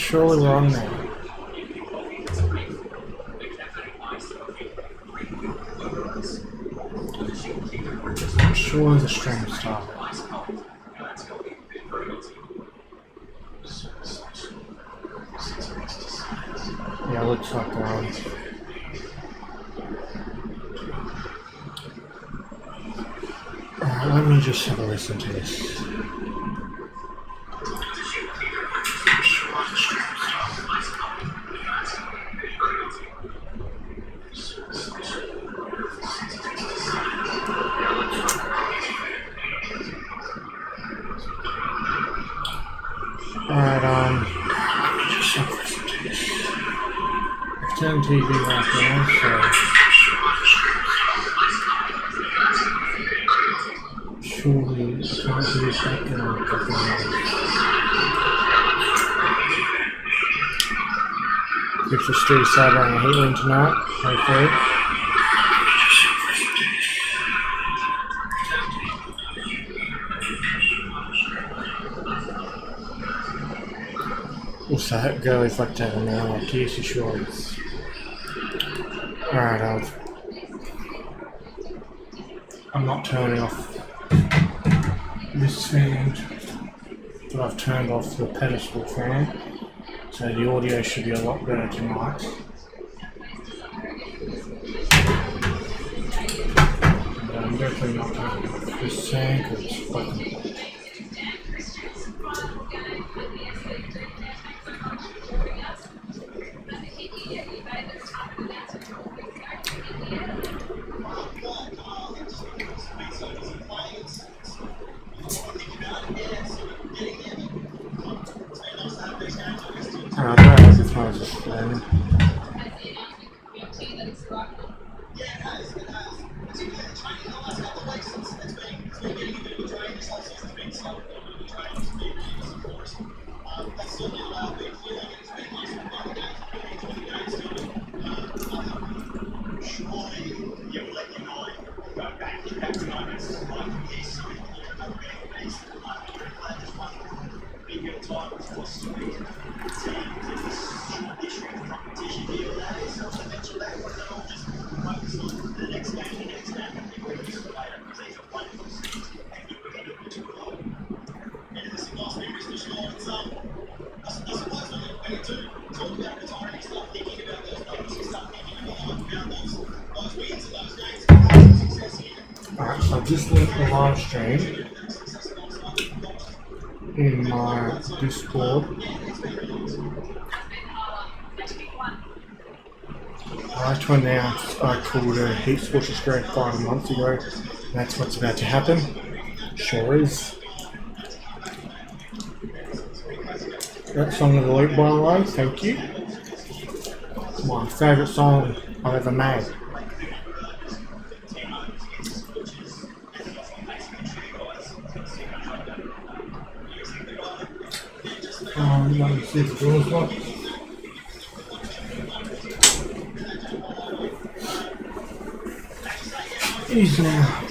Surely we're on there. Surely the stream started. Yeah, looks like we're on. Alright, let me just have a listen to this. Alright, let me just have a listen to this. I've turned TV right now, so surely I can't do this back in a couple of minutes. Future Stoody celebrating a heat win tonight, hopefully. Also, that girlie's like to have a man like you, she sure is. Alright, I'm not turning off this fan, but I've turned off the pedestal fan, so the audio should be a lot better tonight. But I'm definitely not turning off this fan because it's fucking. I don't know if this one's just playing. Alright, so I've just linked the live stream in my Discord. I like to announce I called a Heat Scorchers Grand Final months ago, and that's what's about to happen. Sure is. That song of the week, by the way, thank you. It's my favourite song I've ever made. Let me see if the door's locked. Easy now.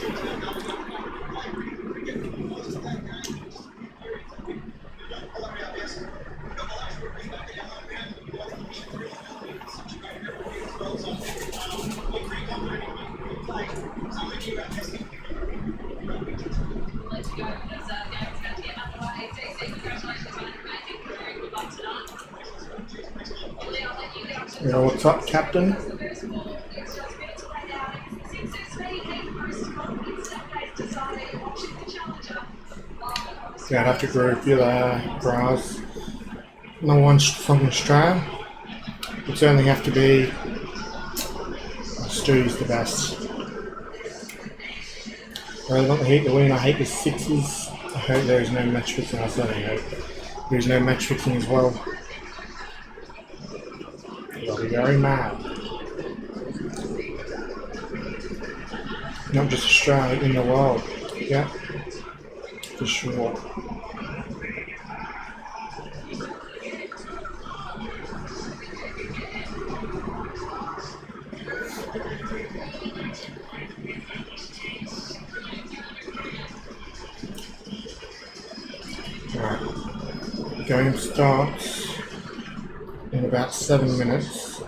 Yeah, what's up, Captain? Yeah, I'd have to agree with you there, Braz. No one's from Australia. It's only have to be Stoody's the best. I really want the Heat to win. I hate the Sixers. I hope there is no match fixing. I certainly hope there is no match fixing as well. You'll be very mad. Not just Australia, in the world. Yeah, for sure. Right. Game starts in about 7 minutes.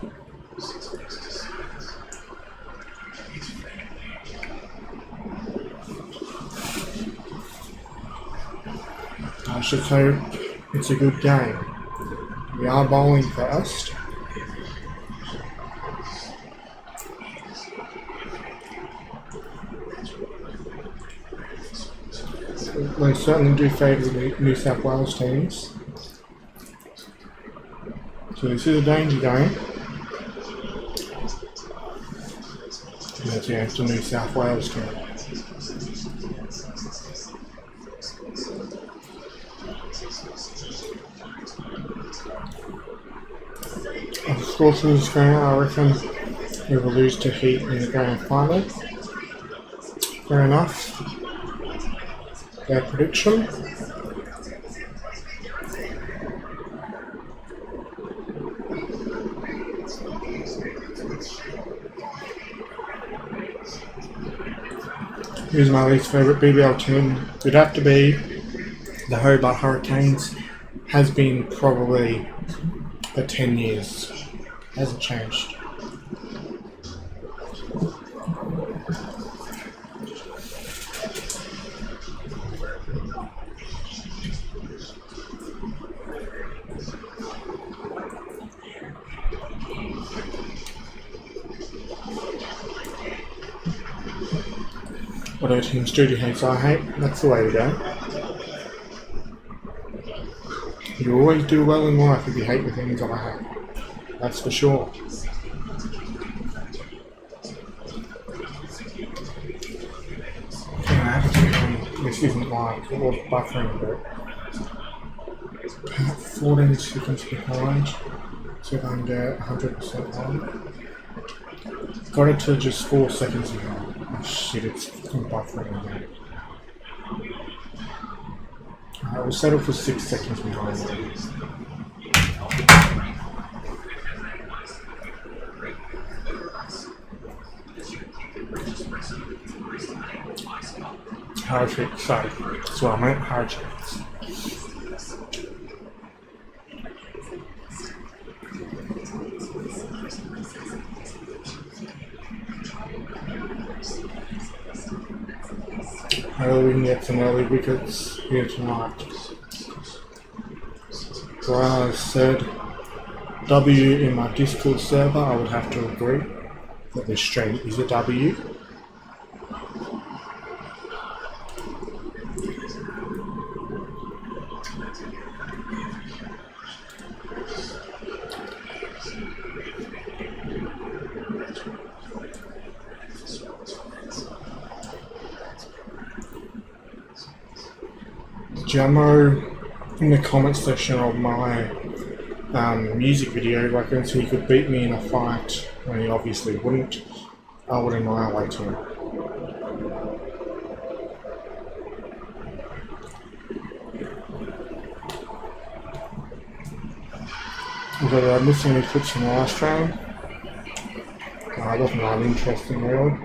I should hope it's a good game. We are bowling first. We certainly do favour the New South Wales teams. So this is a danger game. That's against the New South Wales team. Of course, in this game, I reckon we will lose to Heat in the grand final. Fair enough. Their prediction. Who's my least favourite BBL team? It would have to be the Hobart Hurricanes. Has been probably for 10 years. Hasn't changed. Whatever team Stoody hates, I hate. That's the way to go. You always do well in life if you hate the things I hate. That's for sure. This isn't like it was buffering a bit. About 14 seconds behind. See if I can get 100% on. Got it to just 4 seconds behind. Oh shit, it's buffering again. Alright, we'll settle for 6 seconds behind. Hard trick, sorry. That's what I meant, hard tricks. Hopefully we can get some early wickets here tonight. So I said W in my Discord server, I would have to agree that this stream is a W. Jamo in the comment section of my music video reckons he could beat me in a fight when he obviously wouldn't. I would annihilate him. Although I'm missing any clips from the last round. It wasn't that interesting really.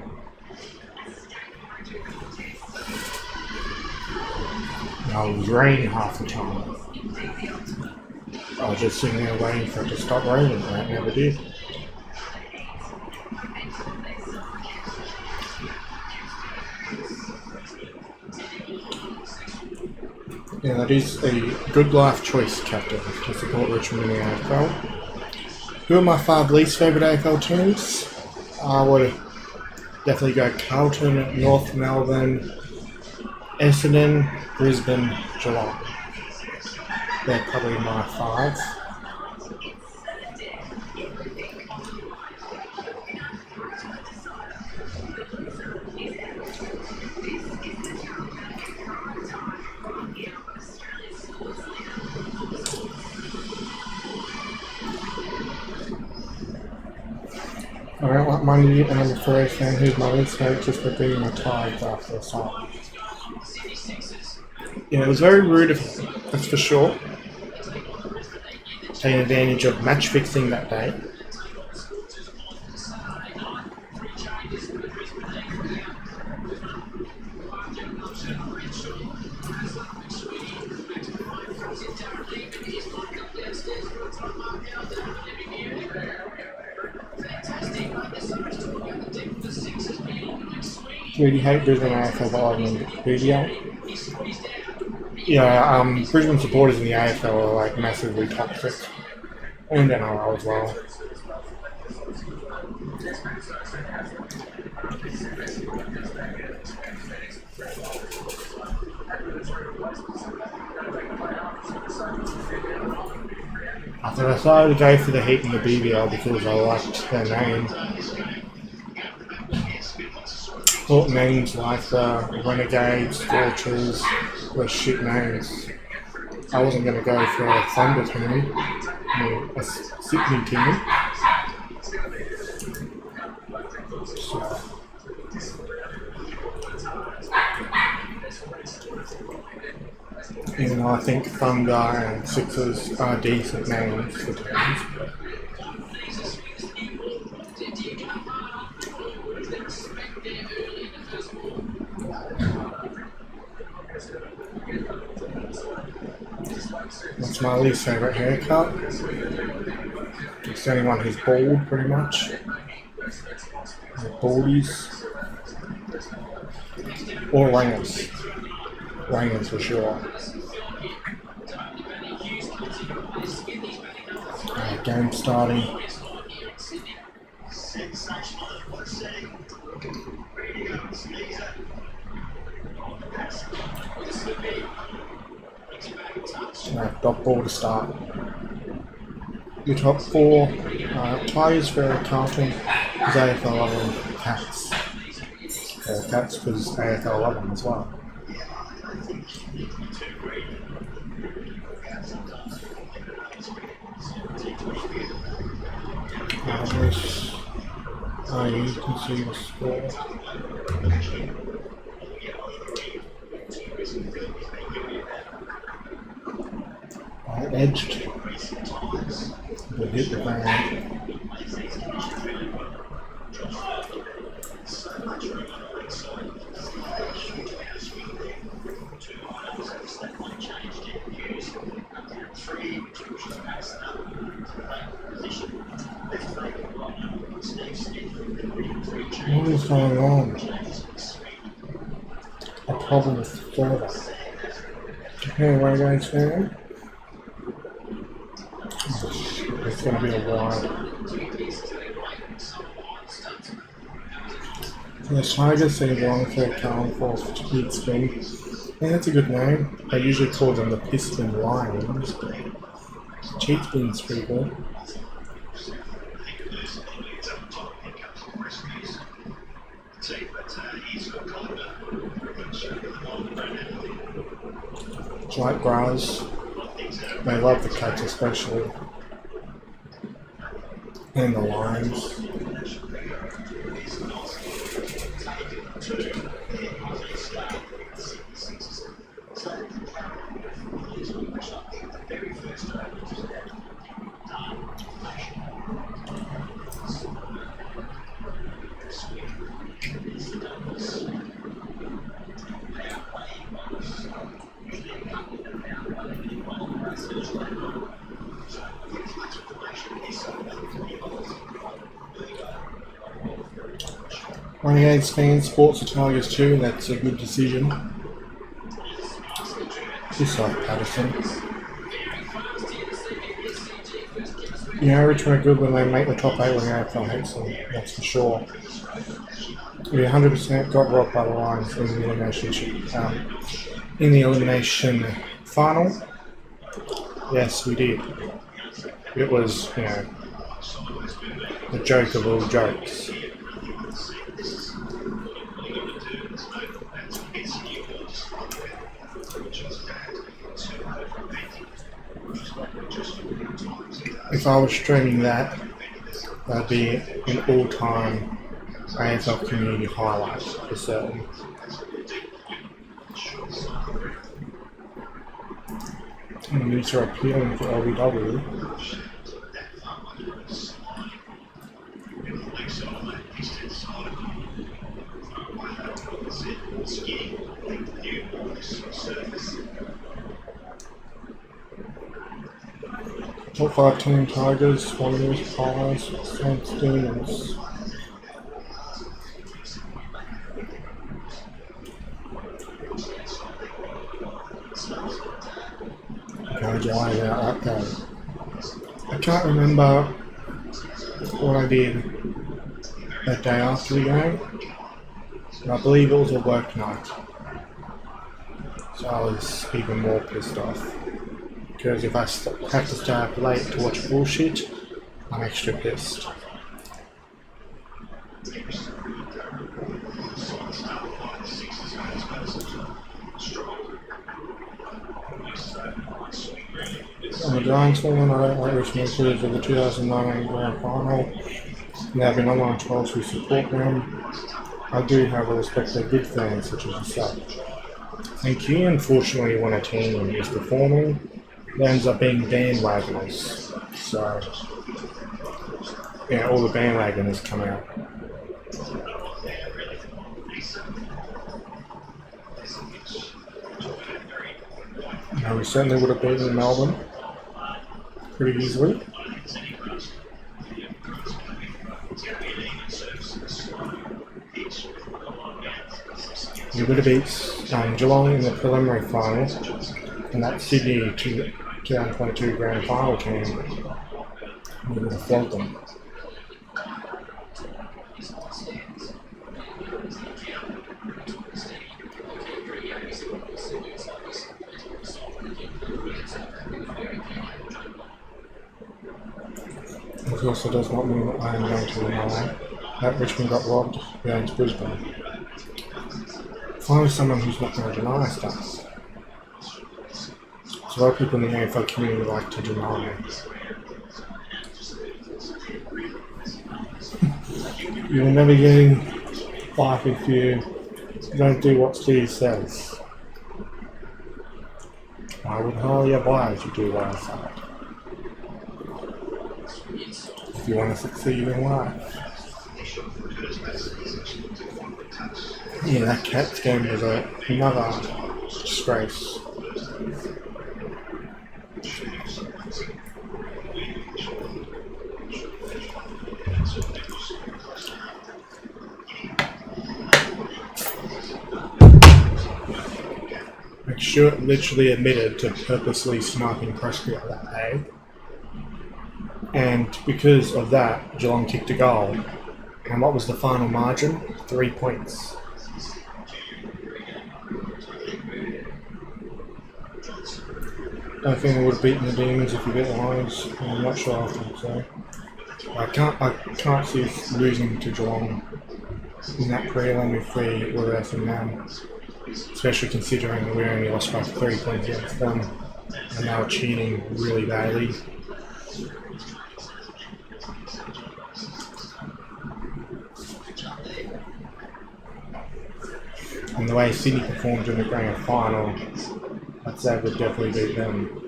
It was raining half the time. I was just sitting there waiting for it to stop raining, and it never did. Yeah, that is a good life choice, Captain, to support Richmond in the AFL. Who are my 5 least favourite AFL teams? I would definitely go Carlton, North Melbourne, Essendon, Brisbane, Geelong. They're probably my 5. I don't like money, and I'm a Freo fan who's my least favourite just for being my ties after a song. Yeah, it was very rude of him, that's for sure. Taking advantage of match fixing that day. really hate Brisbane AFL but I in BBL. Yeah, Brisbane supporters in the AFL are like massively toxic. And NRL as well. After I decided to go for the Heat in the BBL because I liked their name. Thought names like the Renegades, Scorchers were shit names. I wasn't going to go for a Thunder team, a Sydney team. So, even though I think Thunder and Sixers are decent names for teams. That's my least favourite haircut. It's anyone who's bald, pretty much. The baldies. Or ringers. Ringers for sure. Game starting. Dot ball to start. Your top four Tigers for Carlton is AFL 11 Cats. Cats was AFL 11 as well. You can see the score. Edged, but hit the ground. What is going on? A problem with the server. Anyway, guys, fan. It's going to be a while. The Tigers say long for Carlton for cheat spin. Yeah, that's a good name. I usually call them the Piston Lions, but cheat spin's pretty good. It's like Graz. They love the Cats especially. And the Lions. Renegades fans, Sports the Tigers too, that's a good decision. Just like Patterson. Yeah, Richmond are good when they make the top 8 when the AFL hates them, that's for sure. We 100% got rocked by the Lions in the elimination final. Yes, we did. It was, you know, the joke of all jokes. If I was streaming that, that'd be an all-time AFL community highlight for certain. And these are appealing for LBW. Top 5 team Tigers, Warriors, Pies, Saints, Demons. July about that game. I can't remember what I did that day after the game. I believe it was a work night. So I was even more pissed off. Because if I have to stay up late to watch bullshit, I'm extra pissed. On the Giants one, I don't like Richmond because of the 2019 Grand Final. And there have been online trolls who support them. I do, however, respect their good fans, such as yourself. Thank you. Unfortunately, when a team is performing, it ends up being bandwagoners. So, yeah, all the bandwagoners come out. Now, we certainly would have beaten Melbourne pretty easily. We would have beat Geelong in the preliminary final, and that Sydney 2022 Grand Final team, we would have flogged them. Of course, it does not mean that I am going to deny that Richmond got robbed against Brisbane. Find someone who's not going to deny stuff. So a lot of people in the AFL community like to deny. You'll never get life if you don't do what Steve says. I would highly advise you do what I said. If you want to succeed in life. Yeah, that Cats game was another disgrace. McShurt literally admitted to purposely sniping Prescott that day. And because of that, Geelong kicked a goal. And what was the final margin? 3 points. I think we would have beaten the Demons if we beat the Lions. I'm not sure I think so. I can't see us losing to Geelong in that prelim if we were versing them. Especially considering we only lost by 3 points against them. And they were cheating really badly. And the way Sydney performed in the grand final, I'd say would definitely beat them.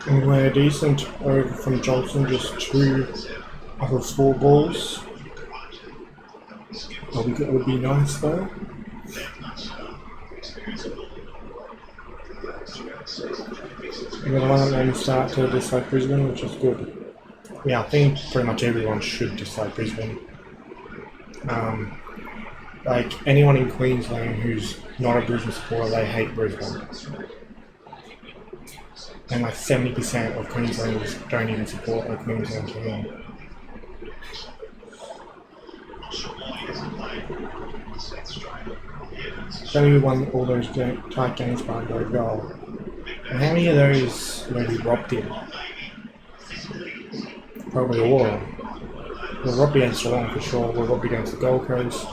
Anyway, a decent over from Johnson, just 2 out of 4 balls. I think it would be nice though. And then one of them start to dislike Brisbane, which is good. Yeah, I think pretty much everyone should dislike Brisbane. Like anyone in Queensland who's not a Brisbane supporter, they hate Brisbane. And like 70% of Queenslanders don't even support a Queensland team. So we won all those tight games by a goal. And how many of those were we robbed in? Probably all of them. We're robbed against Geelong for sure, we're robbed against the Gold Coast.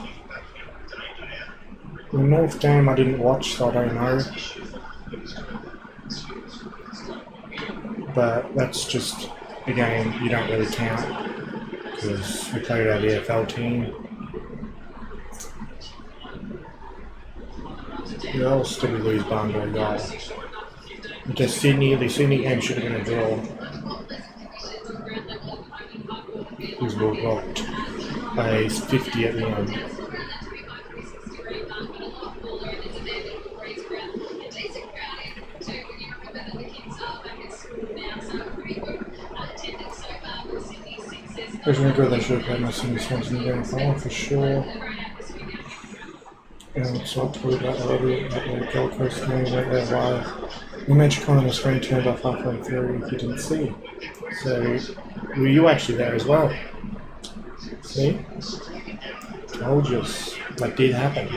The North game I didn't watch, so I don't know. But that's just a game you don't really count because we played our EFL team. Yeah, I'll still lose by a goal. Because the Sydney game should have been a draw. Because we were robbed by 50 at the end. Originally good, they should have played most of these ones in the grand final for sure. And it's all talked about already at the Gold Coast game, went there live. The magic on the screen turned off halfway through if you didn't see. So, were you actually there as well? See? Told you. That did happen.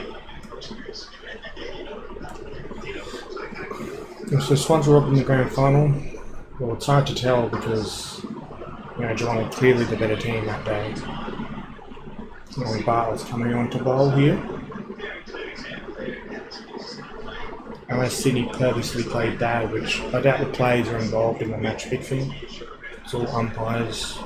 So Swans were up in the grand final. Well, it's hard to tell because, you know, Geelong were clearly the better team that day. Only Bartlett's coming on to bowl here. Unless Sydney purposely played bad, which I doubt the players are involved in the match fixing. It's all umpires.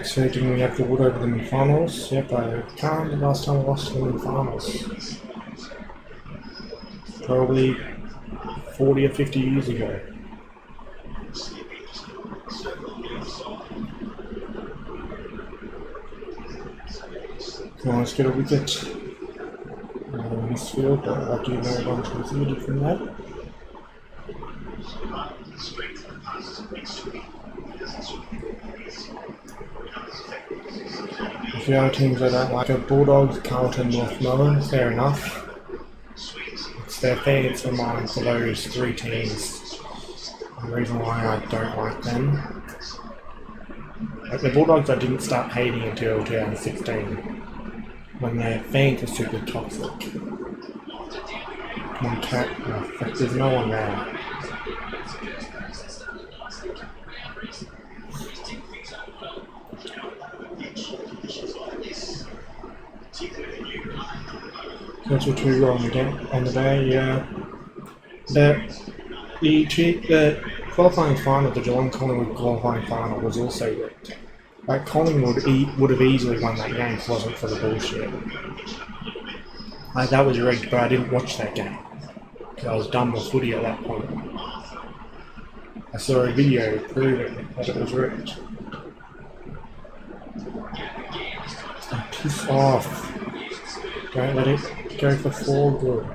So didn't we have to wood over them in finals? Yep, I can't remember the last time I lost to them in finals. Probably 40 or 50 years ago. Come on, let's get a wicket in this field, but I do know one considered from that. A few other teams I don't like are Bulldogs, Carlton, North Melbourne, fair enough. It's their fans of mine for those three teams. The reason why I don't like them. Like the Bulldogs I didn't start hating until 2016. When their fans are super toxic. Come on, cat. Oh, fuck, there's no one there. That's what two wrong on the day, yeah. The qualifying final, the Geelong Collingwood qualifying final was also rigged. Like Collingwood would have easily won that game if it wasn't for the bullshit. Like that was rigged, but I didn't watch that game because I was done with footy at that point. I saw a video proving that it was rigged. Oh, piss off! Don't let it go for 4 good.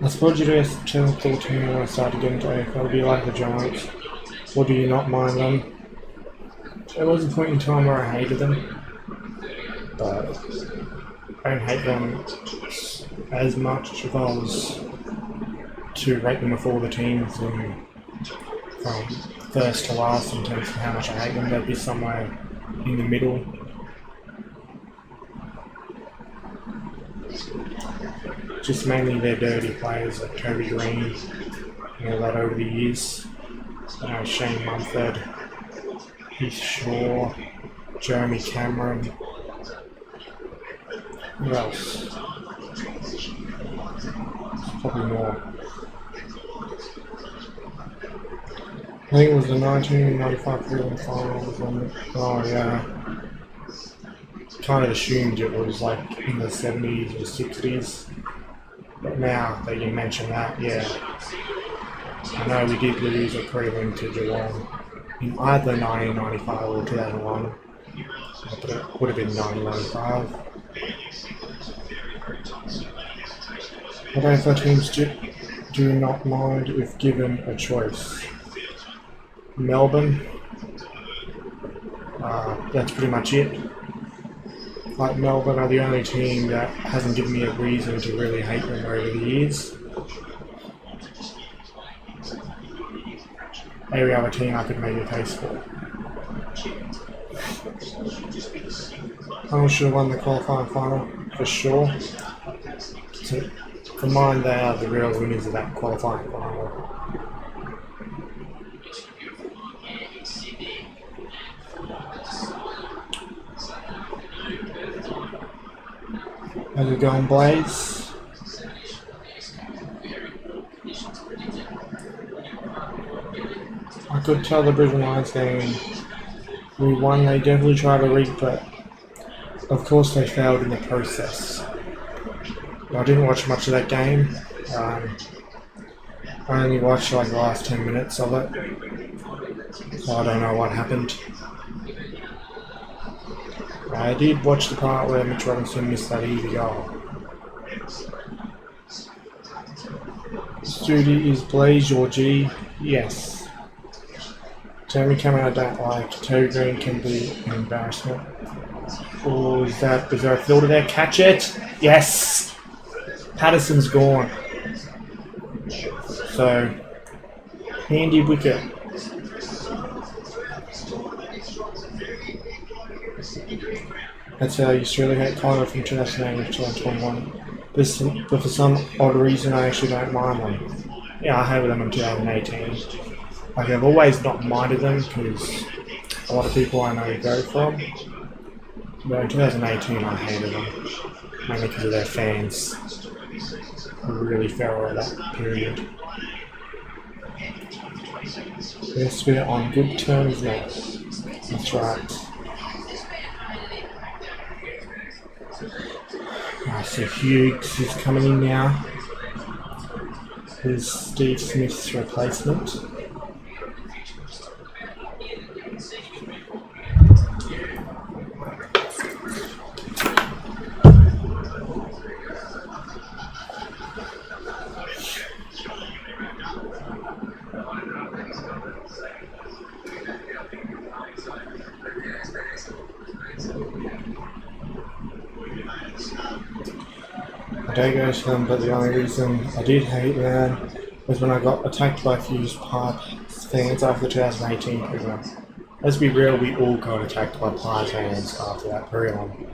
I suppose you just turn 14 when I started getting to AFL, be like the Giants. Or do you not mind them? There was a point in time where I hated them, but I don't hate them as much if I was to rate them with all the teams and from first to last in terms of how much I hate them. They'd be somewhere in the middle. Just mainly their dirty players like Toby Green and all that over the years. Shane Mumford, Heath Shaw, Jeremy Cameron. Who else? Probably more. I think it was the 1995 Prelim Finals. Oh yeah. Kind of assumed it was like in the 70s or 60s. But now that you mention that, yeah. I know we did lose a prelim to Geelong in either 1995 or 2001. But it would have been 1995. But AFL teams do not mind if given a choice. Melbourne, that's pretty much it. Like Melbourne are the only team that hasn't given me a reason to really hate them over the years. Every other team I could make a case for. I should have won the qualifying final for sure. So, for mine, they are the real winners of that qualifying final. How's it going, Blaze? I could tell the Brisbane Lions game we won. They definitely tried to rig, but of course they failed in the process. I didn't watch much of that game. I only watched like the last 10 minutes of it, so I don't know what happened. I did watch the part where Mitch Robinson missed that easy goal. Stoody is Blaze or G? Yes. Jeremy Cameron I don't like. Terry Green can be an embarrassment. Oh, is there a fielder there? Catch it! Yes! Patterson's gone. So, handy wicket. That's how I used to really hate Collingwood from 2008 to 2021. But for some odd reason, I actually don't mind them. Yeah, I hated them in 2018. Like, I've always not minded them because a lot of people I know go from. But in 2018, I hated them. Mainly because of their fans who really feral at that period. Yes, we're on good terms now. That's right. So Hughes is coming in now. Here's Steve Smith's replacement. Day goes for them, but the only reason I did hate them was when I got attacked by Fuse Pipe fans after the 2018 program. Let's be real, we all got attacked by Pipe fans after that program.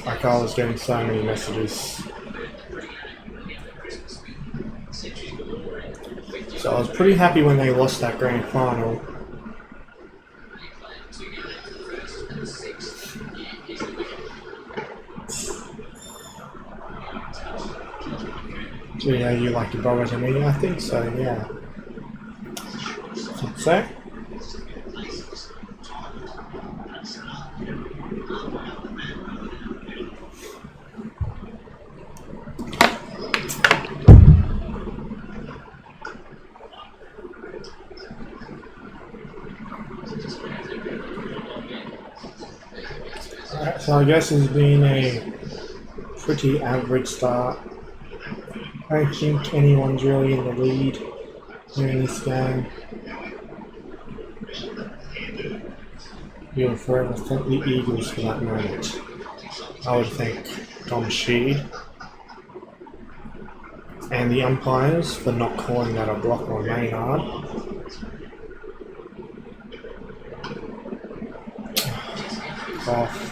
Like, I was getting so many messages. So I was pretty happy when they lost that grand final. So yeah, you like to borrow to me? I think so, yeah. So? Alright, so I guess it's been a pretty average start. I don't think anyone's really in the lead during this game. You'll forever thank the Eagles for that moment. I would thank Tom Sheed and the umpires for not calling that a block on Maynard. Off.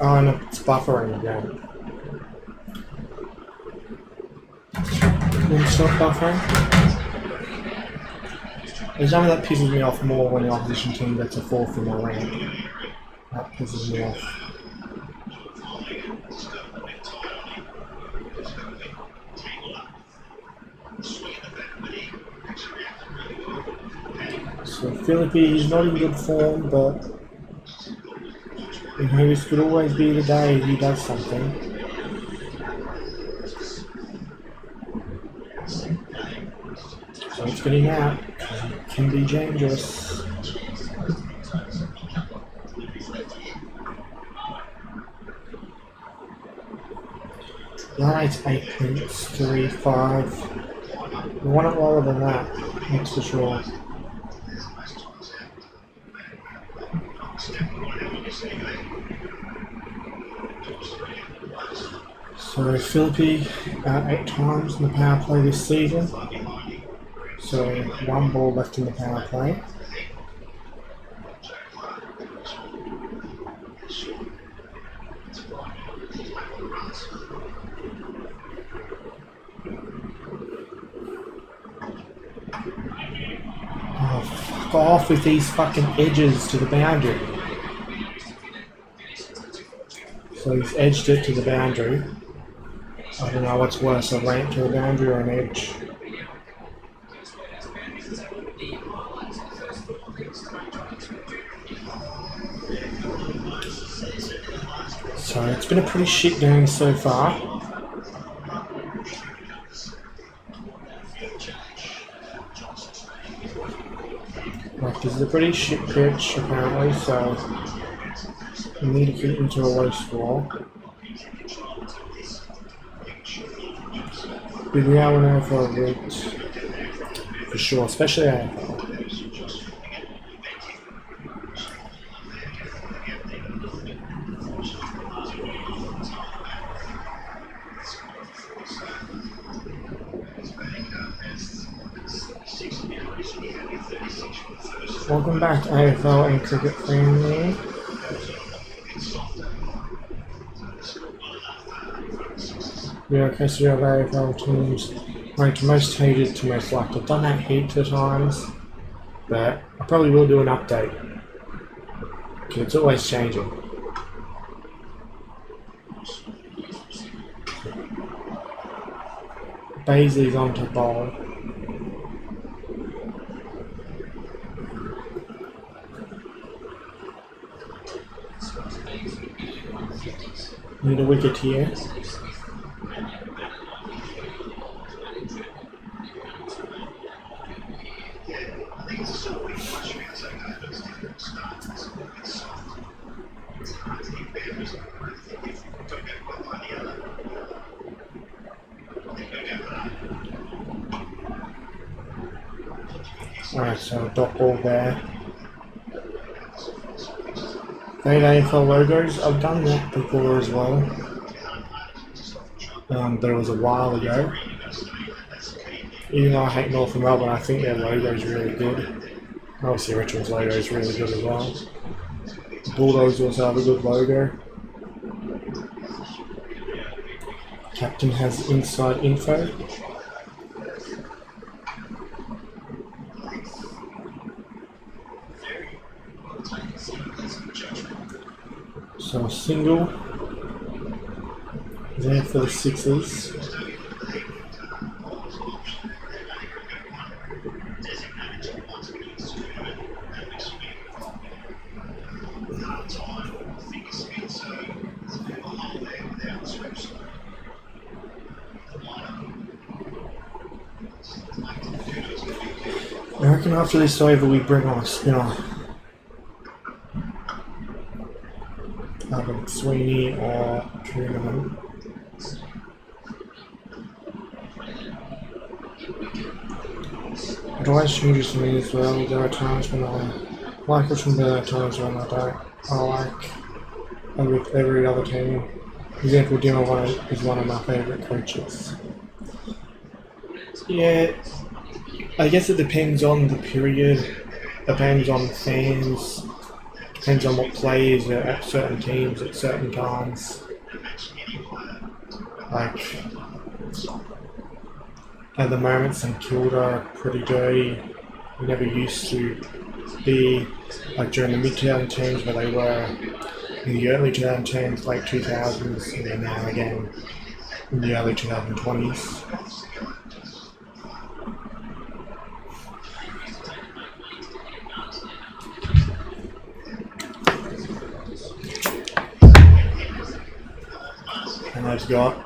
Oh, and it's buffering again. Stop buffering. There's something that pisses me off more when the opposition team gets a fourth in the ramp. That pisses me off. So Philippi, he's not in good form, but you know, this could always be the day he does something. So it's getting out. It can be dangerous. Right, 8.35. We want it lower than that, that's for sure. So Philippi 8 times in the power play this season. So 1 ball left in the power play. Oh, fuck off with these fucking edges to the boundary. So he's edged it to the boundary. I don't know what's worse, a ramp to the boundary or an edge. So it's been a pretty shit game so far. Like, this is a pretty shit pitch apparently, so you need to keep into a low score. BBL will know for a route for sure, especially AFL. Welcome back, AFL and cricket family. We are a history of AFL teams ranked most hated to most liked. I've done that heaps of times, but I probably will do an update because it's always changing. Baisley's on to bowl. Need a wicket here. Alright, so dot ball there. Fade AFL logos, I've done that before as well. But it was a while ago. Even though I hate North and Melbourne, I think their logo is really good. Obviously Richmond's logo is really good as well. Bulldogs also have a good logo. Captain has inside info. So a single there for the Sixers. I reckon after this over we bring on a spinner. Either Sweeney or Truman. It always changes to me as well. There are times when I like Richmond, there are times when I don't. I like and with every other team. For example, Dino is one of my favourite coaches. Yeah, I guess it depends on the period, depends on fans, depends on what players are at certain teams at certain times. Like, at the moment, St Kilda are pretty dirty. We never used to be like during the mid-2010s where they were in the early 2010s, late 2000s, and then now again in the early 2020s. And they've got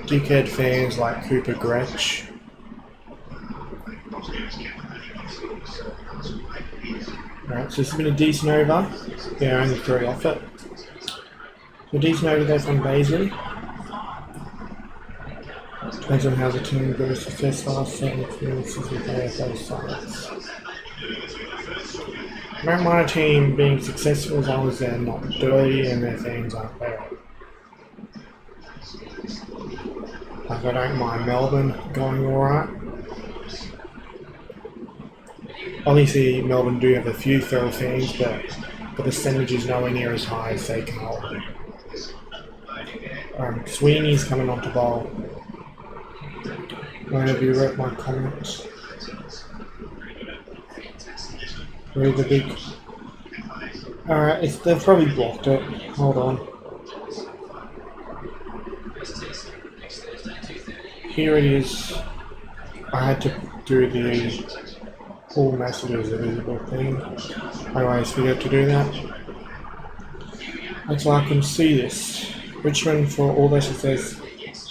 dickhead fans like Cooper Gretsch. Alright, so this has been a decent over. Yeah, only 3 off it. So decent over there from Baisley. Depends on how the team goes successful, certain experiences with AFL sides. I don't mind a team being successful as long as they're not dirty and their fans aren't bad. Like, I don't mind Melbourne going alright. Obviously, Melbourne do have a few feral fans, but the percentage is nowhere near as high as say Carlton. Sweeney's coming on to bowl. Whenever you read my comments. Read the big. Alright, they've probably blocked it. Hold on. Here it is. I had to do the all messages are visible thing. I always forget to do that. And so I can see this. Richmond, for all their success,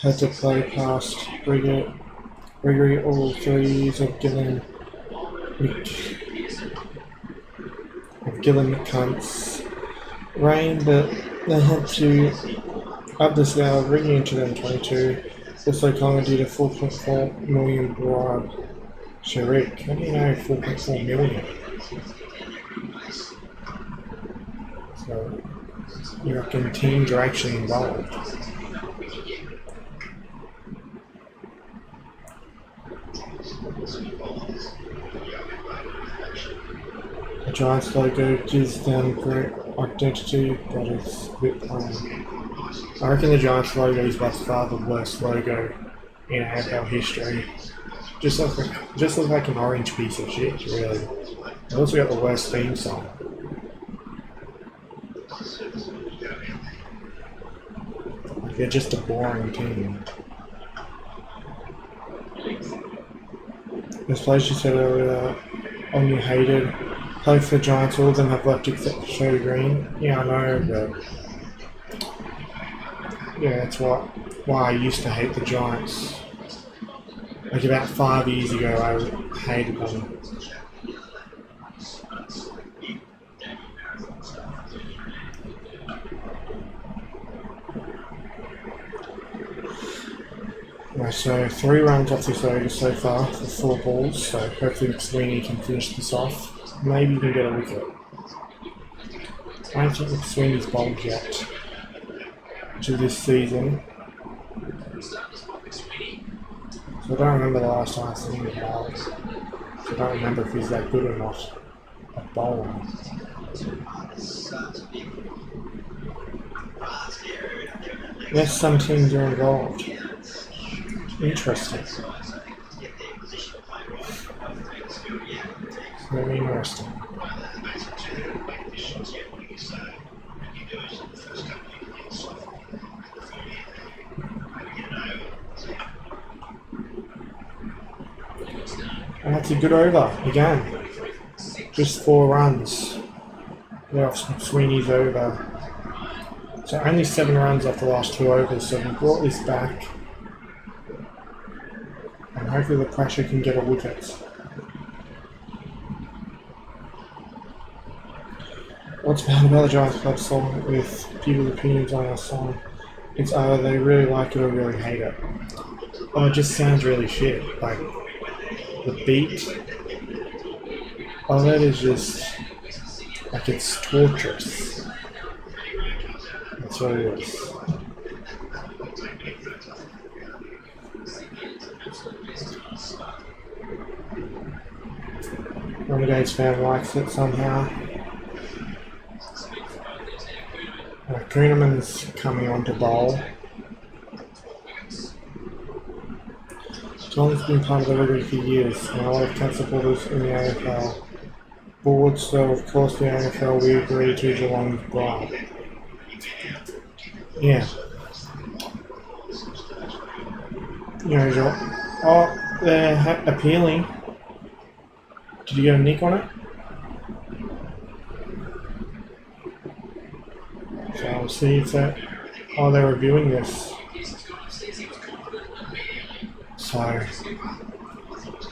had to play past Gregory all 3 years of Dylan Gillen cunts reign, but they had to up the scale, bringing in 2022. Also, Collingwood did a 4.4 million bribe. Sharik, how do you know 4.4 million? So, you reckon teams are actually involved? The Giants logo gives them great identity, but it's a bit plain. I reckon the Giants logo is by far the worst logo in AFL history. Just looks like an orange piece of shit, really. They also got the worst theme song. Like, they're just a boring team. This place you said earlier, on you hated, played for the Giants, all of them have left except Stoody Green. Yeah, I know, but yeah, that's why I used to hate the Giants. Like about 5 years ago, I hated them. Right, so 3 runs off this over so far for 4 balls, so hopefully Sweeney can finish this off. Maybe he can get a wicket. I don't think Sweeney's bowled yet to this season. So I don't remember the last time I seen him bowl. So I don't remember if he's that good or not at bowling. Yes, some teams are involved. Interesting. Very interesting. And that's a good over again. Just 4 runs. They're off Sweeney's over. So only 7 runs off the last 2 overs, so we brought this back. And hopefully the pressure can get a wicket. What's bad about the Giants Club song with people's opinions on our song? It's either they really like it or really hate it. Or it just sounds really shit. Like the beat of it is just like it's torturous. That's what it is. Renegades fan likes it somehow. Greeneman's coming on to bowl. Geelong's been part of the rugby for years, and a lot of cat supporters in the AFL. Board, so of course the AFL we agree to Geelong's bribe. Yeah. You know, oh, they're appealing. Did you get a nick on it? So I'll see if that. Oh, they're reviewing this. So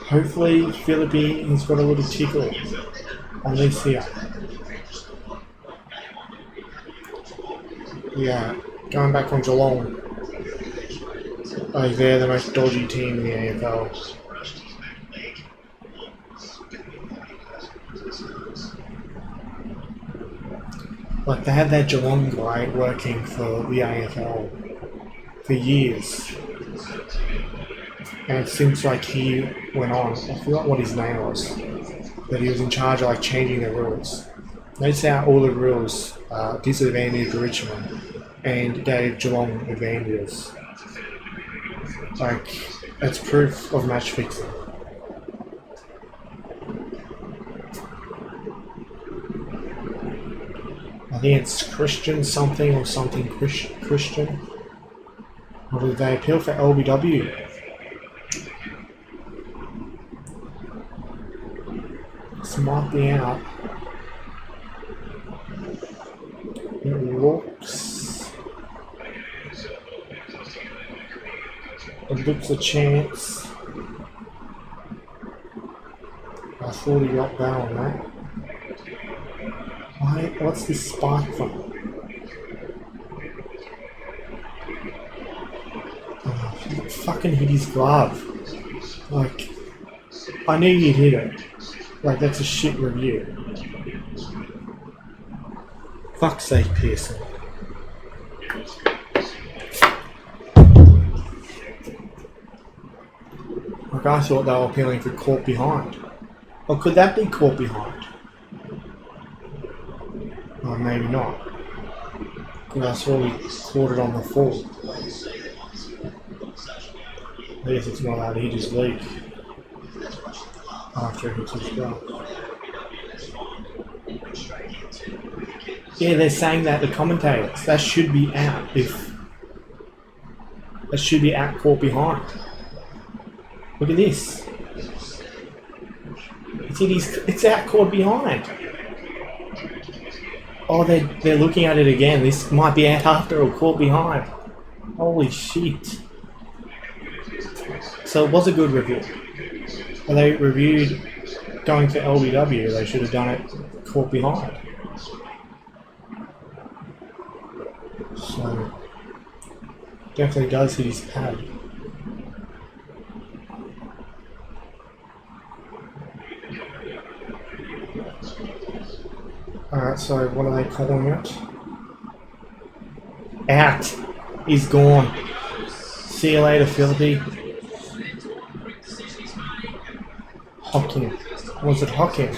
hopefully Philippi has got a little tickle on this here. Yeah, going back on Geelong. Oh, they're the most dodgy team in the AFL. Like, they had that Geelong guy working for the AFL for years. And since, like, he went on, I forgot what his name was, but he was in charge of, like, changing the rules. Notice how all the rules disadvantaged Richmond and gave Geelong advantages. Like, that's proof of match fixing. I think it's Christian something or something Christian. Or did they appeal for LBW? This might be out. It looks a chance. I thought he got that on that. What's this spike from? Oh, he fucking hit his glove. Like, I knew he'd hit it. Like, that's a shit review. Fuck's sake, Pearson. Like, I thought they were appealing for caught behind. Or could that be caught behind? Or maybe not. Because I saw he caught it on the fall. I guess it's not allowed to hit his leg after it hits his glove. Yeah, they're saying that, the commentators. That should be out if... That should be out caught behind. Look at this. It's out caught behind. Oh, they're looking at it again. This might be out after or caught behind. Holy shit. So it was a good review. When they reviewed going to LBW, they should have done it caught behind. So definitely does hit his pad. Alright, so what are they calling it? Out. He's gone. See you later, Philippi. Hocking. Was it Hocking?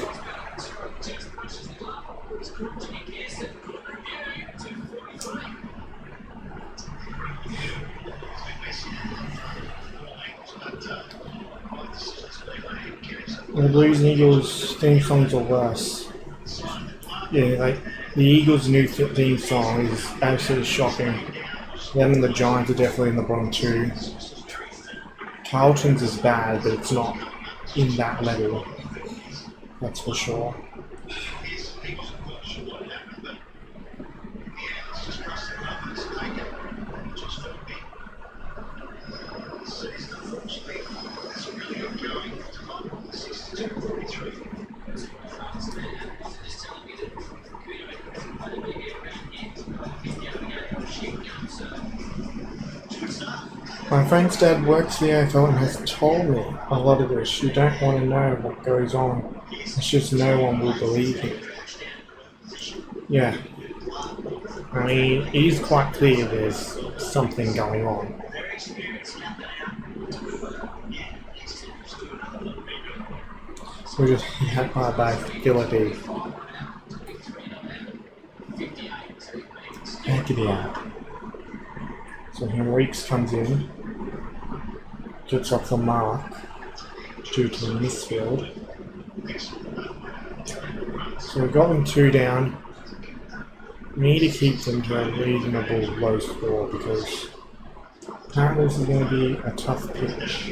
The Blues and Eagles theme songs are worse. Yeah, like the Eagles' new theme song is absolutely shocking. Them and the Giants are definitely in the bottom two. Carlton's is bad, but it's not in that level. That's for sure. My friend's dad works the AFL and has told me a lot of this. You don't want to know what goes on. It's just no one will believe him. Yeah. I mean, it is quite clear there's something going on. We're just hit by Philippi. Heck it out. So Henriques comes in, gets off the mark due to the misfield. So we've got them 2 down. We need to keep them to a reasonable low score because apparently this is going to be a tough pitch.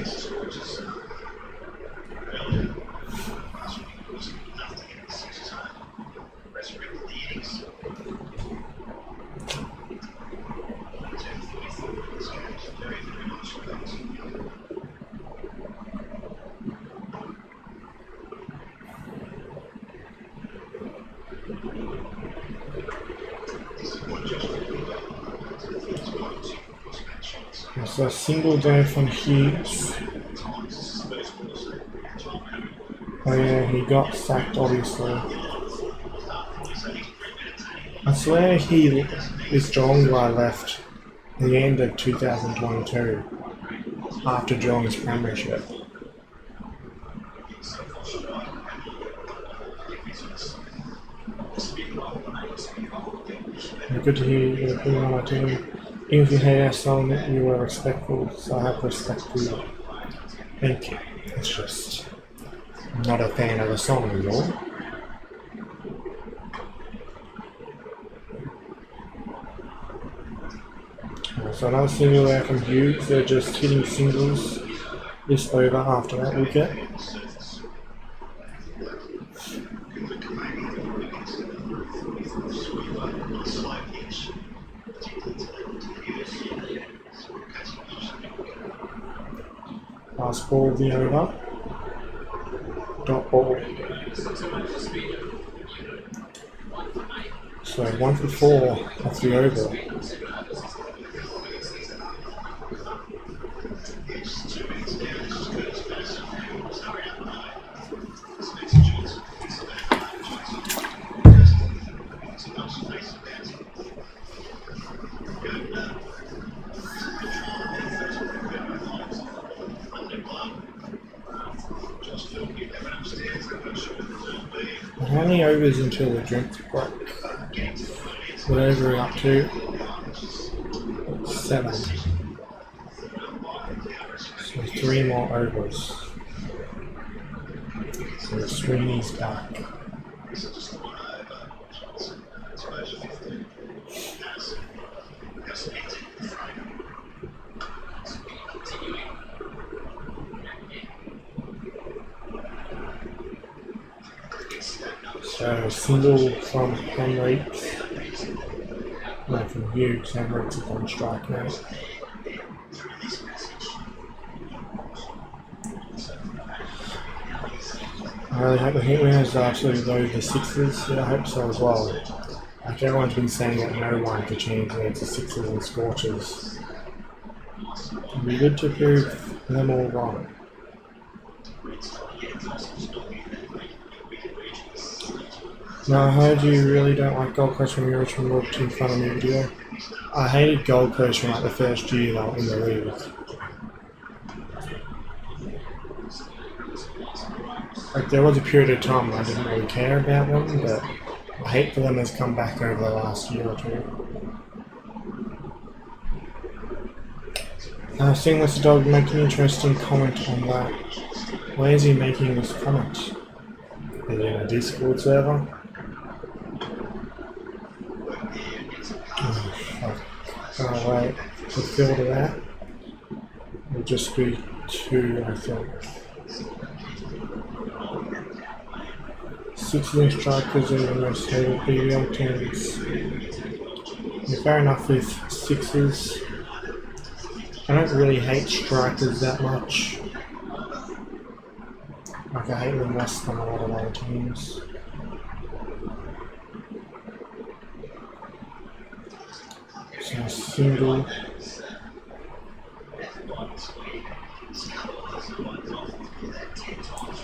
So a single there from Hughes. Oh yeah, he got sacked obviously. I swear he is Geelong left at the end of 2022 after Geelong's premiership. Good to hear you're putting on my team. Even if you hate our song, you were respectful, so I have respect for you. Thank you. It's just, I'm not a fan of the song anymore. So another single there from Hughes. They're just hitting singles this over after that wicket. Last ball of the over. Dot ball. So 1 for 4 off the over. How many overs until the drinks break? What over are we up to? 7. So 3 more overs. So Sweeney's back. So single from Henriques. No, from Hughes. Henriques is on strike now. I really hope the hit winners are actually load the sixes. Yeah, I hope so as well. Like everyone's been saying that no one could change needs the sixes and scorches. It'd be good to prove them all wrong. Now I heard you really don't like Gold Coast when you Richmond walked in front of me video. I hated Gold Coast from like the first year they were in the league. Like there was a period of time where I didn't really care about them, but the hate for them has come back over the last year or two. Seeing this dog make an interesting comment on that. Where is he making this comment? Is it in a Discord server? Oh, fuck. Can't wait to filter that. It'll just be 2, I think. 6 strikers are the most hated BBL teams. Yeah, fair enough with 6s. I don't really hate strikers that much. Like I hate them less than a lot of other teams. So single.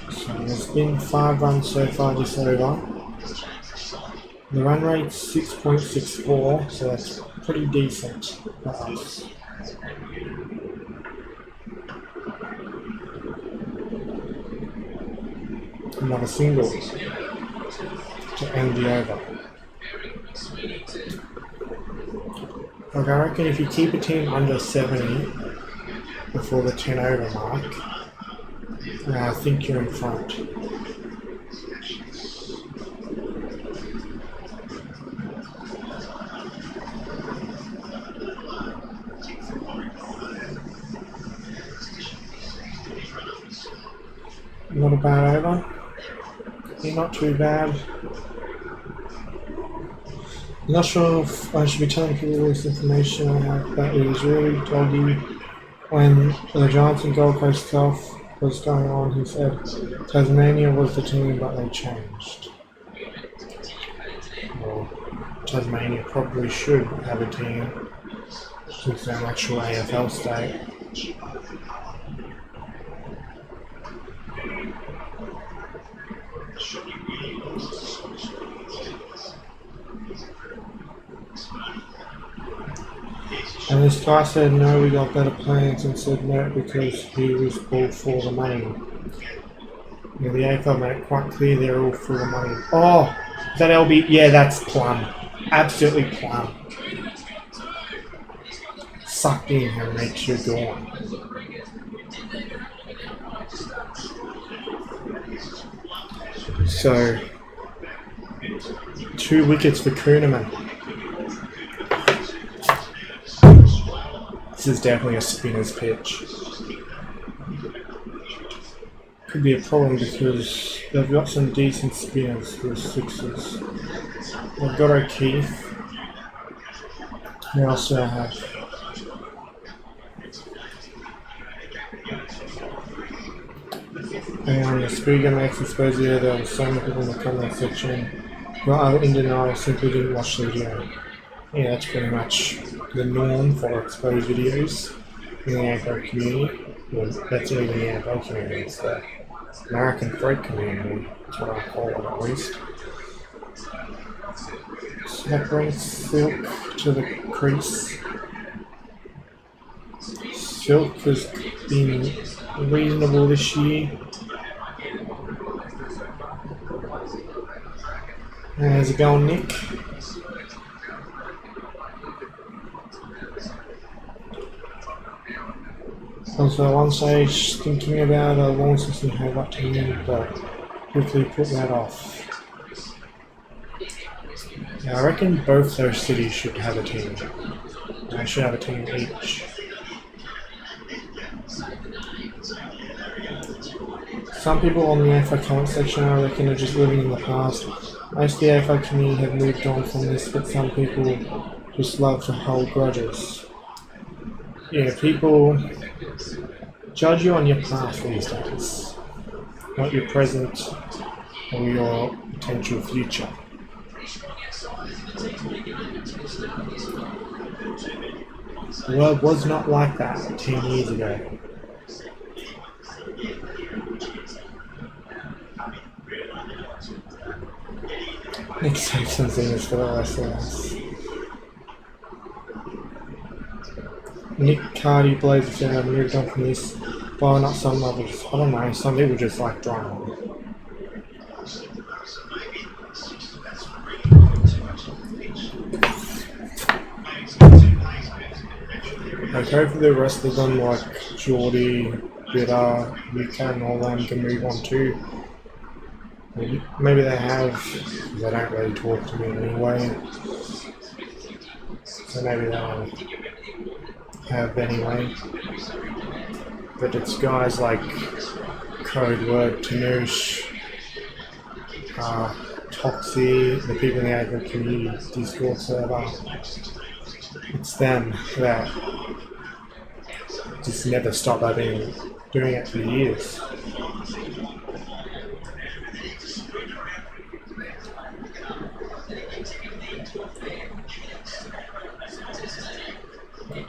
So there's been 5 runs so far this over. The run rate's 6.64, so that's pretty decent for us. Another single to end the over. Like I reckon if you keep a team under 70 before the 10 over mark, I think you're in front. Not a bad over. Not too bad. I'm not sure if I should be telling people this information or not, but it was really doggy when the Giants and Gold Coast stuff was going on. He said Tasmania was the team, but they changed. Well, Tasmania probably should have a team since they're an actual AFL state. And this guy said no, we got better plans, and said no because he was all for the money. Yeah, the AFL made it quite clear they're all for the money. Oh, is that LB? Yeah, that's plum. Absolutely plum. Sucked in and makes you gone. So, 2 wickets for Kuhneman. This is definitely a spinner's pitch. Could be a problem because they've got some decent spinners for the Sixers. They've got O'Keefe. They also have and the Speaker makes it suppose there were so many people in the comment section Well, in denial, simply didn't watch the video. Yeah, that's pretty much the norm for exposed videos in the AFL community. Well, that's not even the AFL community, it's the American Freight community, that's what I call it at least. So that brings Silk to the crease. Silk has been reasonable this year. How's it going, Nick? Also, at one stage thinking about a long season Hobart team, but quickly put that off. Yeah, I reckon both those cities should have a team. They should have a team each. Some people on the AFL comment section, I reckon, are just living in the past. Most of the AFL community have moved on from this, but some people just love to hold grudges. Yeah, people judge you on your past these days, not your present or your potential future. The world was not like that 10 years ago. Nick Sampson's in this for the rest of us. Nick Cardi Blazers said I've moved on from this, but not some others. I don't know, some people just like drama. Okay, for the rest of them, like Stoody, Bitter, UK and all them can move on too. Maybe they have, because they don't really talk to me anyway. So maybe they don't have anyway. But it's guys like Code Word, Tanoosh, Toxie, the people in the AFL community Discord server. It's them that just never stop. I've been doing it for years.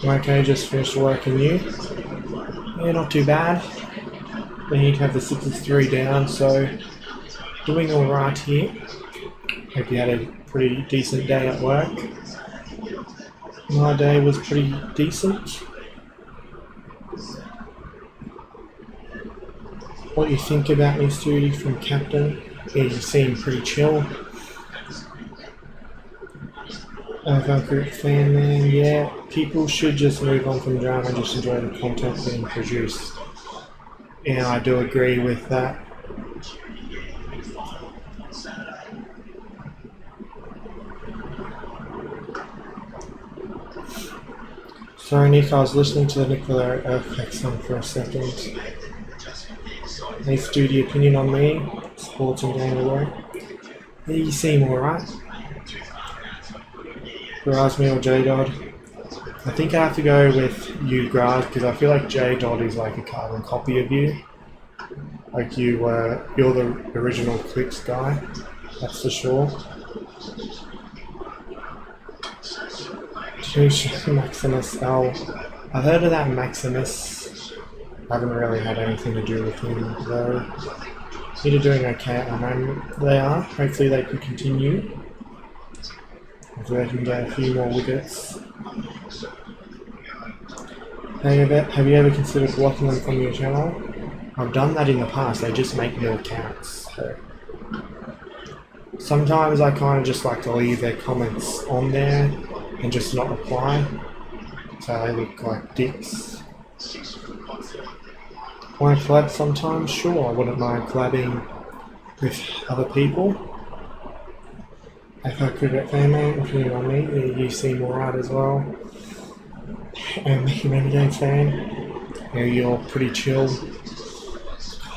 Okay, just finished work and you? Yeah, not too bad. We need to have the 63 down, so doing alright here. Hope you had a pretty decent day at work. My day was pretty decent. What do you think about me, Stoody, from Captain? Yeah, you seem pretty chill. AFL group fan man, yeah. People should just move on from drama and just enjoy the content being produced. Yeah, I do agree with that. Sorry Nick, I was listening to the nuclear earthquake song for a second. Hey Stoody, opinion on me? Sports and game away. Yeah, you seem alright. Graz me or J-Dod? I think I have to go with you, Graz, because I feel like J-Dod is like a carbon copy of you. Like you're the original Clicks guy, that's for sure. Maximus L. I've heard of that Maximus. I haven't really had anything to do with him though. They're doing okay at the moment. They are. Hopefully they can continue. Hopefully they can get a few more wickets. Have you ever considered blocking them from your channel? I've done that in the past, they just make more accounts. So sometimes I kind of just like to leave their comments on there and just not reply, so they look like dicks. Want to collab sometimes? Sure, I wouldn't mind collabing with other people. AFL Cricket fan man, opinion on me, you seem alright as well. And me, Renegade fan, you're pretty chill.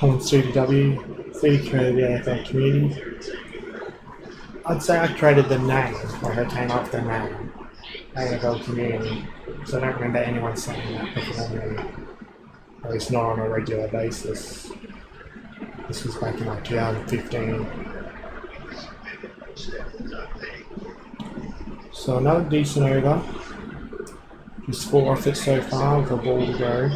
On Stoody Stoody created the AFL community. I'd say I created the name, like I came up with the name, AFL community. So I don't remember anyone saying that before me, at least not on a regular basis. This was back in like 2015. So another decent over. Just 4 off it so far with a ball to go.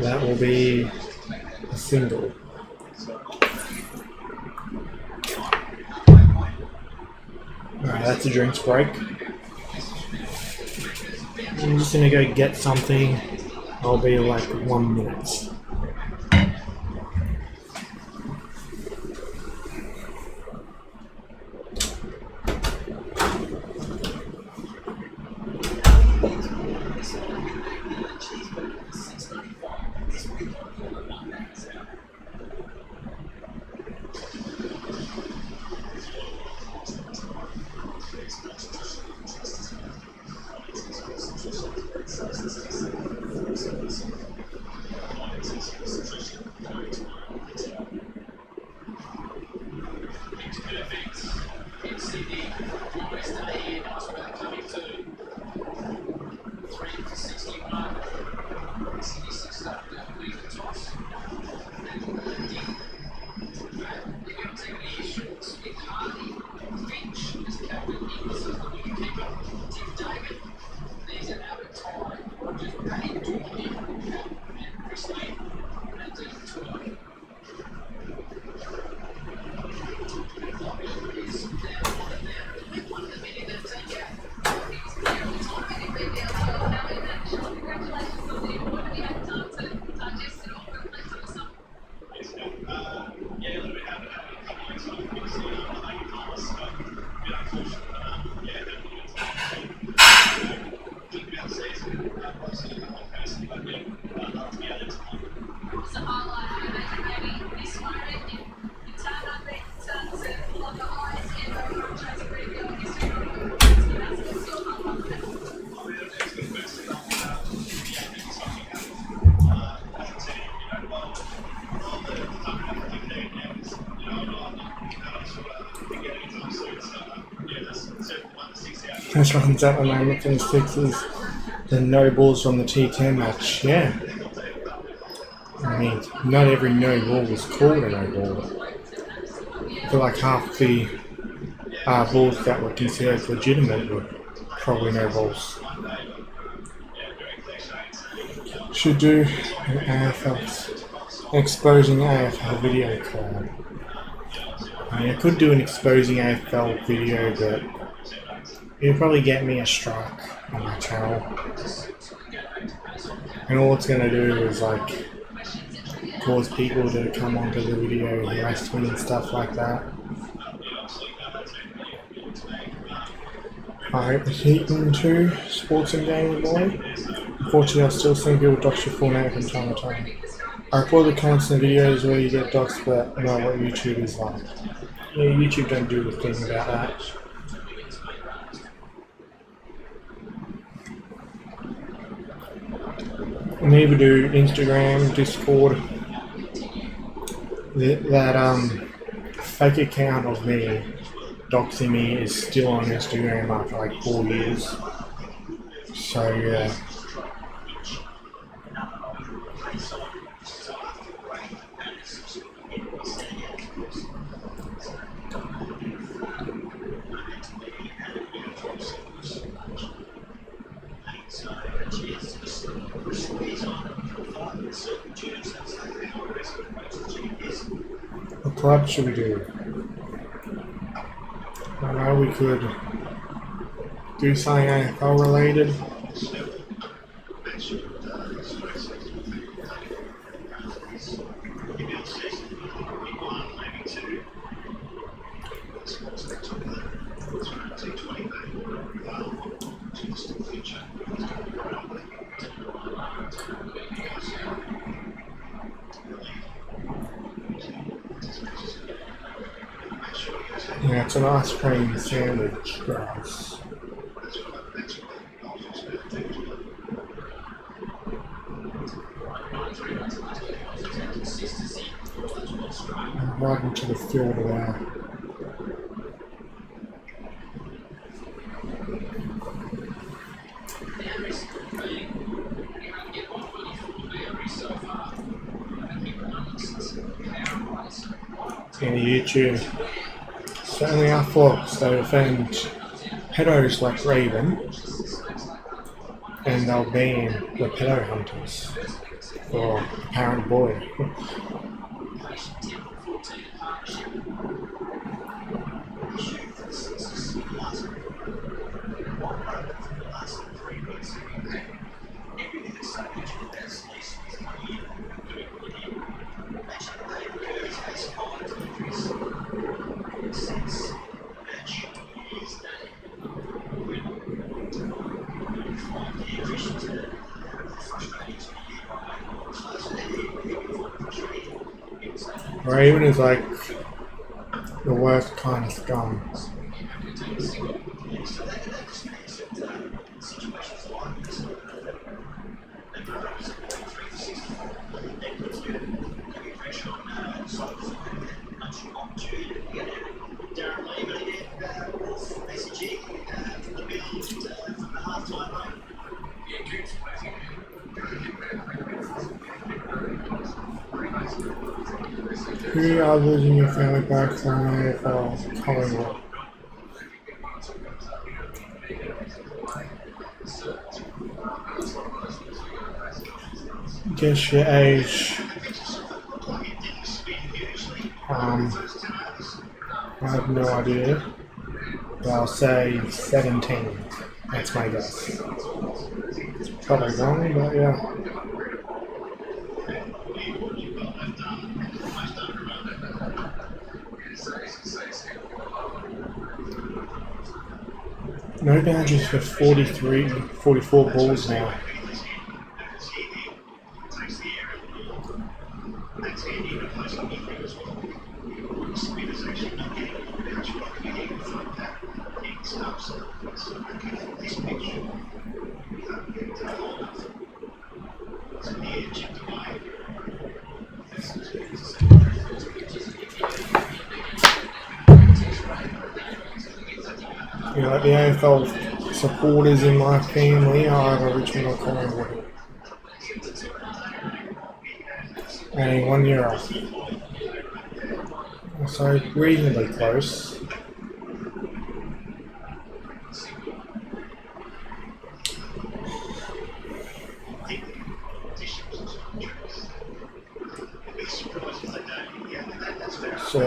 That will be a single. Alright, that's a drinks break. I'm just gonna go get something. I'll be like 1 minute. First runs at the moment for the Sixers. The no balls from the T10 match, yeah. I mean, not every no ball was called a no ball. I feel like half the balls that were considered legitimate were probably no balls. Should do an AFL exposing AFL video card. I mean, I could do an exposing AFL video, but it'll probably get me a strike on my channel. And all it's going to do is like cause people to come onto the video and arrest me and stuff like that. Alright, the Heatman 2 Sports and Gaming Boy. Unfortunately, I've still seen people dox your full name from time to time. I report the comments in the videos where you get doxed, but I know what YouTube is like. Yeah, YouTube don't do the thing about that. And neither do Instagram, Discord. That fake account of me doxing me is still on Instagram after like 4 years. So yeah. What club should we do? I know we could do something AFL related. Yeah, it's an ice cream sandwich, guys. I'm riding to the field now. in YouTube. Certainly our thoughts, they offend pedos like Raven, and they'll ban the pedo hunters for apparent bullying. Raven is like the worst kind of scum. Who others in your family back from AFL Collingwood? Guess your age. I have no idea, but I'll say 17. That's my guess. Probably wrong, but yeah. No boundaries for 44 balls now. You know, like the AFL supporters in my family are either Richmond or Collingwood. And 1 year off. So reasonably close. So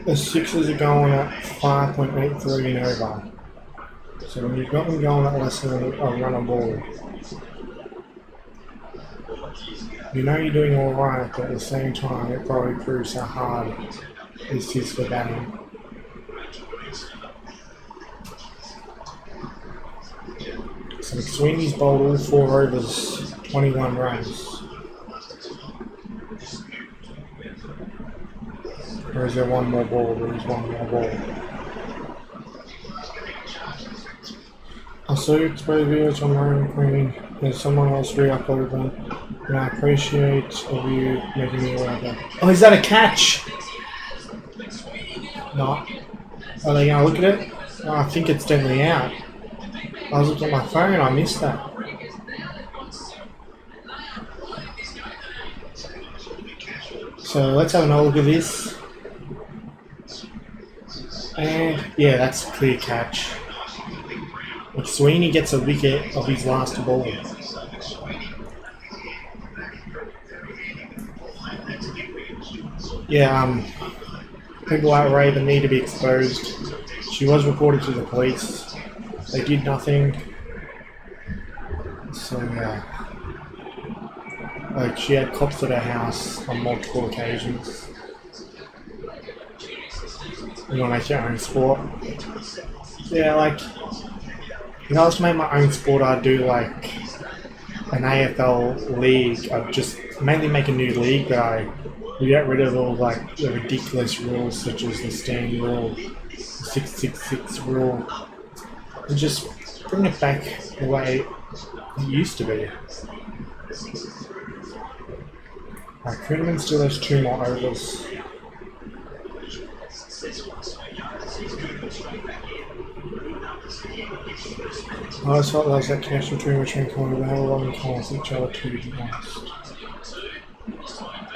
the Sixers are going at 5.83 and over. So when you've got them going at less than a run a ball, you know you're doing alright, but at the same time it probably proves how hard this is for batting. So McSweeney's bowled all 4 overs, 21 runs. Or is there one more ball? There is one more ball. I saw you exposed videos on Ryan Queen. There's someone else re-uploaded them, and I appreciate of you making me aware of that. Oh, is that a catch? No. Are they going to look at it? Oh, I think it's definitely out. I was looking at my phone and I missed that. So let's have another look at this. And yeah, that's a clear catch. McSweeney gets a wicket of his last ball. Yeah, people like Raven need to be exposed. She was reported to the police. They did nothing. So yeah. Like, she had cops at her house on multiple occasions. You want to make your own sport? Yeah, like, if I was to make my own sport, I'd do like an AFL league. I'd just mainly make a new league, but I would get rid of all like the ridiculous rules such as the stand rule, the 666 rule, and just bring it back the way it used to be. Right, Kuhneman still has 2 more overs. I just felt there was that connection between Richmond and Collingwood. They had a lot in common with each other, to be honest.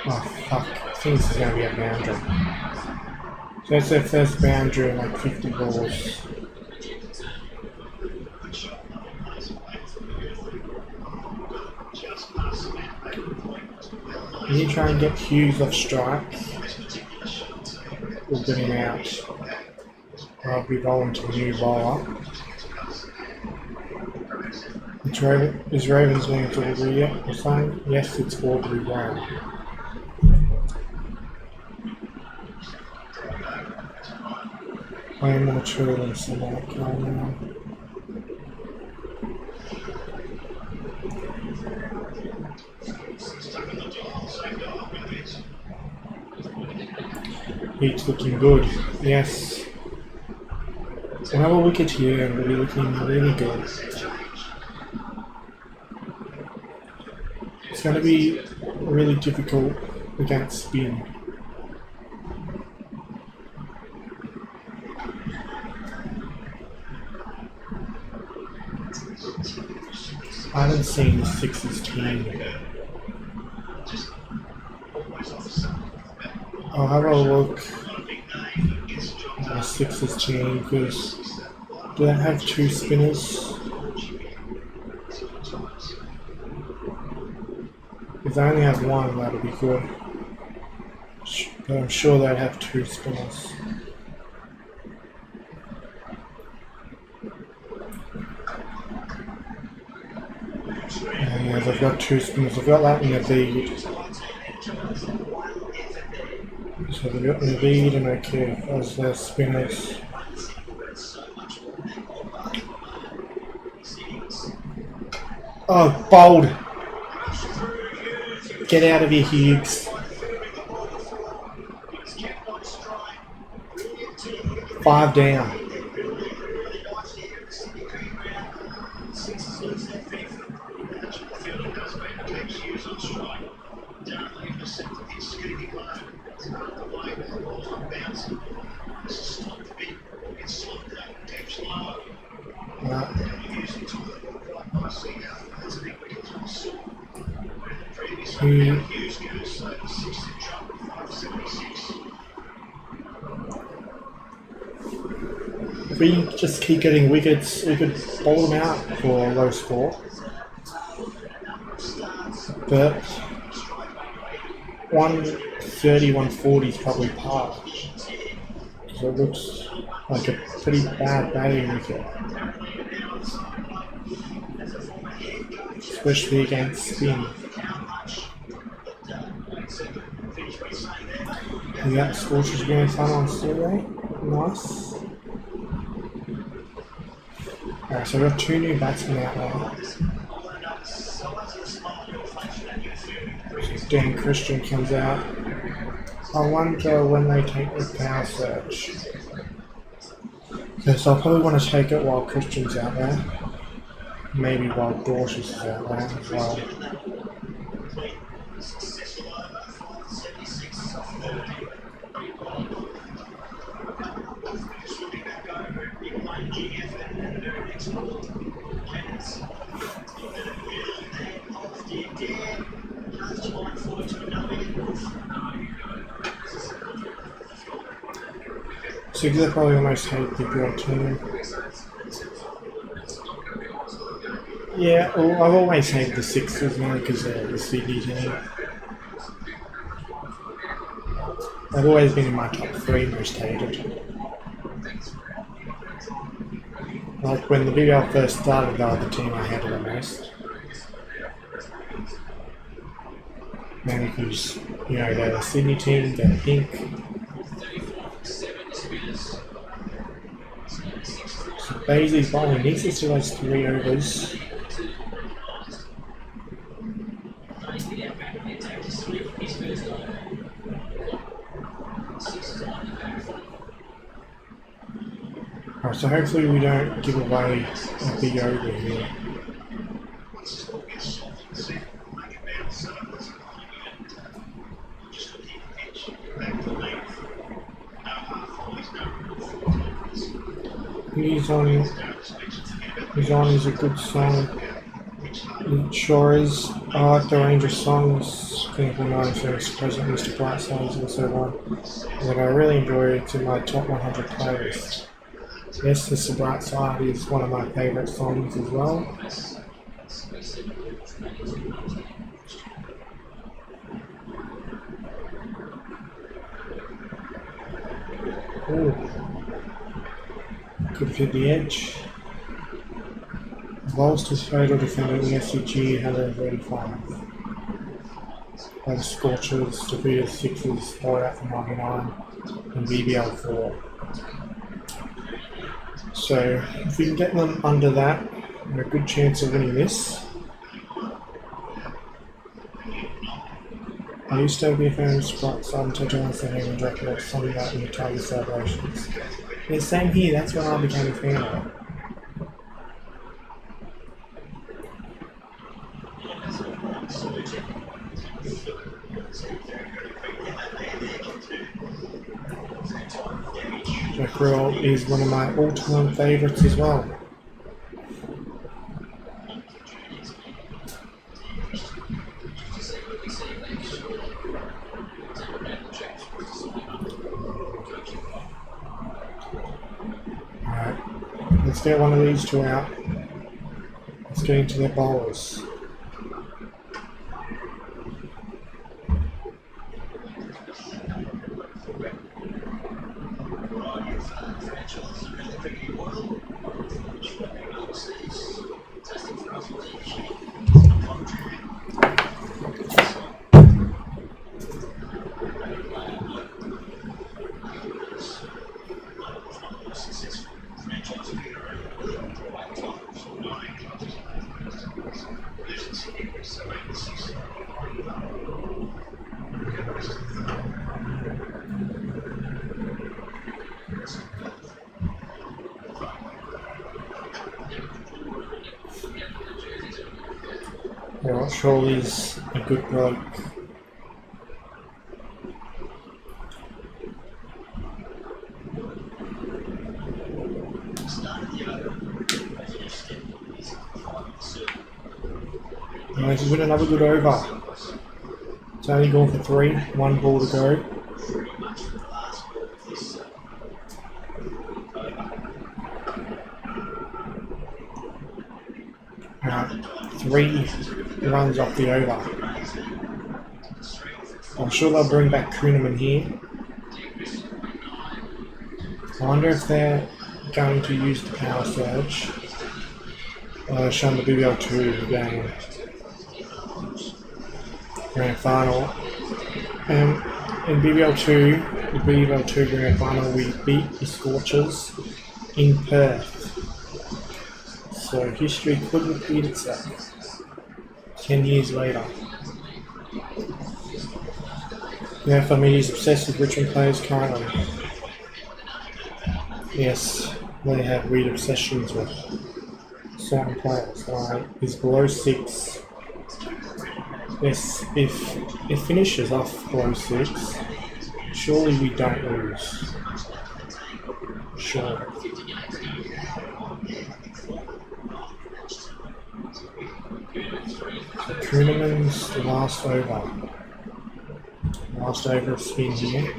Oh fuck, think this is going to be a boundary. So that's their first boundary in like 50 balls. Can you try and get Hughes off strike? We'll get him out. I'll be rolling to a new bowler. Is Ravens going to Aubrey yet or something? Yes, it's Aubrey Brown. I am more mature than someone like right now. Heat's looking good, yes. Another wicket here and we'll be looking really good. It's going to be really difficult against spin. I haven't seen the Sixers team. I'll have a look at the Sixers team because do they have two spinners? If they only have one, that'll be good. But I'm sure they'd have two spinners. And yeah, they've got two spinners. They've got that in the bead. So they've got Naveed and OK as their spinners. Oh, bold! Get out of here, Hughes. 5 down. If we just keep getting wickets, we could bowl them out for a low score. But 130, 140 is probably par. So it looks like a pretty bad batting wicket. Especially against spin. Yeah, Scorcher's going fun on Stoody. Nice. Alright, so we've got 2 new batsmen out now. Dan Christian comes out. I wonder when they take the power search. Okay, so I'll probably want to take it while Christian's out there. Maybe while Dorshus is out there as well. So they probably almost hate BBL12. Yeah, well, I've always hated the Sixers now because they're the Sydney team. They've always been in my top 3 most hated. Like when the BBL first started, they were the team I hated the most. Mainly because, you know, they're the Sydney team, they're pink. So Baisley's bowling, he needs to still has 3 overs. Alright, so hopefully we don't give away a big over here. He's on is a good song. It sure is. I like the range of songs. Clinical 96, Present Mr. Brightside is also one that I really enjoy. It's in my top 100 playlist. Yes, Mr. Brightside is one of my favourite songs as well. Ooh. Could fit the edge. Lost his total defending the SCG 135. By the Scorchers, defeated Sixers, 4 out from 99, and BBL4. So, if we can get them under that, we have a good chance of winning this. I used to be a fan of Sprite, so I'm touching on Sunday and Dracula at Sunday night in the Tiger celebrations. Yeah, same here, that's when I became a fan of it. Dracula is one of my all-time favourites as well. Alright, let's get one of these two out. Let's get into their bowlers. Alright, Shirley's a good bloke. Alright, he's winning another good over. It's only gone for 3, 1 ball to go. Alright, 3 runs off the over. I'm sure they'll bring back Kuhneman here. I wonder if they're going to use the power surge. Showing the BBL2 game. Grand final. In BBL2, the BBL2 Grand Final, we beat the Scorchers in Perth. So history could repeat itself 10 years later. Yeah, Familia's obsessed with Richmond players currently. Yes, they have weird obsessions with certain players. He's below 6. Yes, if it finishes off below 6, surely we don't lose. Sure. Kuhneman's the last over. Last over of spin here.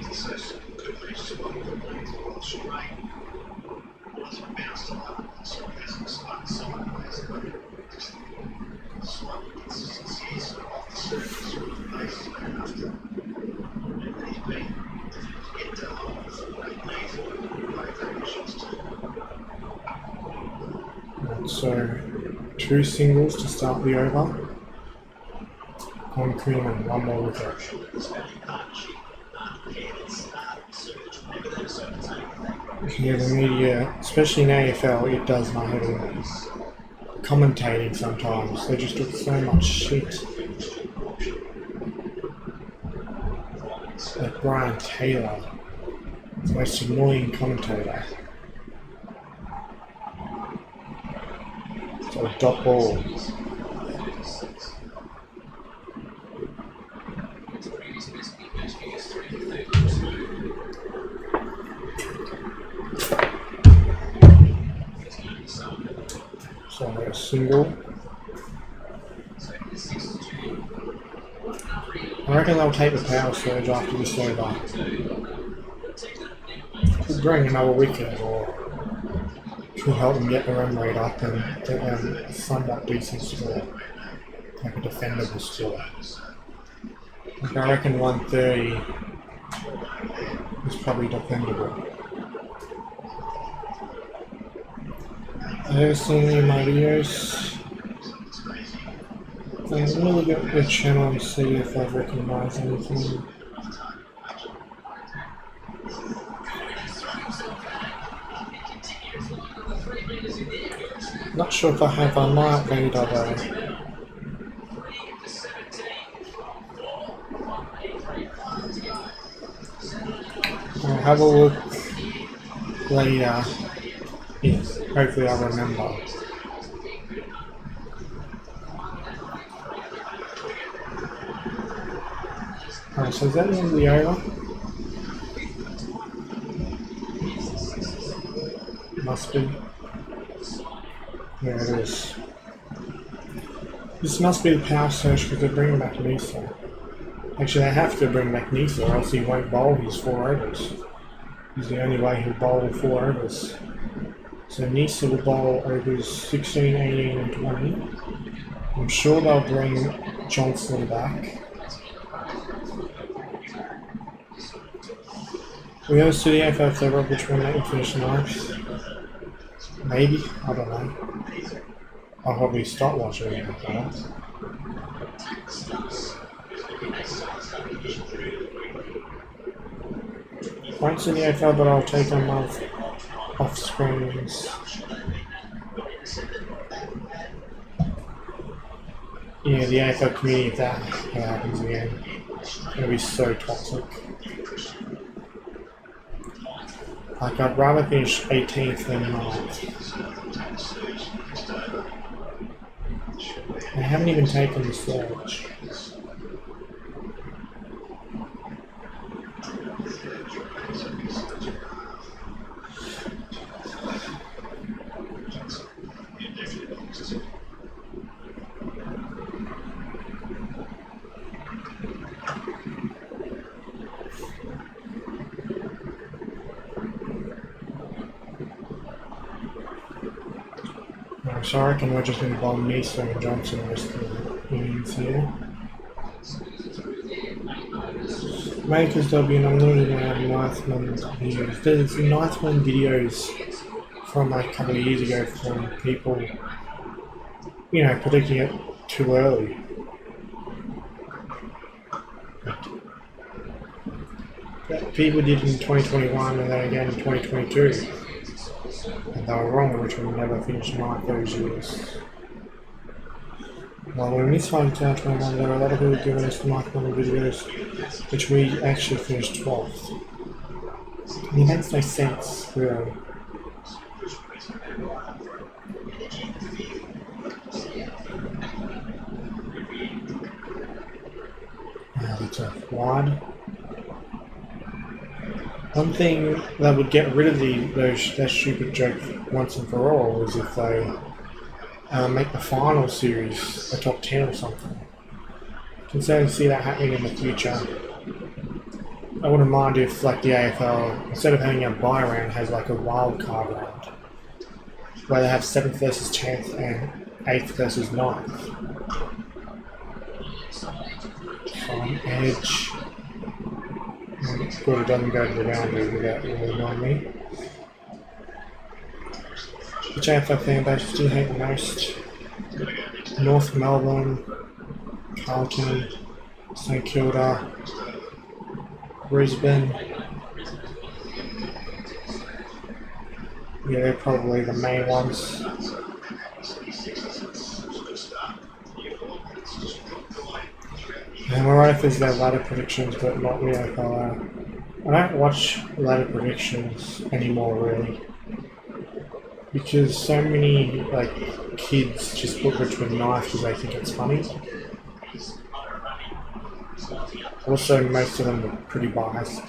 And so 2 singles to start the over. On Kuhneman, 1 more wicket. Yeah, the media, especially in AFL, it does my head in. Commentating sometimes, they just look so much shit. Like Brian Taylor, the most annoying commentator. So a dot ball. So a single. I reckon they'll take the power surge after this over. Could bring another wicket or could help them get the run rate up and get them a somewhat decent score. Like a defendable score. Like I reckon 130 is probably defendable. Have you seen any of my videos? I'm gonna look at the channel and see if I recognise anything. Not sure if I have. I might need though. I'll have a look later. Yes, hopefully I'll remember. Alright, so is that the end of the over? Must be. Yeah, it is. This must be the power surge because they're bringing back Nisa. Actually, they have to bring back Nisa or else he won't bowl his 4 overs. He's the only way he'll bowl 4 overs. So Nisa will bowl overs 16, 18 and 20. I'm sure they'll bring Johnson back. We have a Stoody AFL over which one will finish 9th. Maybe, I don't know. I'll probably stop watching it after that. Once in the AFL, but I'll take a month off screens. Yeah, the AFL community, if that happens again, it's going to be so toxic. Like, I'd rather finish 18th than 9th. I haven't even taken the surge. So I reckon we're just going to bowl Nisa and Johnson the rest of the innings here. Makers, there'll be an unlimited amount of Ninthman videos. There's Ninthman videos from like a couple of years ago from people, you know, predicting it too early. That people did in 2021 and then again in 2022. And they were wrong, which will never finish 9th those years. Well, when we missed 2021, there were a lot of people giving us the Ninthman videos, which we actually finished 12th. I mean, that makes no sense, really. It's a wide. One thing that would get rid of that stupid joke once and for all is if they make the final series a top 10 or something. I can certainly see that happening in the future. I wouldn't mind if, like, the AFL, instead of having a bye round, has like a wild card round, where they have 7th versus 10th and 8th versus 9th. On edge. Good, it doesn't go to the boundary without really annoying me. Which AFL fan base do you hate the most? North Melbourne, Carlton, St Kilda, Brisbane. Yeah, they're probably the main ones. And we're right if there's their ladder predictions, but not the AFL. I don't watch ladder predictions anymore, really, because so many like kids just put Richmond 9th because they think it's funny. Also, most of them are pretty biased.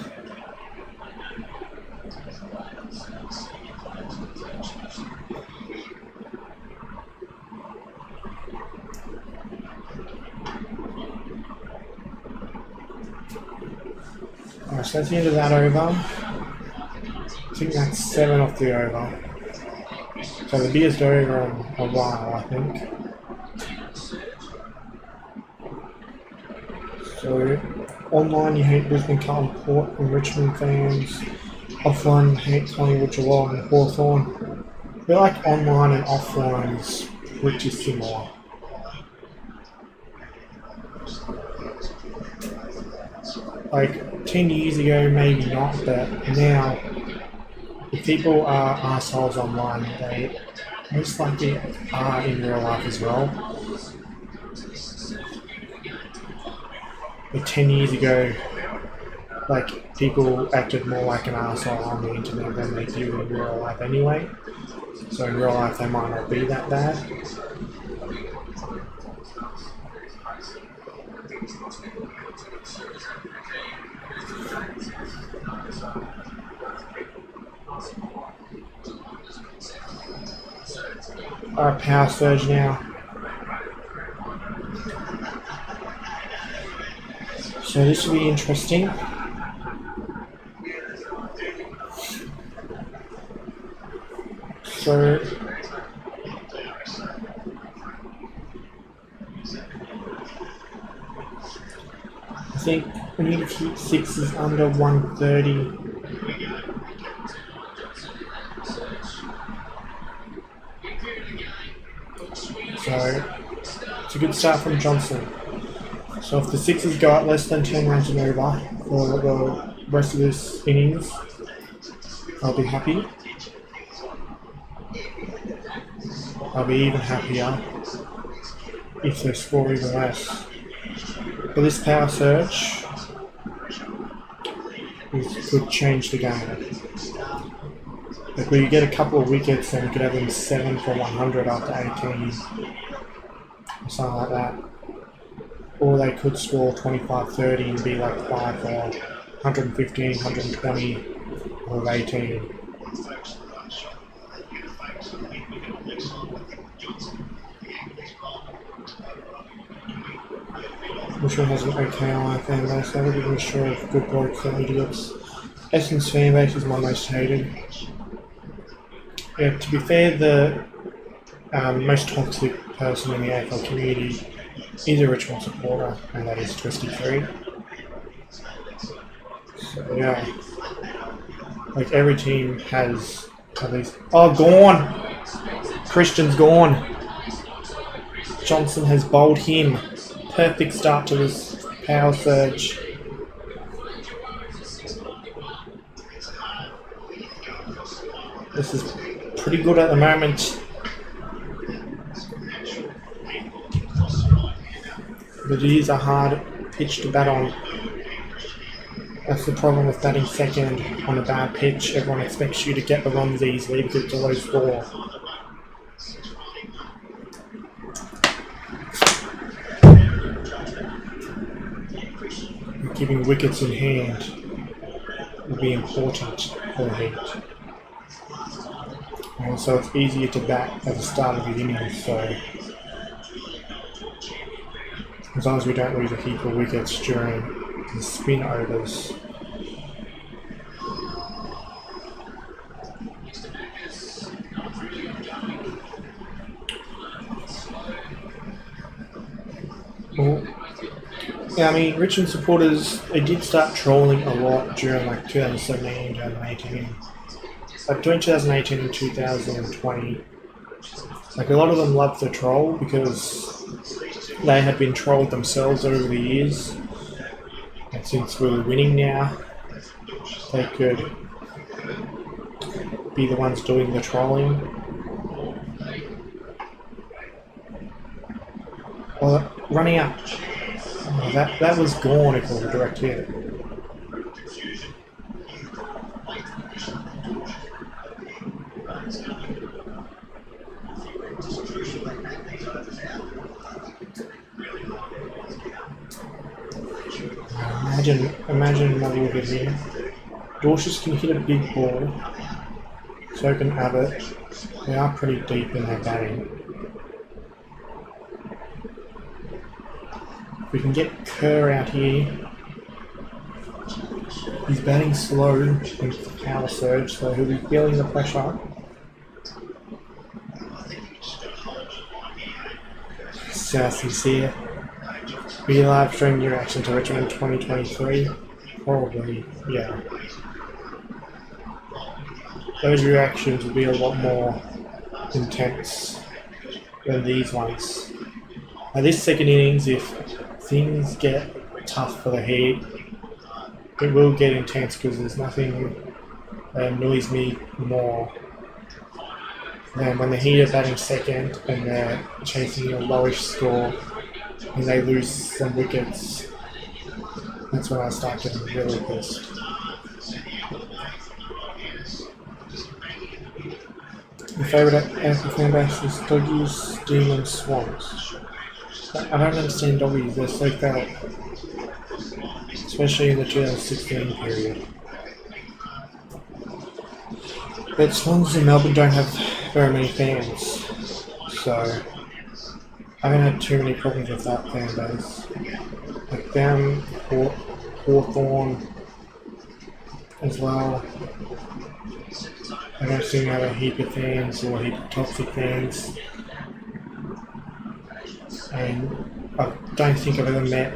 Alright, so that's the end of that over. I think that's 7 off the over. So the biggest over in a while, I think. So, online you hate Brisbane, Carlton, Port and Richmond fans. Offline you hate Collingwood, Geelong and Hawthorn. I feel like online and offline is pretty similar. Like 10 years ago maybe not, but now if people are assholes online, they most likely are in real life as well. Like 10 years ago, like people acted more like an asshole on the internet than they do in real life anyway. So in real life they might not be that bad. Alright, power surge now. So this will be interesting. So I think we need to keep sixes under 130. So it's a good start from Johnson. So if the sixes go up less than 10 runs and over for the rest of this innings, I'll be happy. I'll be even happier if they score even less. But this power surge could change the game. Like we get a couple of wickets and we could have them 7 for 100 after 18 or something like that. Or they could score 25-30 and be like 5 for 115, 120 or 18. Richmond has an okay online fan base. I would be sure of good blokes and idiots. Essendon's fan base is my most hated. Yeah, to be fair, the most toxic person in the AFL community is a Richmond supporter, and that is Twisty Free. So yeah, like every team has at least. Oh, gone! Christian's gone. Johnson has bowled him. Perfect start to this power surge. This is pretty good at the moment. But it is a hard pitch to bat on. That's the problem with batting second on a bad pitch. Everyone expects you to get the runs easily because it's a low score. Keeping wickets in hand will be important for the Heat. And so it's easier to bat at the start of the innings, so as long as we don't lose a heap of wickets during the spin overs. Well, yeah, I mean, Richmond supporters, they did start trolling a lot during like 2017, 2018. Like between 2018 and 2020, like a lot of them loved the troll because they had been trolled themselves over the years, and since we were winning now, they could be the ones doing the trolling. Well, running up. Oh, that was gone if it was a direct hit. Imagine what we'll get here. Dorshers can hit a big ball, so can Abbott. They are pretty deep in their batting. If we can get Kerr out here, He's batting slow with power surge, so he'll be feeling the pressure. So sincere. Be live stream your reaction to Richmond 2023? Probably, yeah. Those reactions will be a lot more intense than these ones. Now this second innings, if things get tough for the Heat, it will get intense because there's nothing that annoys me more than when the Heat are batting second and they're chasing a lowish score and they lose some wickets. That's when I start getting really pissed. My favourite AFL fan base is Doggies, Demons, Swans. I don't understand Doggies, they're so foul. Especially in the 2016 period. But Swans in Melbourne don't have very many fans, so I haven't had too many problems with that fan base. Like them, Hawthorn as well. I don't seem to have a heap of fans or a heap of toxic fans. And I don't think I've ever met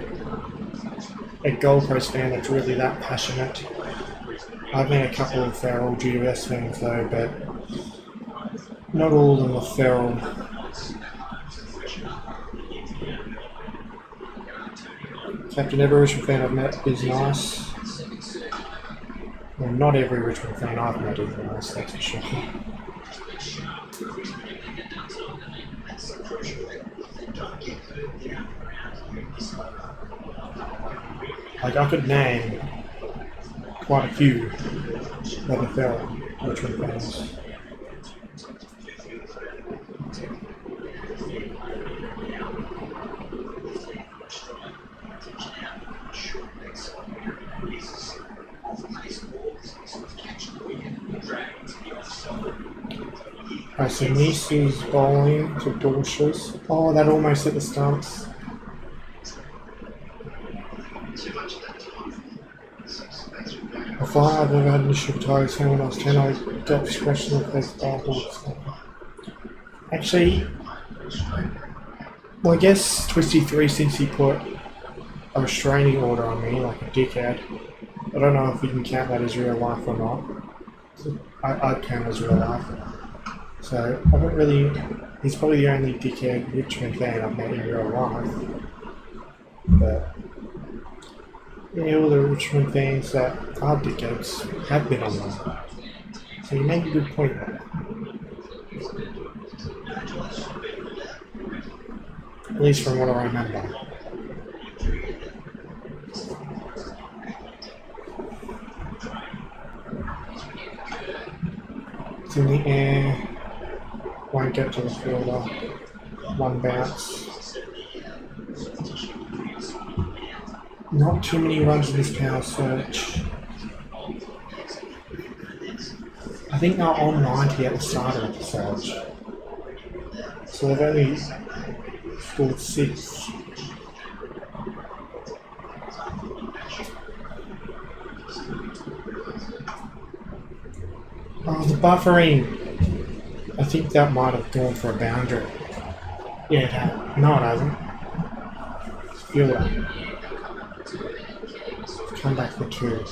a Gold Coast fan that's really that passionate. I've met a couple of feral GWS fans though, but not all of them are feral. Captain, every Richmond fan I've met is nice. Well, not every Richmond fan I've met is nice, that's for sure. Like, I could name quite a few that are feral Richmond fans. Right, so Nice's bowling to Dorsh's. Oh, that almost hit the stumps. I find I've never had an issue with Tigers when I was 10. I got scratched in the face by Hawks. Actually, well, I guess Twisty 3, since he put a restraining order on me like a dickhead, I don't know if we can count that as real life or not. I'd count as real life. So I don't really. He's probably the only dickhead Richmond fan I've met in real life. But yeah, all the Richmond fans that are dickheads have been on them. So you make a good point there. At least from what I remember. It's in the air. Won't get to the fielder. One bounce. Not too many runs in this power search. I think they're on 90 at the start of the search. So they've only scored 6. Oh, the buffering. I think that might have gone for a boundary. Yeah, it had. No, it hasn't. Fielder. Come back for 2.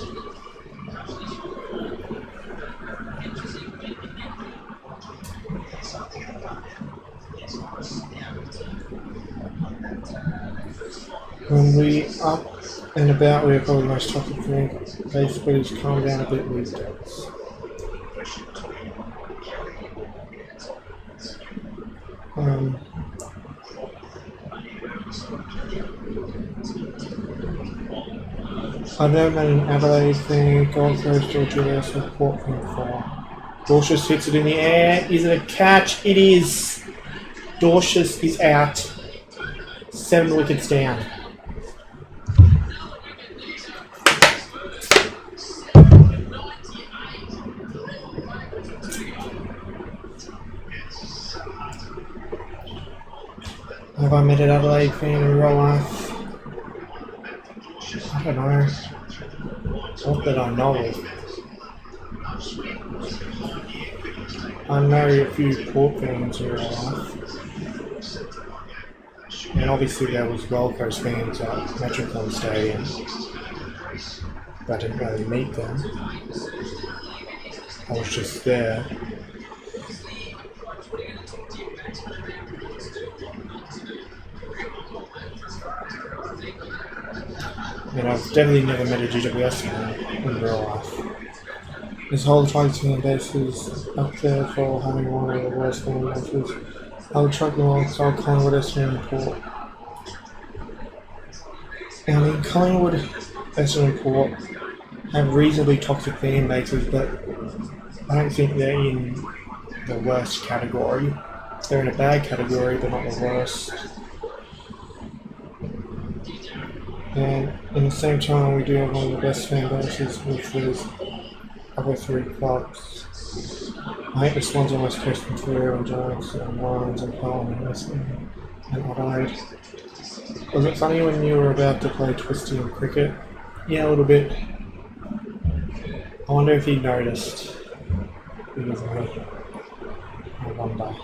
When we up and about, we're probably the most toxic thing. Basically, just calm down a bit these days. I've never met an Adelaide thing, Gold Coast or GWS or Portland for. Dorshus hits it in the air. Is it a catch? It is. Dorshus is out. 7 wickets down. Have I met an Adelaide fan in real life? I don't know. Not that I know of. I know a few Port fans in real life. And obviously there was Gold Coast fans at Metricon Stadium. But I didn't really meet them. I was just there. And I've definitely never met a GWS fan in real life. This whole Tigers fan base is up there for having one of the worst fan bases. I would chuck them all, so I'll Collingwood, Essendon and Port. And I mean, Collingwood, Essendon and Port have reasonably toxic fan bases, but I don't think they're in the worst category. They're in a bad category, but not the worst. And in the same time, we do have one of the best fan bases, which is other three clubs. I think the Swans on West Coast and Freo and Giants and Lions and Carlton and Western and Adelaide. Was it funny when you were about to play Twisty in cricket? Yeah, a little bit. I wonder if he noticed. Because I wonder.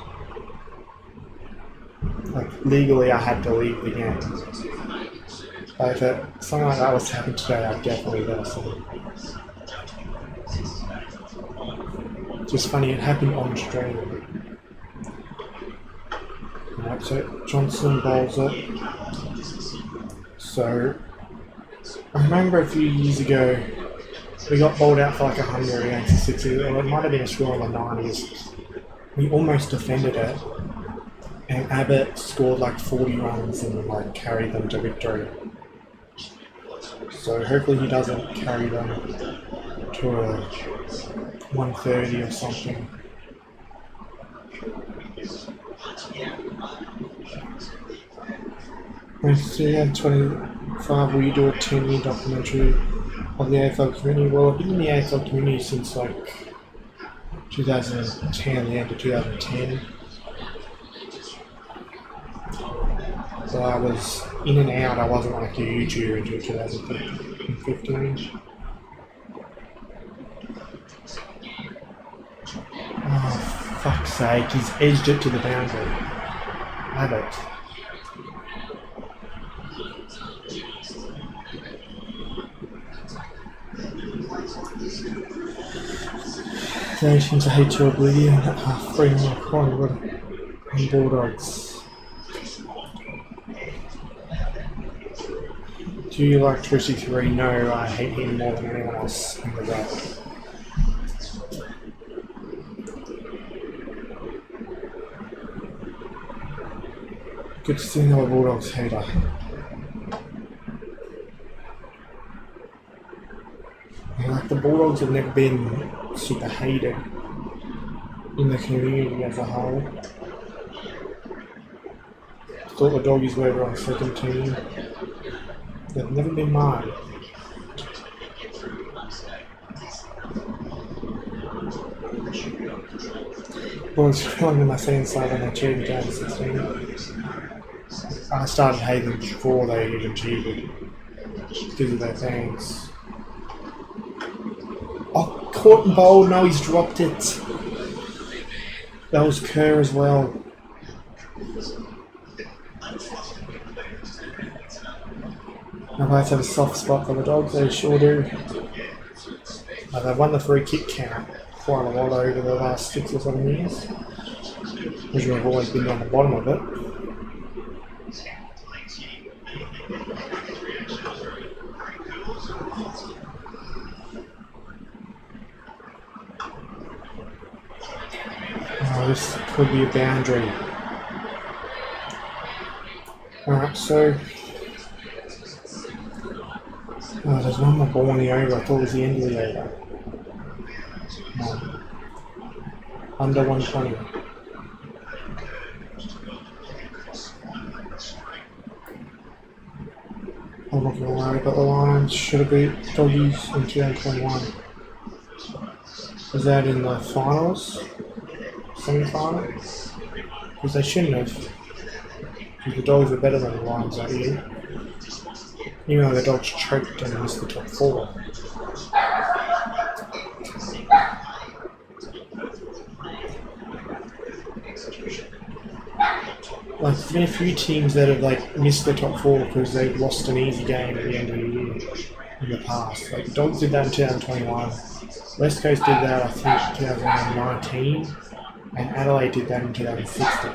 Like, legally I had to leave the game. But if something like that was to happen today, I'd definitely listen. Just funny, it happened on stream. Right, so Johnson bowls it. So, I remember a few years ago, we got bowled out for like 100 against the 60s, or it might have been a score in the 90s. We almost defended it, and Abbott scored like 40 runs and like carried them to victory. So hopefully he doesn't carry them to a 130 or something. And so yeah, 25, will you do a 10-year documentary of the AFL community? Well, I've been in the AFL community since like 2010, the end of 2010. So I was in and out, I wasn't like a YouTuber until 2015. Oh, fuck's sake, he's edged it to the boundary. Have it. They seem to hate to oblivion at half-free more Collingwood and Bulldogs. Do you like Twisty 3? No, I hate him more than anyone else in the world. Good to see another Bulldogs hater. And like the Bulldogs have never been super hated in the community as a whole. I thought the Doggies were on second team. They've never been mine. Well, it's feeling in my second side when they cheered in 2016. I started hating them before they even cheered because of their fans. Oh, caught and bowled. No, he's dropped it. That was Kerr as well. Now both have a soft spot for the Dogs, they sure do. They've won the free kick count quite a lot over the last 6 or 7 years. As we've always been on the bottom of it. Oh, this could be a boundary. Alright, so oh, there's one more ball in the over. I thought it was the end of the over. No. Under 120. I'm not going to worry about the Lions. Should have beat Doggies in 2021. Was that in the finals? Semi-final? Because they shouldn't have. Because the Dogs were better than the Lions that year. Even though the Dogs choked and missed the top 4. Like, there's been a few teams that have like missed the top 4 because they've lost an easy game at the end of the year in the past. Like, the Dogs did that in 2021. West Coast did that, I think, 2019, and Adelaide did that in 2016.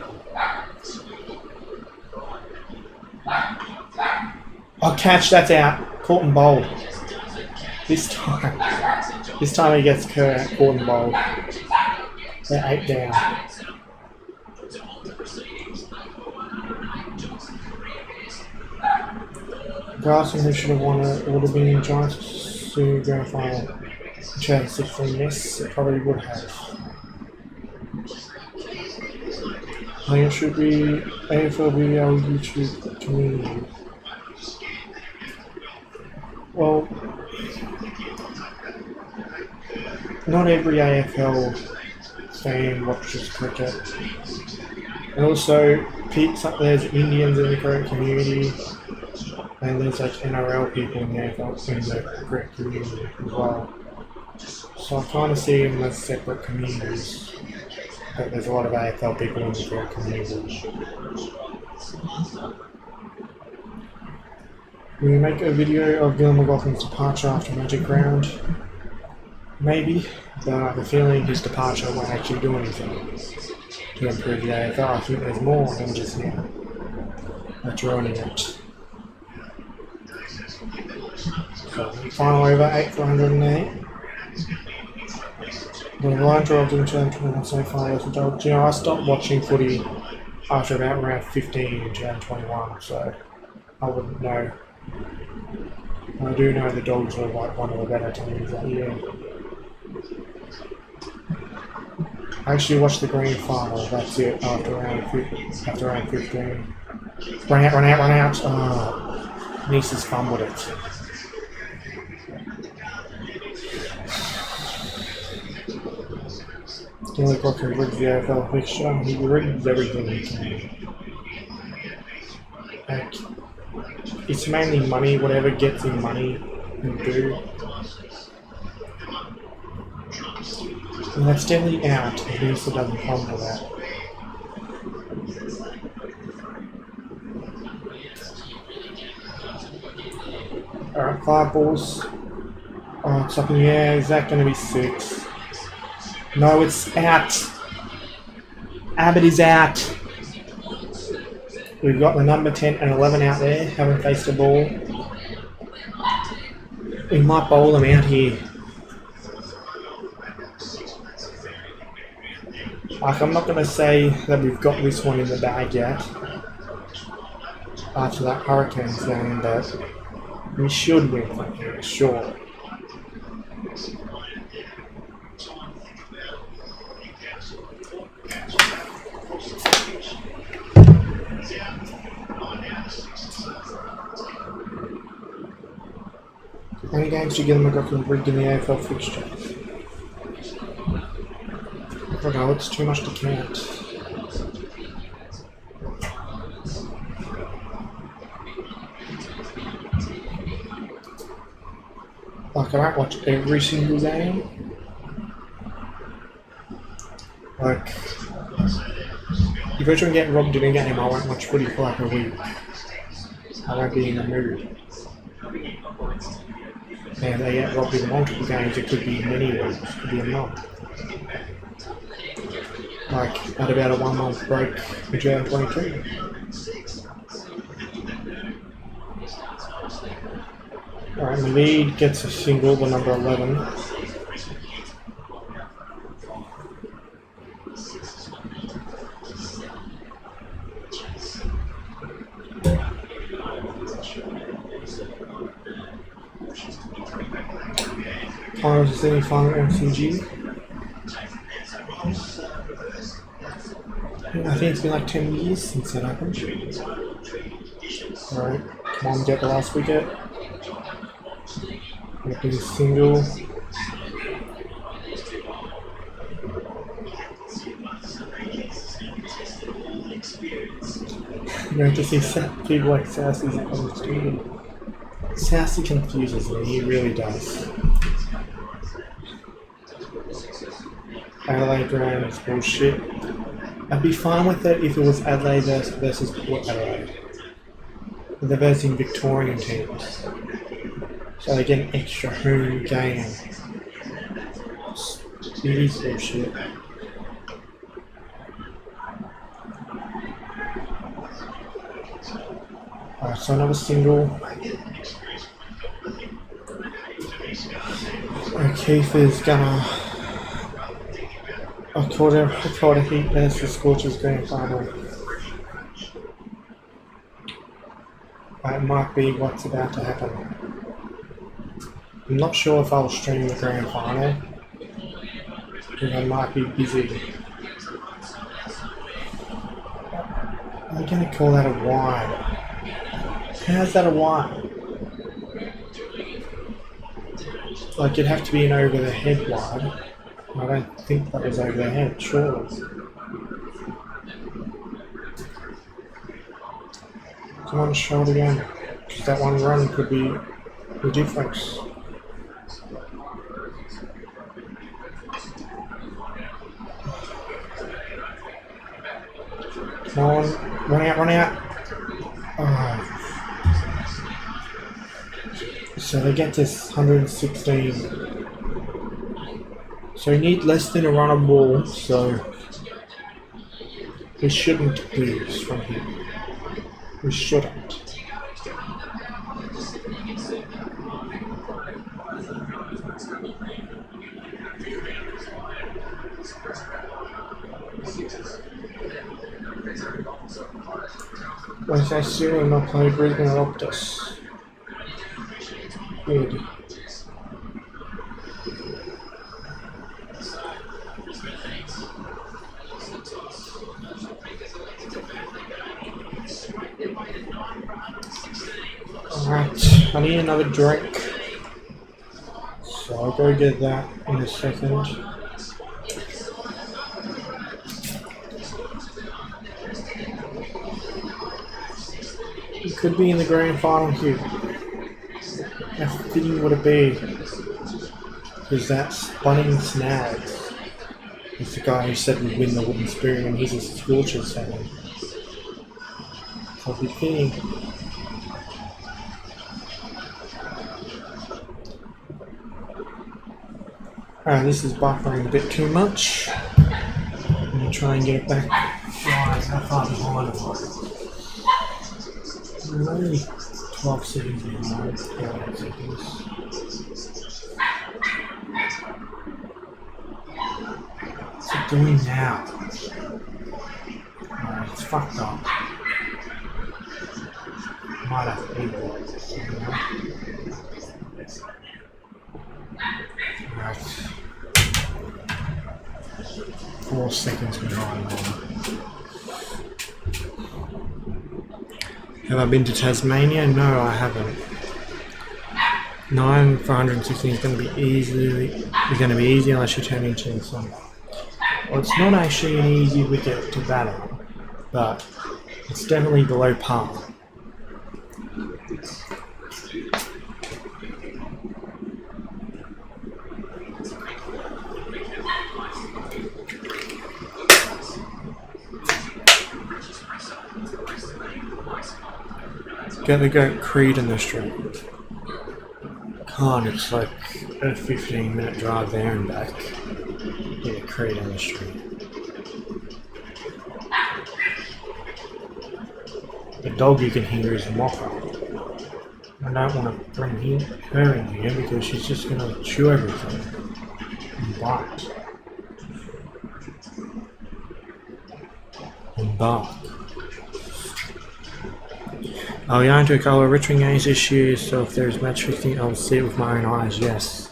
Oh, catch, that's out. Caught and bowled. This time he gets caught and bowled. They're 8 down. Garson, who should have won it, would have been in Giants to grand final. 2016, yes, it probably would have. I think it should be AFL BBL YouTube community. Well, not every AFL fan watches cricket. And also, there's Indians in the cricket community, and there's like NRL people in the cricket community as well. So I kind of see them as separate communities, but there's a lot of AFL people in the cricket community. Will you make a video of Glenn McLaughlin's departure after Magic Round? Maybe, but I have a feeling his departure won't actually do anything to improve the AFL. I think there's more than just now. That's ruining it. So, final over, 8 for 108. The line dropped in 2021 so far as a dog. You know, I stopped watching footy after about round 15 in 2021, so I wouldn't know. I do know the Dogs were like one of the better teams that year. I actually watched the grand final, that's it, after round 15. Run out. Oh, Nice's fumbled it. Stanley Clark rigged the AFL fixture. He rigs everything he can. Like, it's mainly money, whatever gets him money, he'll do. And that's definitely out if he also doesn't fumble that. Alright, 5 balls. Oh, it's up in the air. Is that going to be 6? No, it's out. Abbott is out. We've got the number 10 and 11 out there, haven't faced a ball. We might bowl them out here. Like, I'm not going to say that we've got this one in the bag yet, after that Hurricanes game, but we should win from here, sure. How many games do you get them got from rigged in the AFL fixture? I don't know, it's too much to count. Like, I don't watch every single game. Like, if I try and get robbed in a game, I won't watch footy for like a week. I won't be in the mood. And they get robbed in multiple games, it could be many weeks, it could be a month. Like, at about a 1 month break in 2022. Alright, Naveed gets a single, the number 11. Finals semi-final MCG. I think it's been like 10 years since that happened. Alright, come on, get the last wicket. Get a single. You're going to see people like Sassy on the stream. Southsea confuses me, he really does. Adelaide Grand is bullshit. I'd be fine with it if it was Adelaide versus Port Adelaide. But they're versing Victorian teams. So they get an extra home game. It is bullshit. Alright, so another single. O'Keefe is gonna... I called a Heat versus Scorchers grand final. That might be what's about to happen. I'm not sure if I'll stream the grand final, because I might be busy. I'm gonna call that a wide. How's that a wide? Like, it'd have to be an over the head wide. I don't think that was over the head, surely. Come on, show it again. Because that one run could be the difference. Come on, run out, run out. Oh. So they get this 116. So we need less than a run of ball, so we shouldn't lose from here. We shouldn't. Once I soon not play Brisbane Optus. Good. Alright, I need another drink, so I'll go get that in a second. It could be in the grand final here. How fitting would it be? Because that's Bunnings Snags. It's the guy who said we'd win the wooden spoon and he's a Scorchers fan. So it'll be fitting. Alright, this is buffering a bit too much. I'm going to try and get it back. Right, how far behind am I? I'm only 12 seconds behind. 12 seconds. What's it doing now? Alright, it's fucked up. Might have to leave it. Alright. 4 seconds behind now. Have I been to Tasmania? No, I haven't. 9 for 116 is going to be easy unless you turn into some. Well, it's not actually an easy wicket to bat on, but it's definitely below par. Get the goat Creed in the street. Can't, it's like a 15-minute drive there and back. Get a Creed in the street. The dog you can hear is Mocha. I don't want to bring her in here because she's just going to chew everything and bite. And bark. I'll go into a couple of Richmond games this year, so if there's match fixing, I'll see it with my own eyes, yes.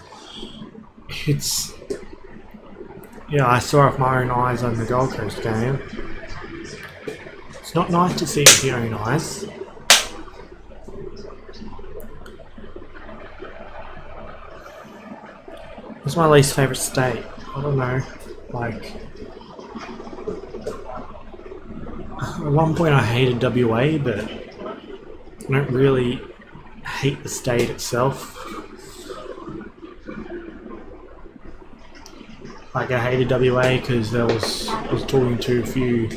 Yeah, I saw it with my own eyes on the Gold Coast game. It's not nice to see it with your own eyes. What's my least favourite state? I don't know, like... At one point I hated WA, but I don't really hate the state itself. Like, I hated WA because I was talking to a few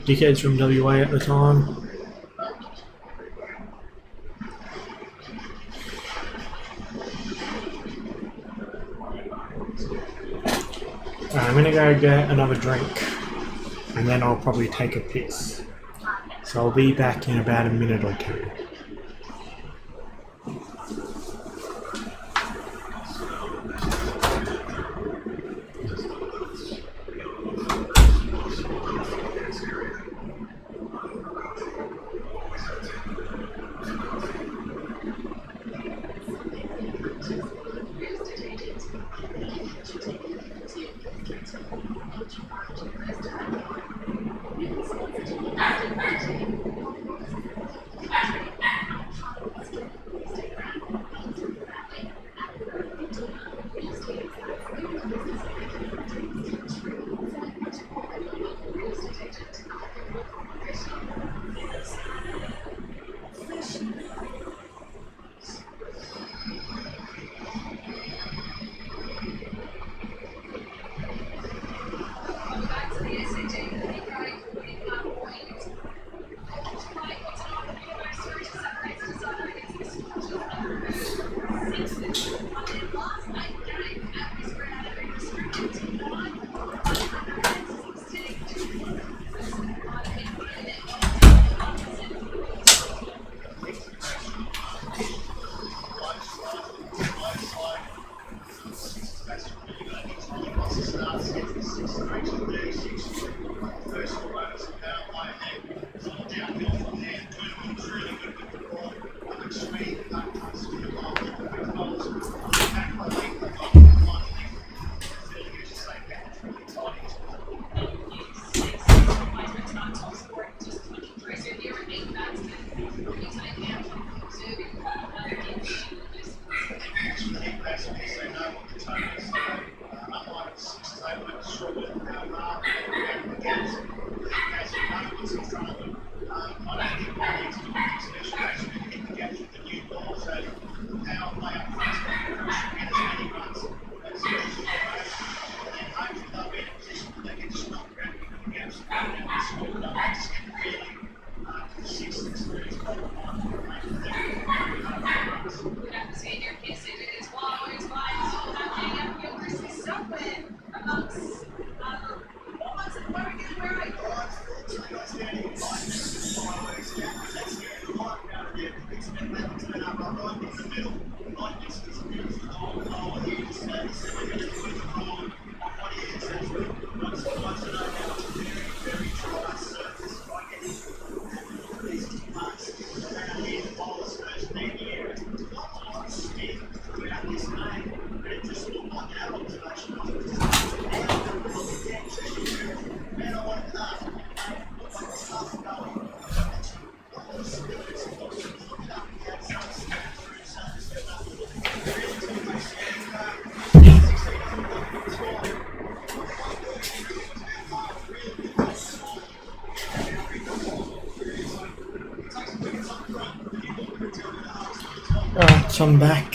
dickheads from WA at the time. I'm gonna go get another drink and then I'll probably take a piss. So I'll be back in about a minute or two. Alright, I'm back.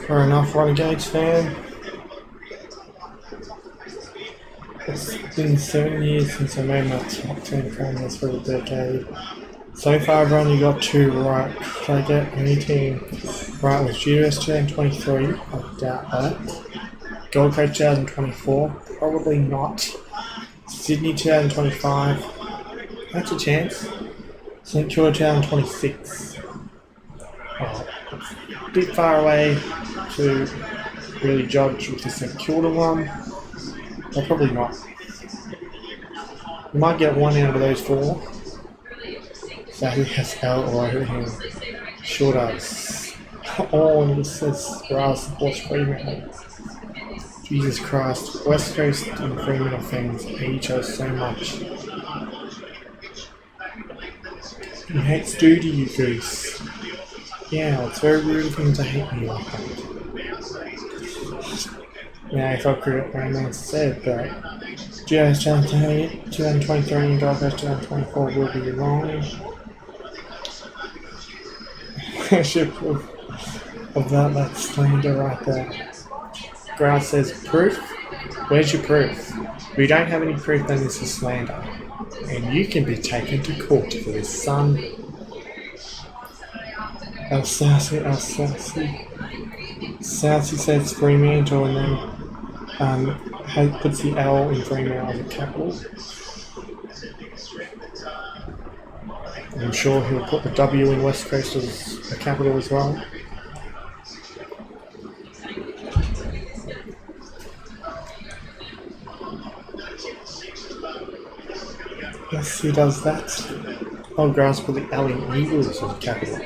Fair enough, Renegades fan. It's been 7 years since I made my top 10 finals for the decade. So far I've only got 2 right. Could I get any team right with GS 2023? I doubt that. Gold Coast 2024? Probably not. Sydney 2025? That's a chance. St Kilda 2026? Oh, a bit far away to really judge with the St Kilda one. Well, probably not. You might get one out of those 4. So he has hell all over him. Sure does. Oh, and it says Grass supports Fremantle. Jesus Christ. West Coast and Fremantle fans hate each other so much. You hate Stoody, you goose. Yeah, it's very rude of him to hate me like that. Yeah, if I could Brandman said that GS 2023 and Darkest 2024 will be wrong. Worship of that slander right there. Grass says proof? Where's your proof? We don't have any proof that this is slander. And you can be taken to court for this, son. El Sassy. Sassy says Fremantle and then puts the L in Fremantle as a capital. I'm sure he'll put the W in West Coast as a capital as well. Yes, he does that. Oh, Grass put the L in Eagles as a capital.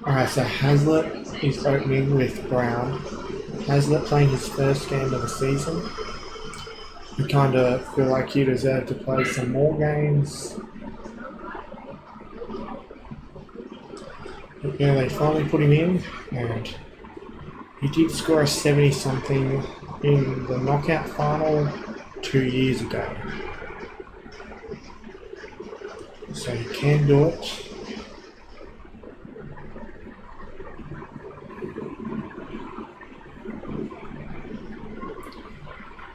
Alright, so Hazlitt is opening with Brown. Hazlitt playing his first game of the season. I kind of feel like you deserve to play some more games. But yeah, they finally put him in, and he did score a 70-something in the knockout final 2 years ago. So he can do it.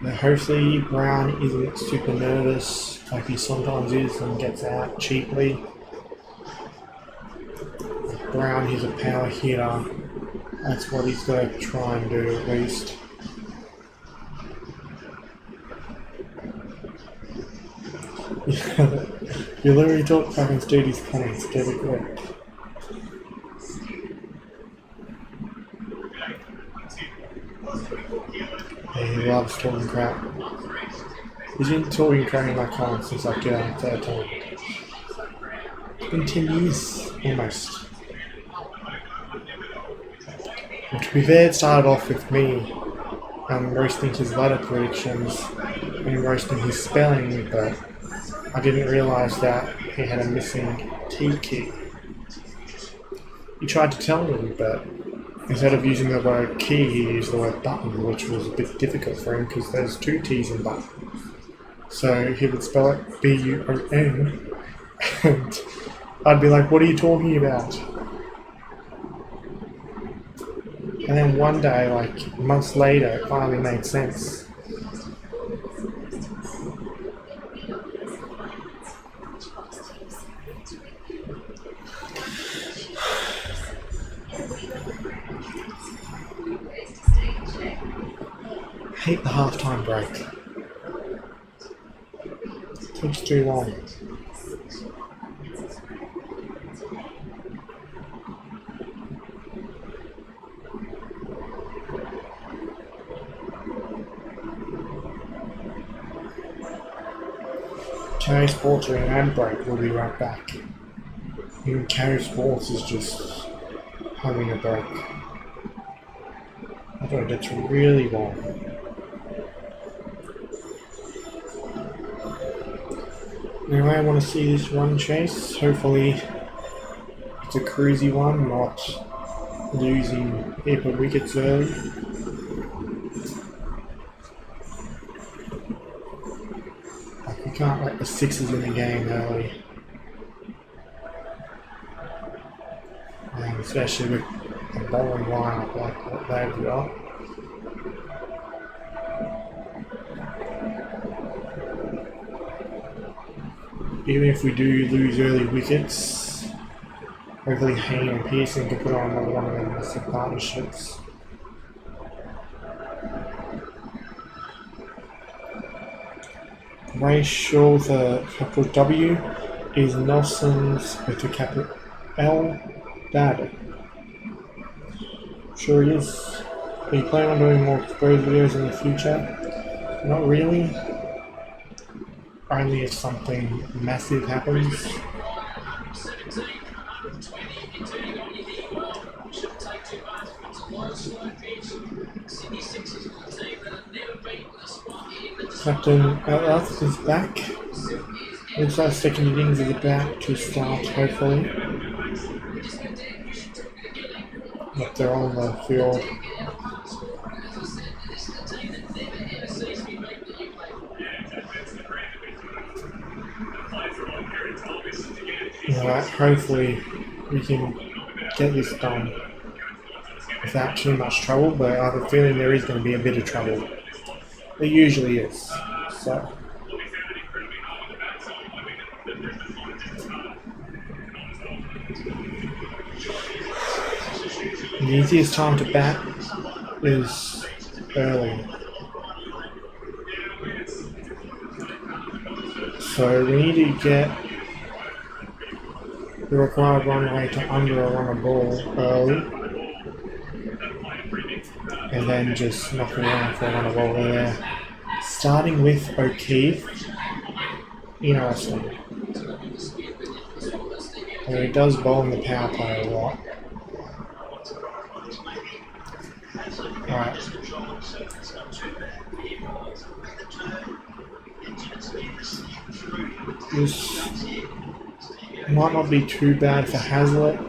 Now hopefully Brown isn't super nervous like he sometimes is and gets out cheaply. Brown, he's a power hitter. That's what he's got to try and do at least. You literally talk fucking Stoody's comments, get it correct. Yeah, he loves talking crap. He's been talking crap in my comments since like 2013. It's been 10 years, almost. And to be fair, it started off with me roasting his letter predictions and roasting his spelling, but I didn't realise that he had a missing T key. He tried to tell me, but instead of using the word key, he used the word button, which was a bit difficult for him because there's 2 T's in button. So he would spell it B-U-O-N, and I'd be like, what are you talking about? And then one day, like months later, it finally made sense. I hate the halftime break. It takes too long. Carry Sports during an ad break, we'll be right back. Even Carry Sports is just having a break. I thought it's really long. Anyway, I want to see this run chase. Hopefully it's a cruisy one, not losing heap of wickets early. You can't let the 6s in the game early. Especially with a bowling lineup like what they've got. Even if we do lose early wickets, hopefully Hayne and Pearson can put on another one of them massive partnerships. Ray Shaw with a capital W is Nelson's with a capital L dad. Sure he is. Are you planning on doing more exposed videos in the future? Not really. Only if something massive happens. Captain Earth is back. Looks like second innings is about to start, hopefully. But they're on the field. Alright, hopefully we can get this done without too much trouble, but I have a feeling there is going to be a bit of trouble. There usually is. So. The easiest time to bat is early. So we need to get the required run rate to under a run a ball early. And then just knock it around for a run a ball there. Starting with O'Keefe. Interesting. And he does bowl in the power play a lot. Alright. This might not be too bad for Hazlitt.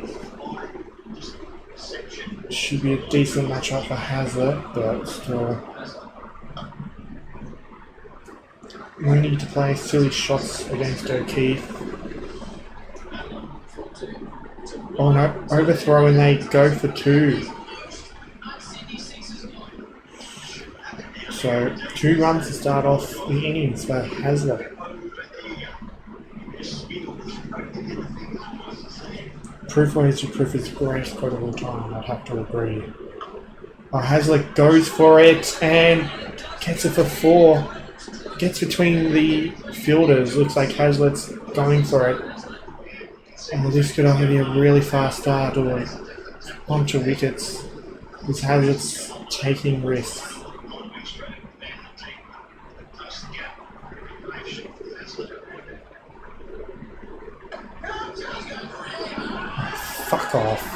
Should be a decent matchup for Hazlitt, but still. We need to play silly shots against O'Keefe. Oh no, overthrow and they go for two. So, 2 runs to start off the innings for Hazlitt. Proof or history, proof is the greatest quote of all time, I'd have to agree. Oh, Hazlitt goes for it and gets it for 4. Gets between the fielders, looks like Hazlitt's going for it. And this could either be a really fast start or a bunch of wickets. Because Hazlitt's taking risks. Fuck off.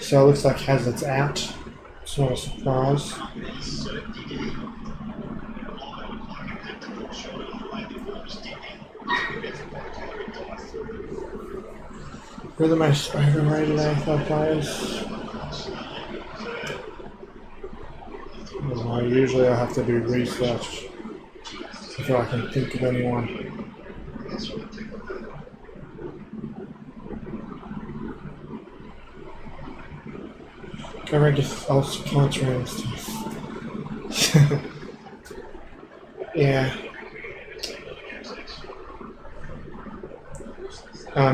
So it looks like Hazlitt's out. It's not a surprise. Who are the most overrated AFL players? Usually I have to do research before I can think of anyone. Go read this also sponsoring stuff. Yeah.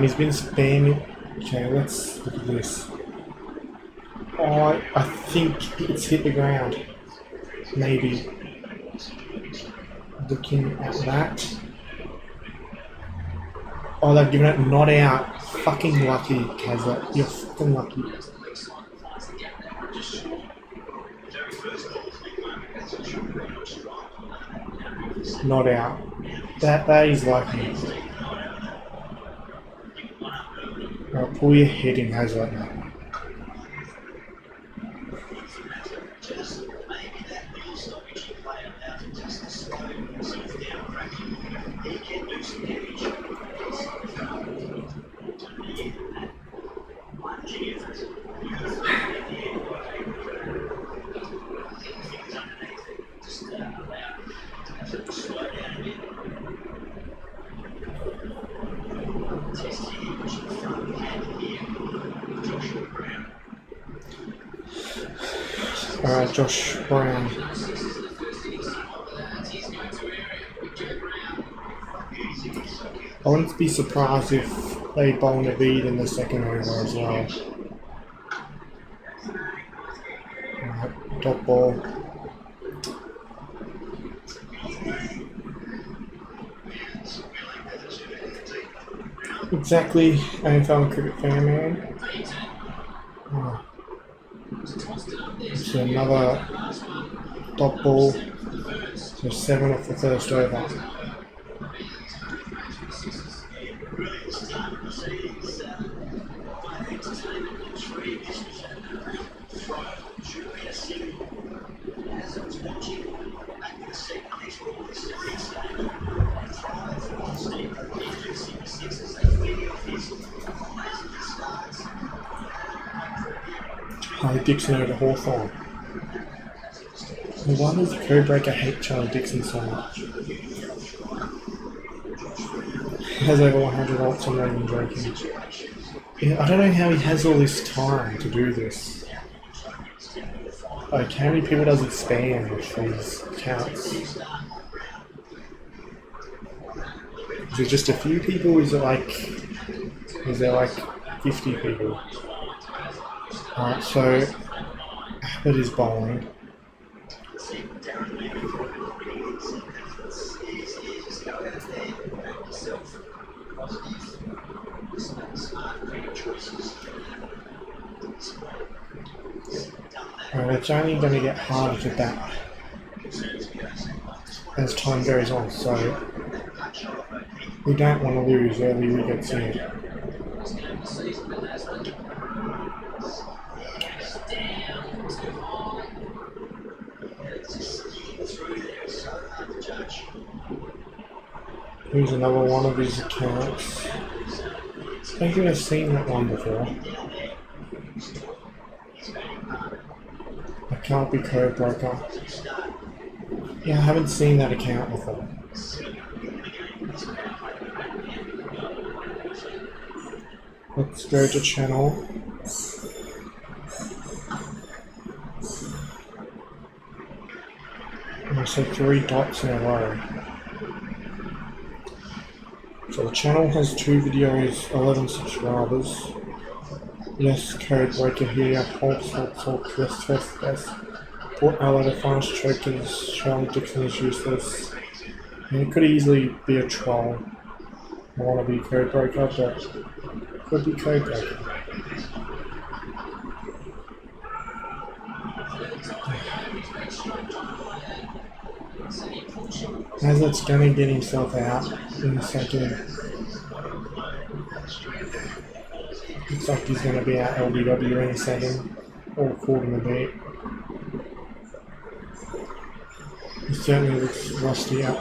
He's been spamming. Okay, let's look at this. Oh, I think it's hit the ground. Maybe. Looking at that. Oh, they've given it not out. Fucking lucky, Kazza. You're fucking lucky. Not out. That is lucky. Right, pull your head in, Hazlitt now. Alright, Josh Brown. I wouldn't be surprised if they bowl Naveed in the second over as well. Alright, top ball. Exactly, AFL cricket fan man. Oh. It's another top ball. So 7 off the first over. Charlie Dixon over Hawthorn. Why does Codebreaker hate Charlie Dixon so much? He has over 100 ults on Raven Draken. Yeah, I don't know how he has all this time to do this. Like, how many people does it spam with these accounts? Is it just a few people? Is there like 50 people? Alright, so Abbott is bowling. It's only going to get harder to bat as time goes on, so we don't want to lose early wickets here. Here's another one of his accounts. I don't think I've seen that one before. I can't be Codebreaker. Yeah, I haven't seen that account before. Let's go to channel. I see 3 dots in a row. So the channel has 2 videos, 11 subscribers. Yes, Codebreaker here. Halt, yes. Port Allied fast chokers. Charlie Dixon is useless. And it could easily be a troll. I want to be Codebreaker, but it could be Codebreaker. Hazard's gonna get himself out in a second. Looks like he's gonna be out LBW in a second, or caught in a bit. He certainly looks rusty up,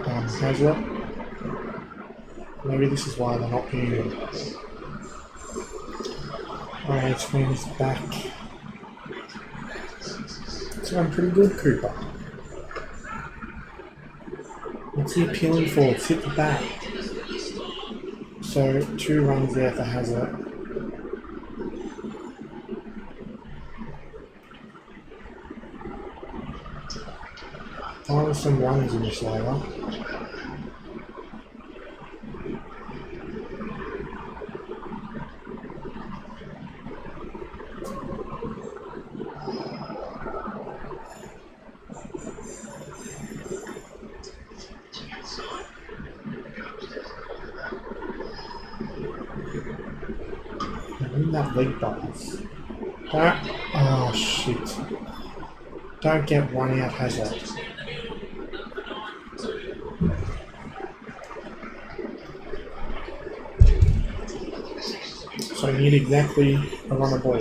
Hazard. Maybe this is why they're not being him. Alright, it's when he's back. It's going pretty good, Cooper. What's he appealing for? It's hit the bat. So 2 runs there for Hazard. Finally some runs in this over. That leg bars. Oh shit. Don't get one out, Hazard. So you need exactly a run of ball.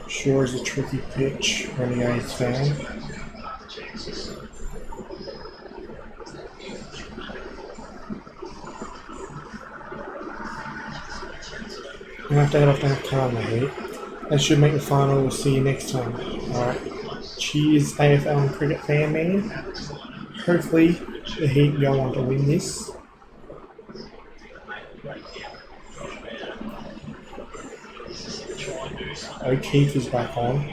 Sure is a tricky pitch, Renegade's fan. I have to head off to have time, mate. That should make the final. We'll see you next time. Alright. Cheers, AFL and cricket fan man. Hopefully the Heat go on to win this. O'Keefe is back on.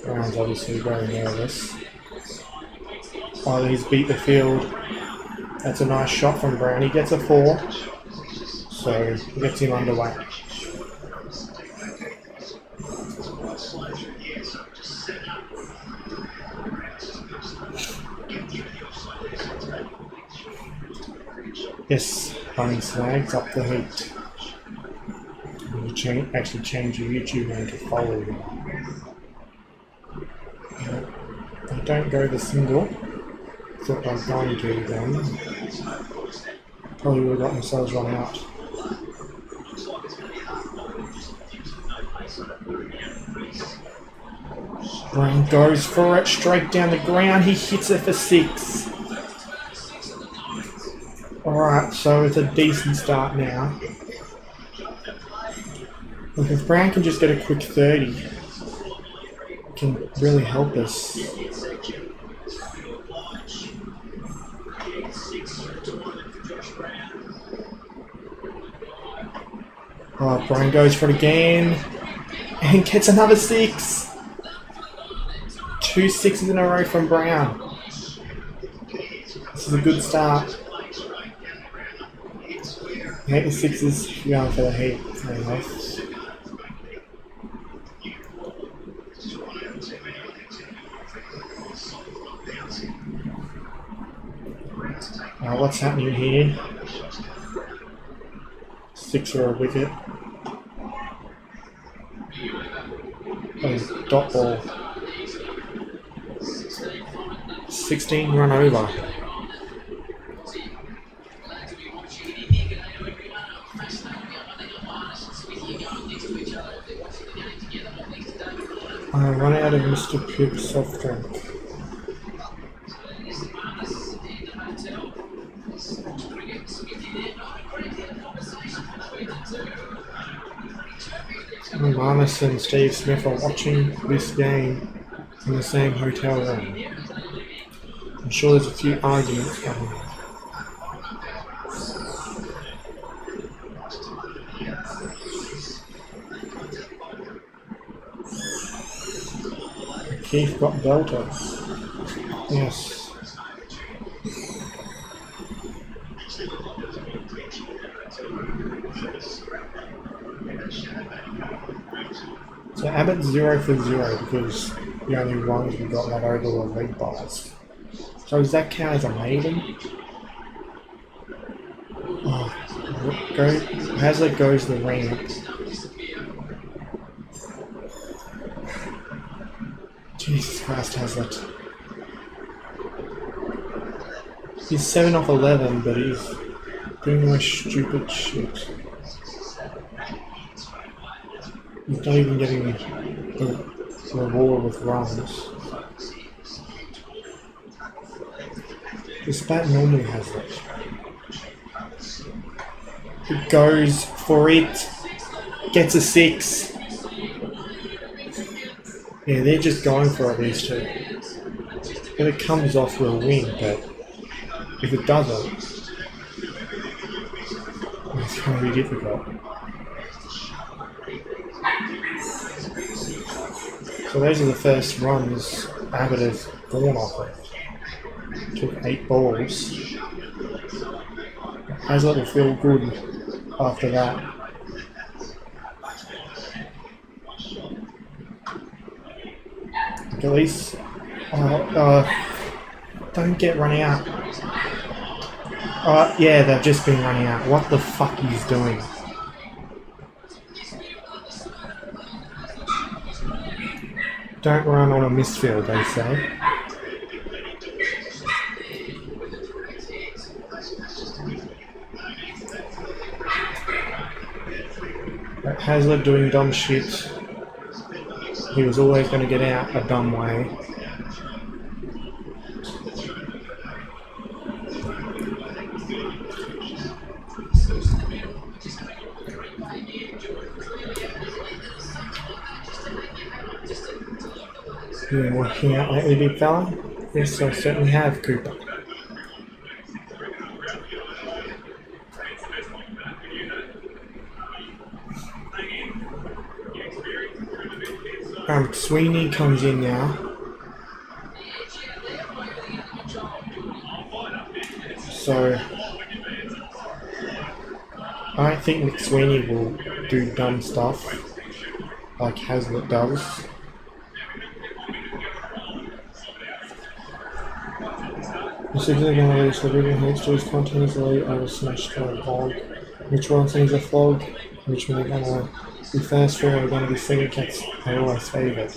Brown's obviously very nervous. Oh, he's beat the field. That's a nice shot from Brown. He gets a 4, so he gets him underway. Yes, Bunny snags up the Heat. You actually change your YouTube name to follow you. They don't go the single. Thought they were going to then. Probably would have got themselves run out. Brown goes for it, straight down the ground. He hits it for 6. Alright, so it's a decent start now. Look, if Brown can just get a quick 30, it can really help us. Oh, Brown goes for it again and gets another 6. 2 6s in a row from Brown. This is a good start. I hate the 6s, you're going for the heat. Anyway. What's happening here? 6 or a wicket. Oh, dot ball. 16 run over. I run out of Mr. Pip's soft drink. Marnus and Steve Smith are watching this game in the same hotel room. I'm sure there's a few arguments going on. Keith got belted. Yes. So Abbott's 0 for 0 because the only runs we got that over were leg bars. So does that count as a maiden? Oh, Hazlitt goes the ramp. Jesus Christ, Hazlitt. He's 7 off 11, but he's doing more stupid shit. He's not even getting the reward with runs. This bat normally has it. He goes for it. Gets a 6. Yeah, they're just going for it, these two. If it comes off, we'll win, but if it doesn't, it's going to be difficult. So those are the first runs Abbott has gone off it. Took 8 balls. Hazlitt will feel good after that. At least, don't get run out. Yeah, they've just been running out. What the fuck he's doing? Don't run on a misfield, they say. But Hazlitt doing dumb shit. He was always going to get out a dumb way. You been working out lately, big fella? Yes, I certainly have, Cooper. Sweeney comes in now. So I don't think McSweeney will do dumb stuff like Hazlitt does. The Sixers are going to release the video next to his continuously over smashed by a bog. Mitch Robinson is a flog. Richmond are going to be first, four are going to be second. Cats are always favoured.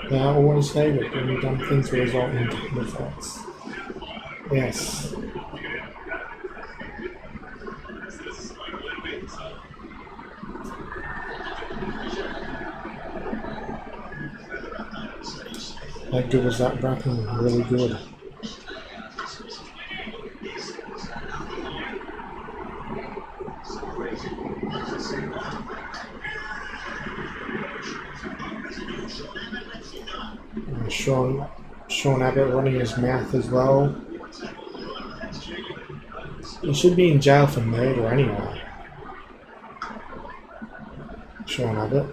They are always favoured when you've done things that result in results. Yes. How good was that wrapping? Really good. Sean Abbott running his mouth as well. He should be in jail for murder anyway. Sean Abbott.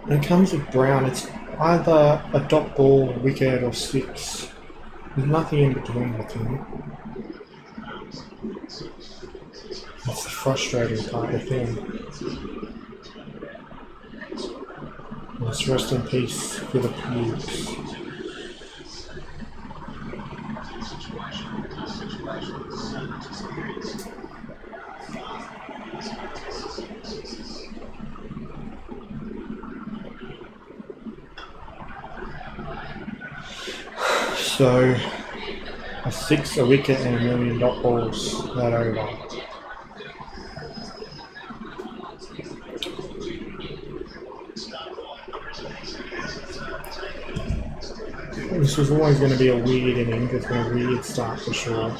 When it comes with Brown, it's either a dot ball, wicket, or six. There's nothing in between with him. That's the frustrating part of him. Let's rest in peace for the Pubes. So, a six, a wicket, and $1 million dot balls that over. This was always going to be a weird inning. It's been a weird start for sure.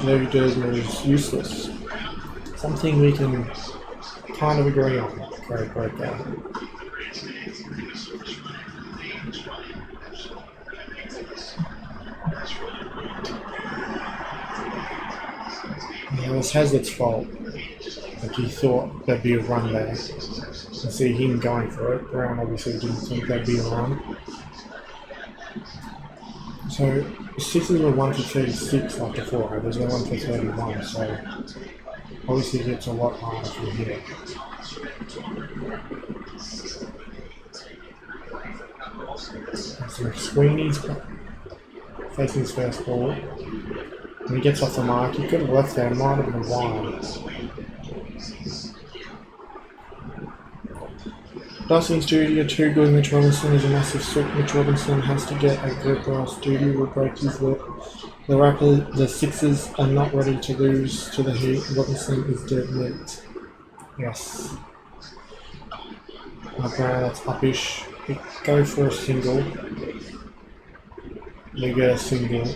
Levy Dursman is useless. Something we can kind of agree on. Great breakdown. Yeah, it was Hazlitt's fault. Like he thought there'd be a run there. And see him going for it. Brown obviously didn't think there'd be a run. So sixes were 1 for 36 after 4 overs, they're 1 for 31, so obviously it gets a lot harder from here. So Sweeney's facing his first ball. When he gets off the mark, he could have left there, might have been wide. Dustin Stoody are too good. Mitch Robinson is a massive swoop. Mitch Robinson has to get a grip or else Stoody will break his lip. The Sixers are not ready to lose to the Heat. Robinson is dead meat. Yes. Brown, that's uppish. Go for a single. They get a single.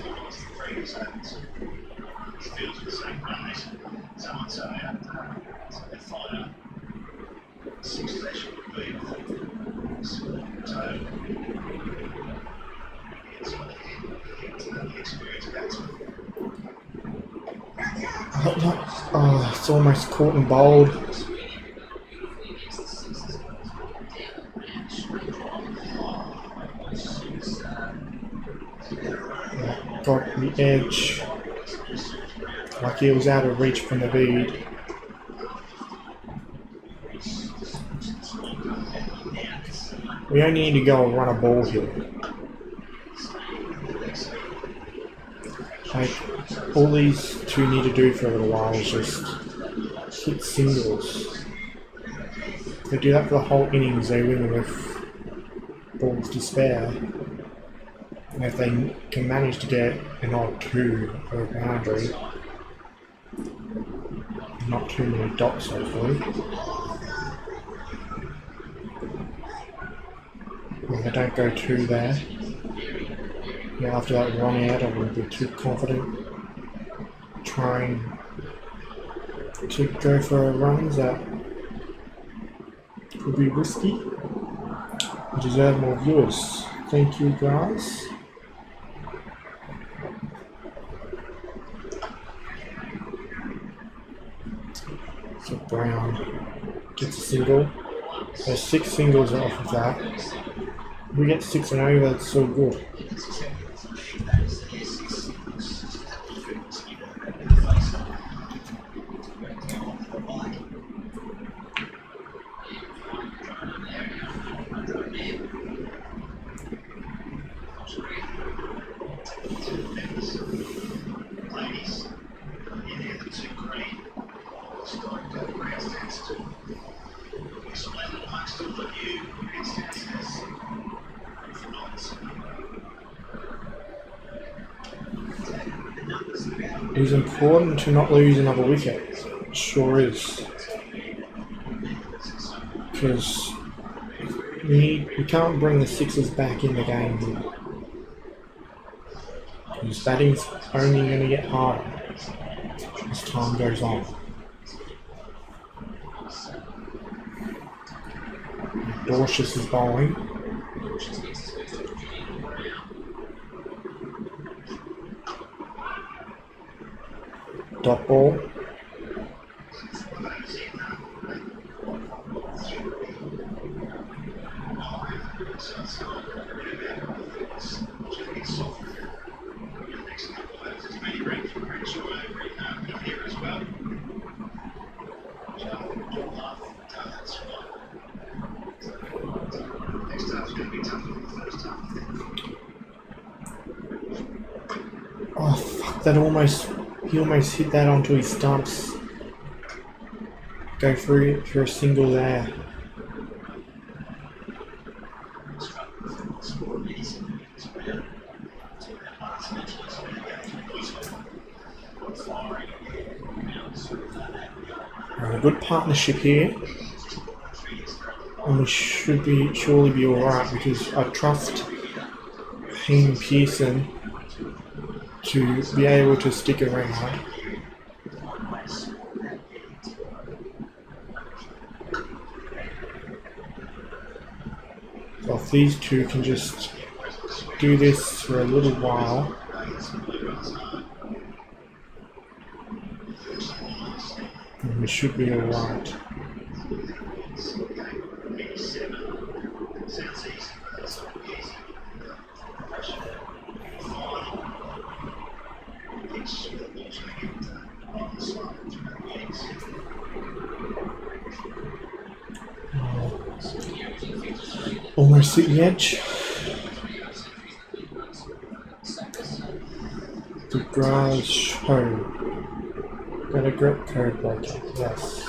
Oh, it's almost caught and bowled. Got the edge. Like he was out of reach from the bead. We only need to go and run a ball here. Like, all these two need to do for a little while is just hit singles. If they do that for the whole innings, they win with balls to spare. And if they can manage to get an odd 2 for a boundary, not too many dots hopefully. If I don't go 2 there, yeah, after that run out I wouldn't be too confident trying to go for runs that could be risky. We deserve more viewers. Thank you, guys. So Brown gets a single. There's 6 singles off of that. If we get 6 and over, that's so good. It is important to not lose another wicket. It sure is. Because we can't bring the 6s back in the game here. Because batting's only going to get harder as time goes on. Dorshus is bowling. Dot ball. Oh fuck, he almost hit that onto his stumps. Go for it for a single there. A good partnership here. And we should surely be alright, because I trust Hayne Pearson to be able to stick around. So if these two can just do this for a little while, then we should be alright. Almost at the edge. The garage show. Got a grip code breaker, yes.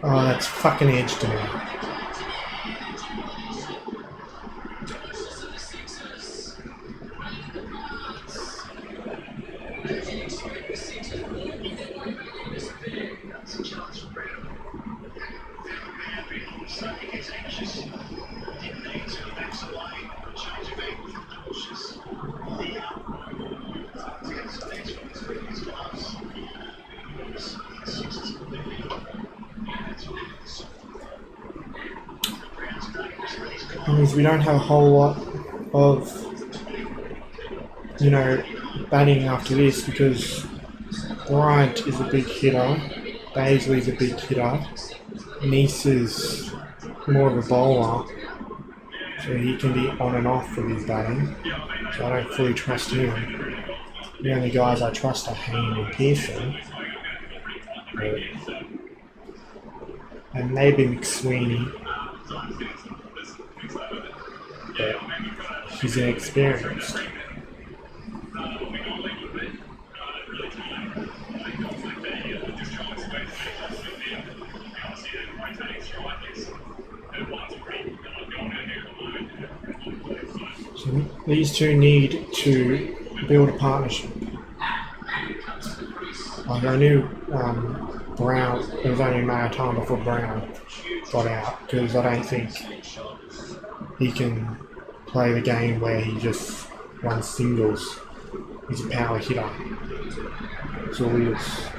Oh, that's fucking edge to me. Means we don't have a whole lot of, batting after this, because Bryant is a big hitter, Baisley's a big hitter, Nice is more of a bowler, so he can be on and off with his batting, so I don't fully trust him. The only guys I trust are Hayne and Pearson, and maybe McSweeney. But he's inexperienced. So these two need to build a partnership. Like I knew Brown, it was only a matter of time before Brown got out, because I don't think he can play the game where he just runs singles. He's a power hitter. That's all he is.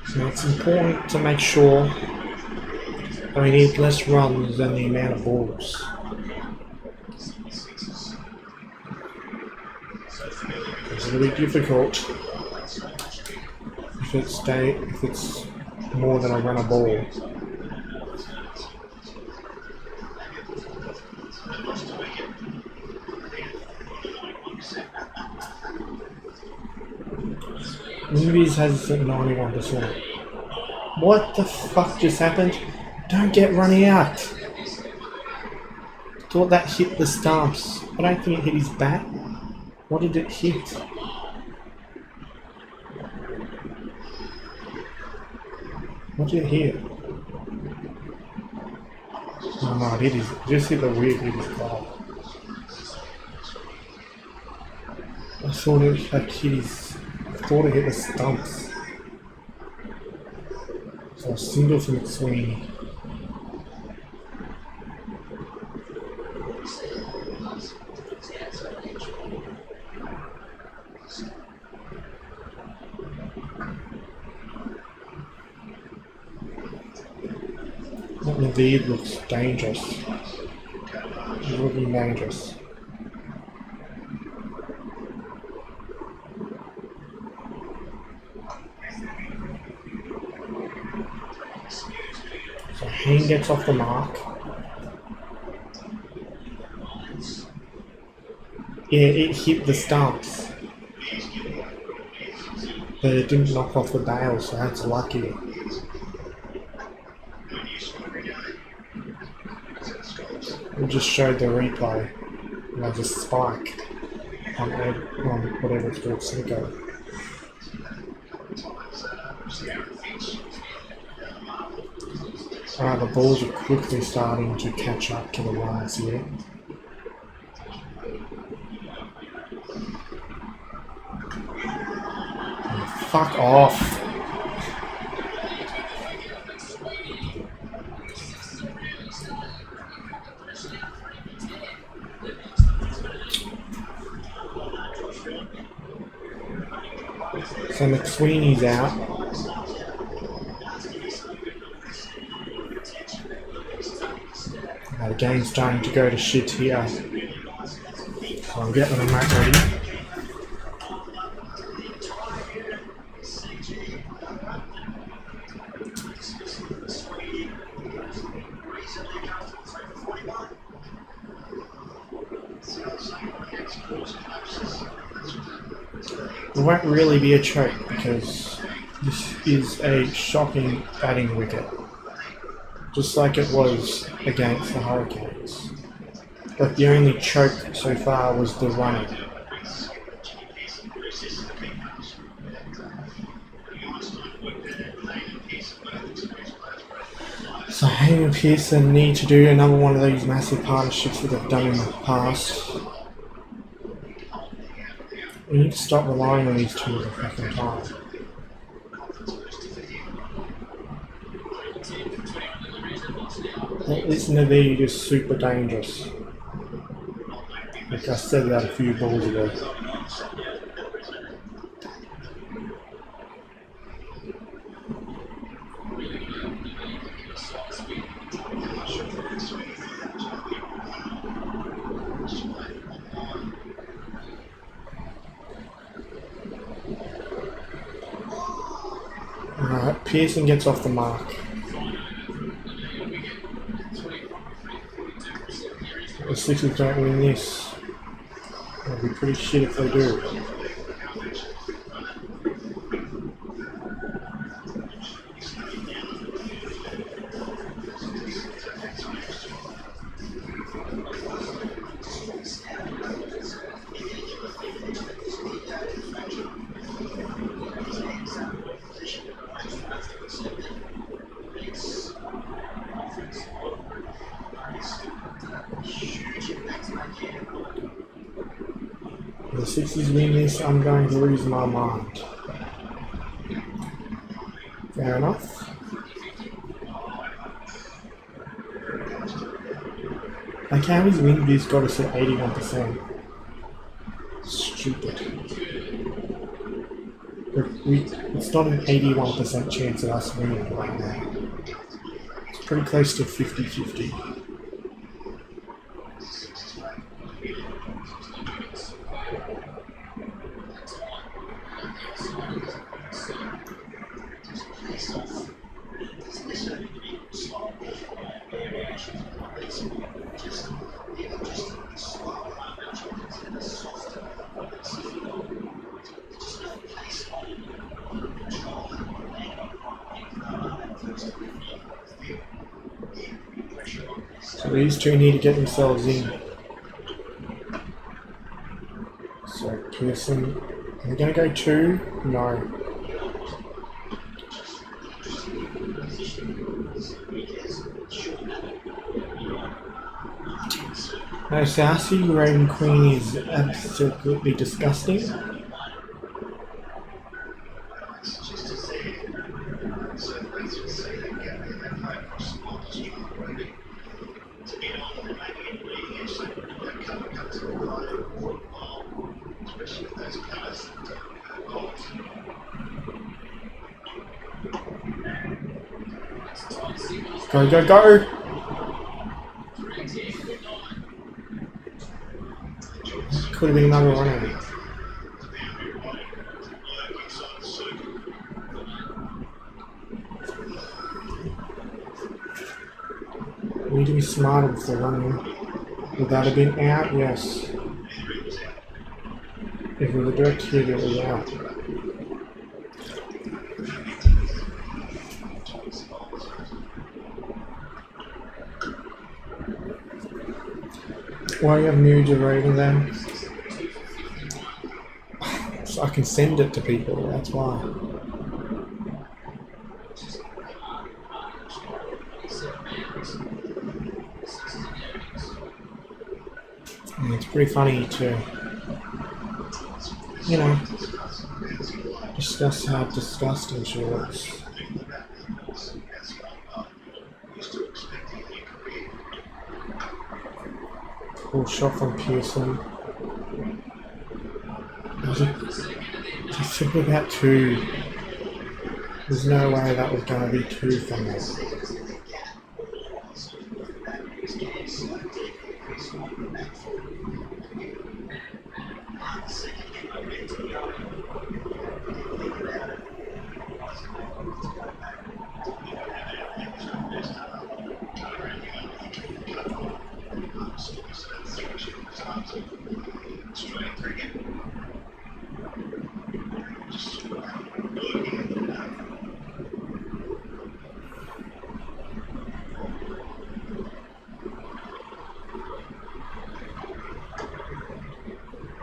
So it's important to make sure that we need less runs than the amount of balls. It's a little bit difficult if it's more than a run a ball. Movies has 91%. What the fuck just happened? Don't get running out. Thought that hit the stumps. I don't think it hit his bat. What did it hit? What did it hit? Oh no, it just hit the weird hit his glove. I thought it had hit his. I thought it hit the stumps. So a single from McSweeney. That Naveed looks dangerous. He's looking dangerous. So Hayne gets off the mark. Yeah, it hit the stumps. But it didn't knock off the bail, so that's lucky. We just showed the replay. There's a spike on whatever it's called, Snicker. The balls are quickly starting to catch up to the runs here. Oh, fuck off! So McSweeney's out. The game's starting to go to shit here. So I'm getting the mat ready. It won't really be a choke because this is a shocking batting wicket. Just like it was against the Hurricanes. But the only choke so far was the running. So Hayne and Pearson need to do another one of these massive partnerships that they've done in the past. We need to stop relying on these two at the fucking time. This Naveed is super dangerous. Like I said that a few balls ago. Alright, Pearson gets off the mark. The Sixers don't win this. It'll be pretty shit if they do. If the Sixers win this, I'm going to lose my mind. Fair enough. Like how his win view's got us at 81%. Stupid. It's not an 81% chance of us winning right now. It's pretty close to 50-50. So these two need to get themselves in. So Pearson, are they going to go 2? No. No, Sassy Raven Queen is absolutely disgusting. Go, go, go! Could have been another run out. We need to be smarter before running. Would that have been out? Yes. If we were direct hit, it was out. Why do you have Mirage of Raven then? So I can send it to people, that's why. And it's pretty funny to, you know, discuss how disgusting she looks. Cool shot from Pearson. It's simply about 2. There's no way that was going to be 2 from there.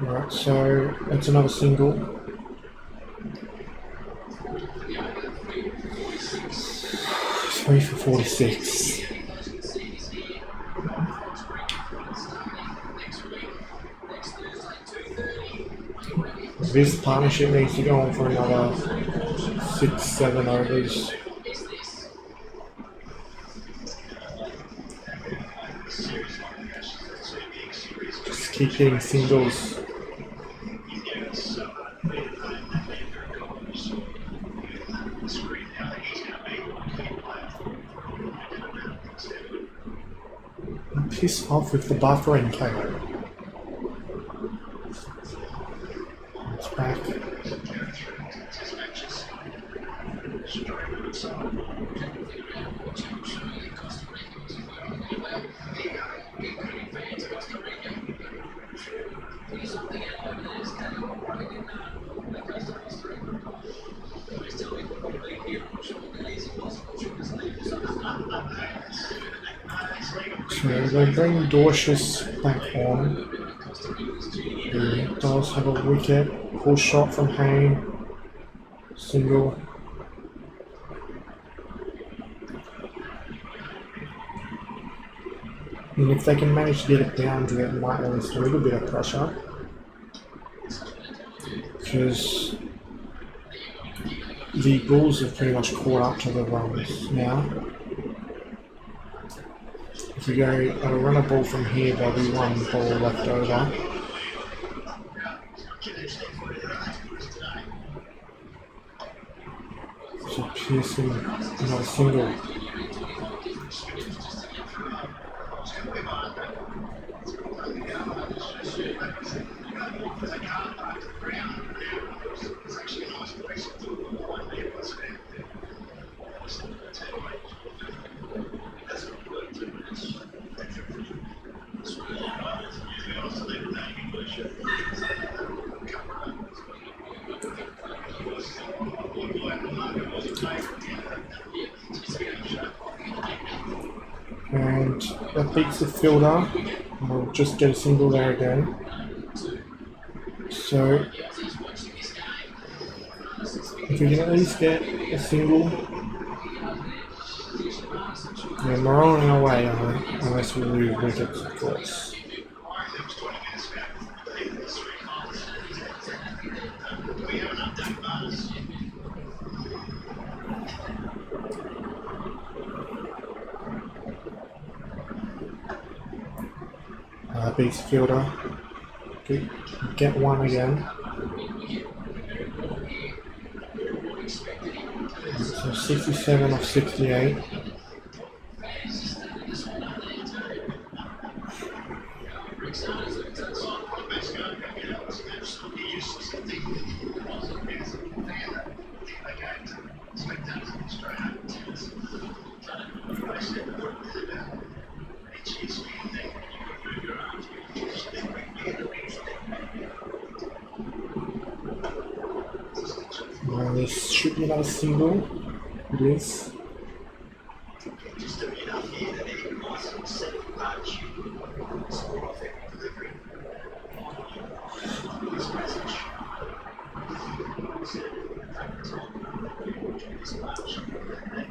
Right, so that's another single. Three for 46. This partnership needs to go on for another 6-7 overs. Just keep hitting singles. Piss off with the buffering cable. It's back. So they bring Dorcius back on. He does have a wicket. Pull shot from Hayne. Single. And if they can manage to get it down to that, might release a little bit of pressure. because the Bulls have pretty much caught up to the runs now. If we go run a ball from here, there'll be one ball left over. So Pearson, another single. And that beats the fielder. We'll just get a single there again. So if we can at least get a single, then we're on our way, unless we lose wickets, of course. Beats fielder. Get one again. So 67 off 68. This should be another single. It is.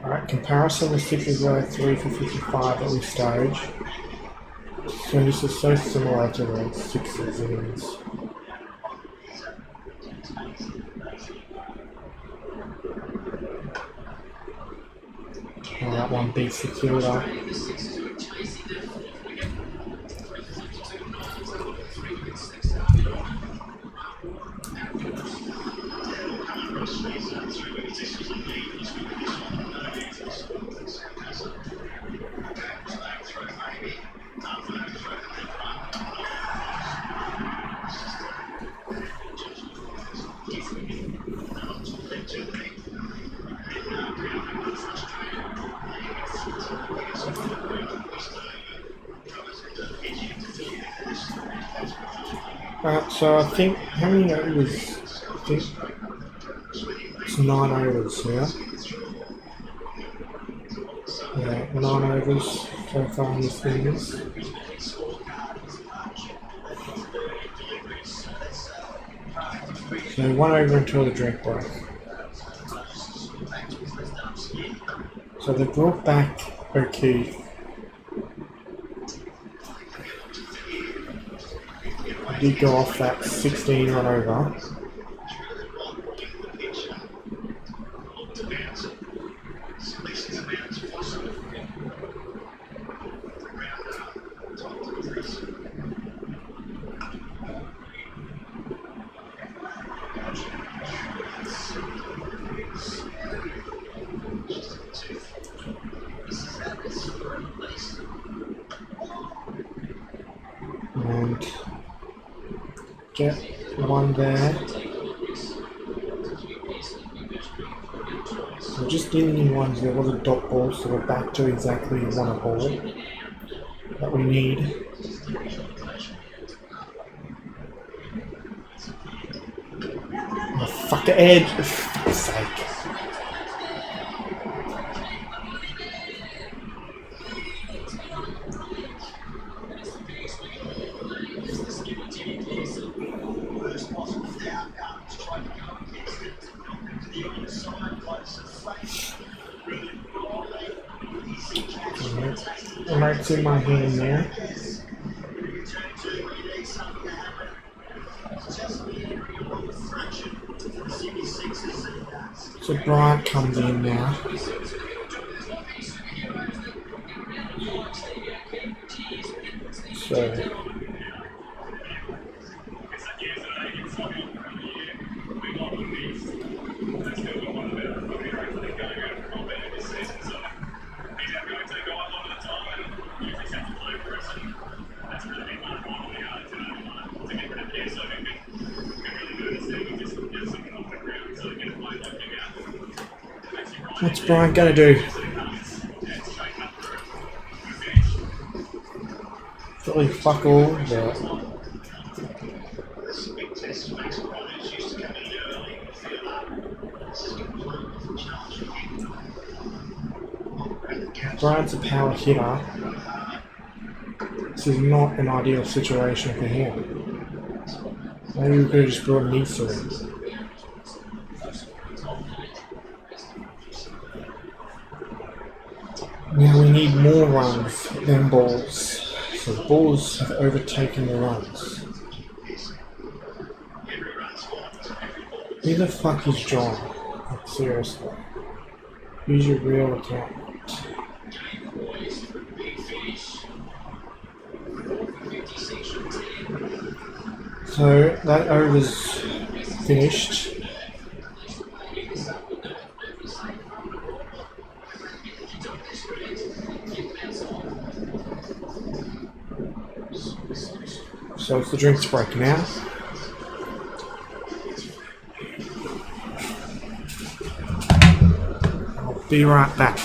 Alright, comparison, the sixes were 3 for 55 at this stage. So this is so similar to the sixes innings. That one beats the fielder. So I think, how many overs? I think it's 9 overs, yeah? Yeah, 9 overs so far in this innings. So 1 over until the drink break. So they brought back O'Keefe. Did go off that 16 run over. And get one there. So just dealing in ones, there was a dot ball, so we're back to exactly one ball that we need. Oh, fuck the edge, for fuck's sake. Marks in my hand there. So Bryant comes in now. So what's Bryant gonna do? Probably fuck all, but Bryant's a power hitter. This is not an ideal situation for him. Maybe we could have just brought Nisa in. Now we need more runs than balls. So the balls have overtaken the runs. Who the fuck is John? Like, seriously. Who's your real account? So that over's finished. So it's the drinks break now. I'll be right back.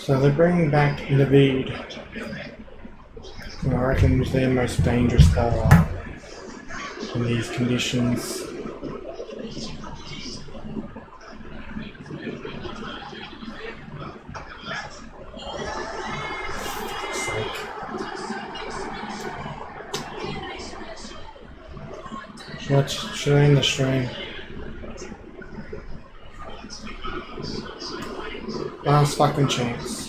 So they're bringing back Naveed. I reckon he's their most dangerous bowler in these conditions. Should I end the stream? Last fucking chance.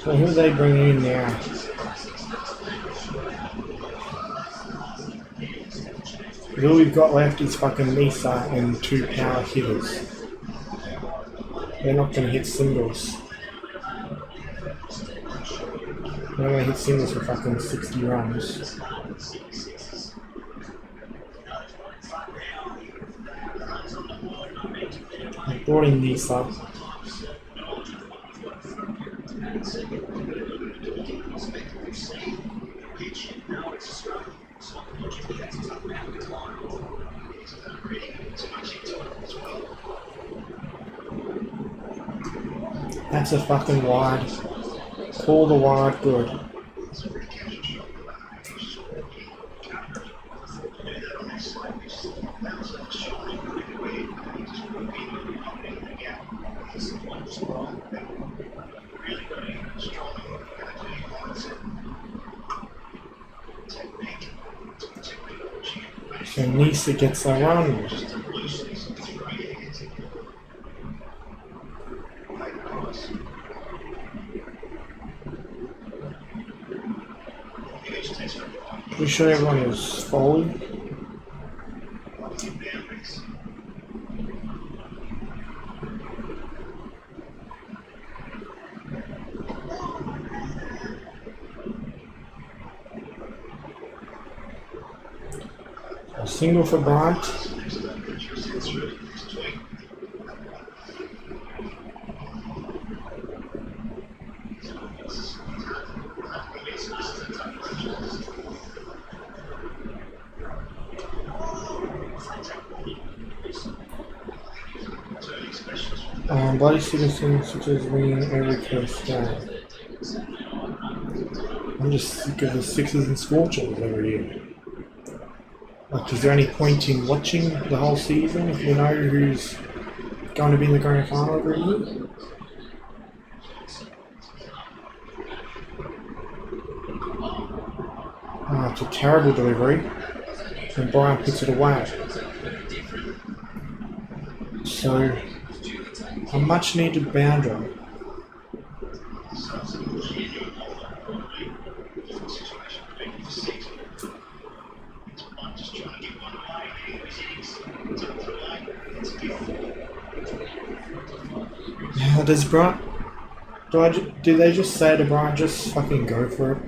So who are they bringing in now? All we've got left is fucking Nisa and 2 power hitters. They're not going to hit singles. They're going to hit singles for fucking 60 runs. I brought in Nisa. That's a fucking wide. Call the wide good. So Nisa gets a run. Pretty sure everyone is falling. A single for Bryant. Bloody citizens such as winning every first game. I'm just sick of the sixes and scorchers every year. Like, is there any point in watching the whole season if you know who's going to be in the grand final every year? It's a terrible delivery, and Brian puts it away. So, a much needed boundary. Does Brian? Do they just say to Brian, just fucking go for it?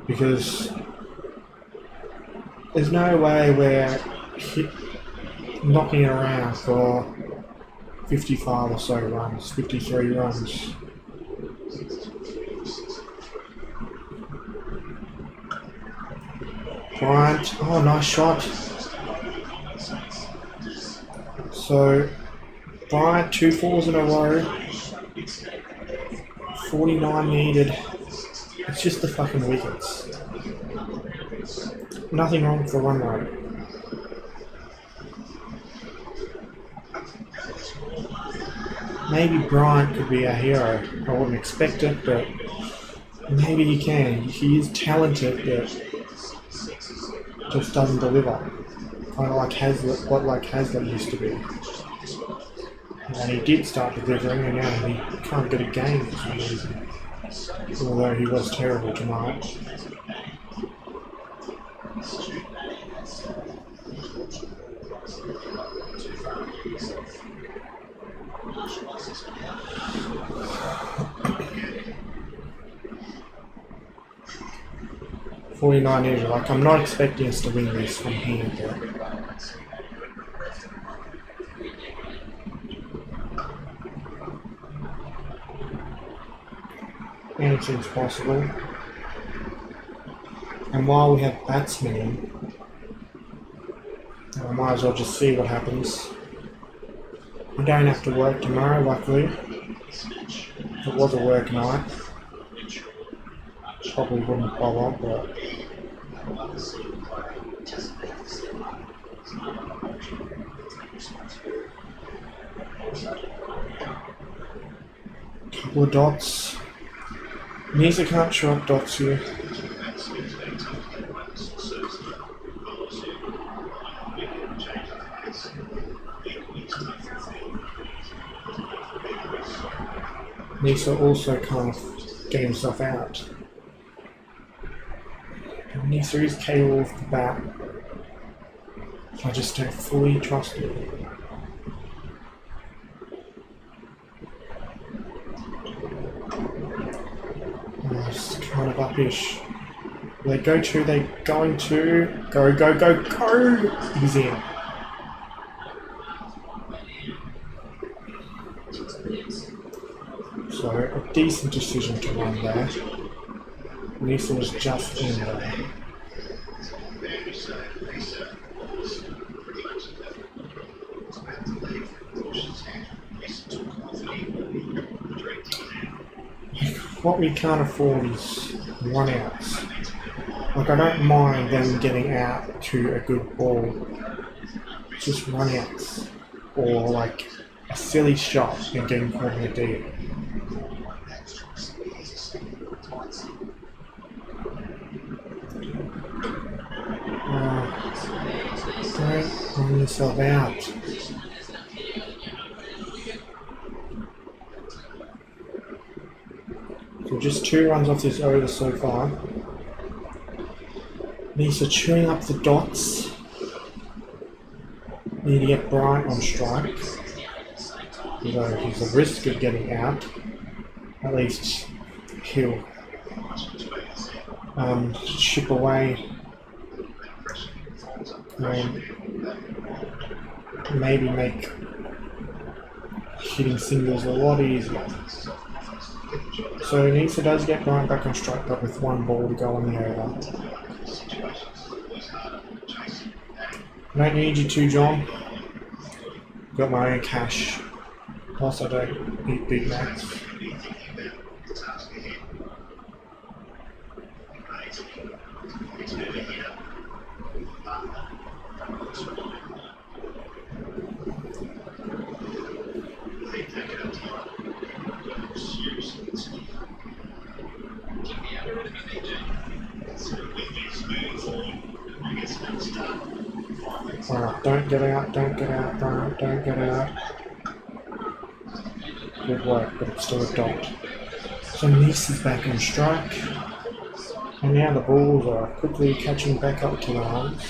Because there's no way we're knocking it around for 55 or so runs, 53 runs. Bryant, oh, nice shot. So, Bryant, 2 fours in a row, 49 needed. It's just the fucking wickets. Nothing wrong with the run rate. Maybe Bryant could be a hero. I wouldn't expect it, but maybe he can. He is talented, but just doesn't deliver. Kind of like Hazlitt, what Hazlitt used to be. And he did start delivering, and now he can't get a game for some reason. Although he was terrible tonight. $49 is like, I'm not expecting us to win this from here, but anything's possible. And while we have batsmen in, I might as well just see what happens. I don't have to work tomorrow, luckily. If it was a work night, probably wouldn't bother, but couple of dots. Nisa can't show up dots here. Nisa also kind of get himself out. And Nisa is KO off the bat. I just don't fully trust him. It's kind of uppish. They go to, they going to go, go, go, go! He's in. So a decent decision to run there. Nisa was just in there. What we can't afford is run-outs. Like, I don't mind them getting out to a good ball. Just run-outs. Or, like, a silly shot and getting caught in the deep. Don't run yourself out. So just 2 runs off this over so far. Nisa chewing up the dots. Need to get Bryant on strike. Although he's a risk of getting out. At least he'll chip away and maybe make hitting singles a lot easier. So Nisa does get Bryant back on strike, but with 1 ball to go on the over. I don't need you to, John. Got my own cash. Plus I don't eat Big Macs. Alright, don't get out, Brian, don't get out. Good work, but it's still a dot. So Nisa's back on strike. And now the Bulls are quickly catching back up to the runs.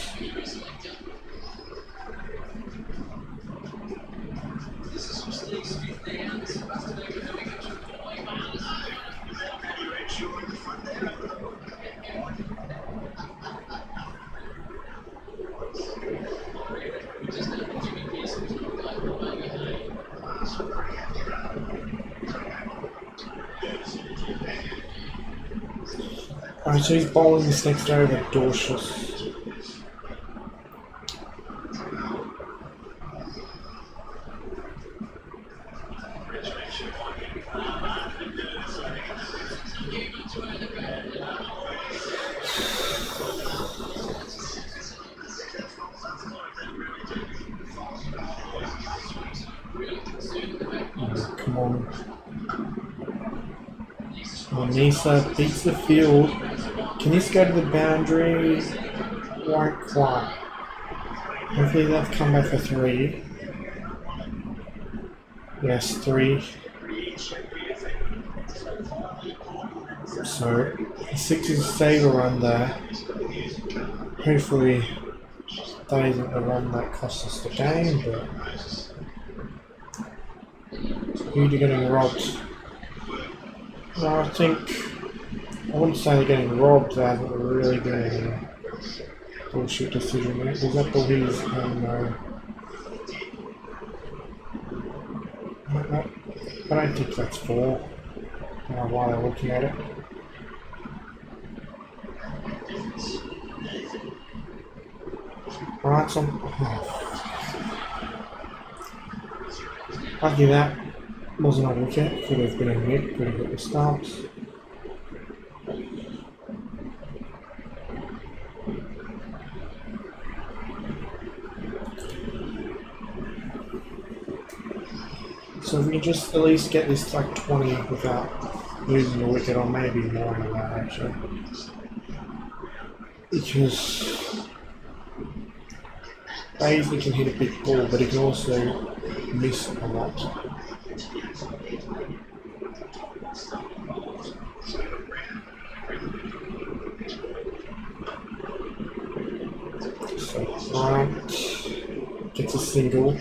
Alright, so he's bowling this next over Dorshus. Oh, come on. Oh, Nisa beats the field. Can this go to the boundary? Won't quite. Hopefully they'll come back for 3. Yes, 3. So, 6 is a saver run there. Hopefully that isn't the run that costs us the game, but who's getting robbed? No, I think I wouldn't say they're getting robbed, they haven't really been any bullshit decision yet. Was that the Wiz? Oh no. I don't think that's 4. I don't know why they're looking at it. Alright, so lucky that wasn't a wicket, could have been a hit, could have hit the stumps. So if we can just at least get this like 20 without losing the wicket, or maybe more than that actually. Because Baisley can hit a big ball, but he can also miss a lot. Bryant gets a single.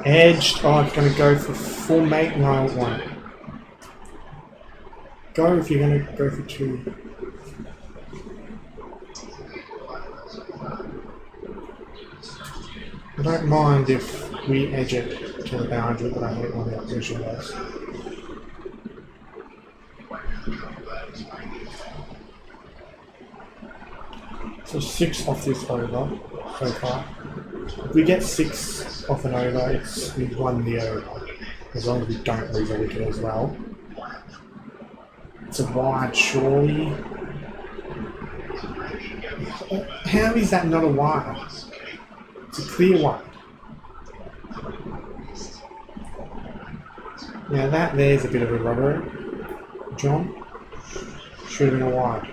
Edged. Oh, I'm going to go for full mate. No, I won't. Go if you're going to go for 2. I don't mind if we edge it to the boundary, but I hate when the opposition does. So 6 off this over so far. If we get 6 off an over, we've won the over. As long as we don't lose a wicket as well. It's a wide, surely. How is that not a wide? It's a clear wide. Now that there's a bit of a robbery, John. Should have been a wide.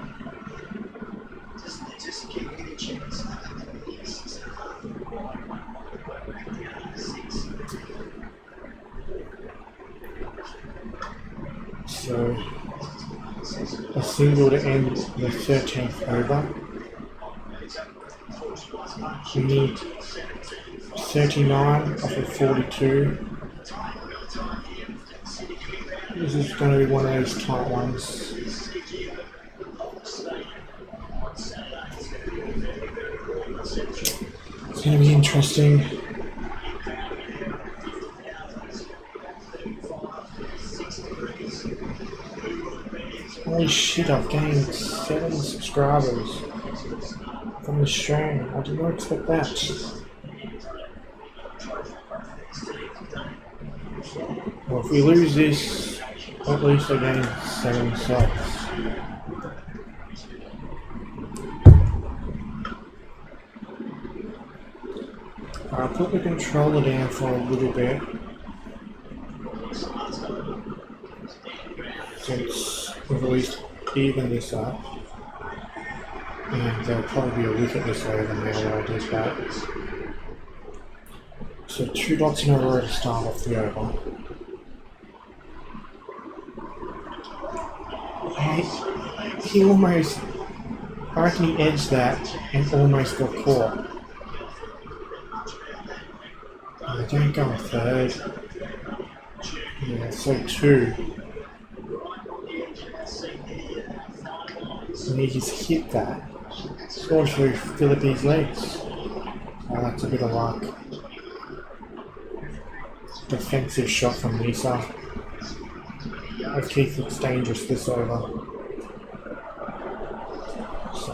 So a single to end the 13th over. We need 39 off of 42. This is going to be one of those tight ones. It's going to be interesting. Holy shit, I've gained 7 subscribers from the stream. I did not expect that. Well, if we lose this, at least I gain 7 subs. I'll put the controller down for a little bit. Since we've at least evened this up. And there'll probably be a wicket this over now where I did that. So 2 dots in a row to start off the over. He almost, I reckon he edged that and almost got caught. Oh, don't go a third. Yeah, so 2. And he just hit that. Scored through Philippines' legs. Oh, that's a bit of luck. Defensive shot from Lisa. Keith looks dangerous this over. So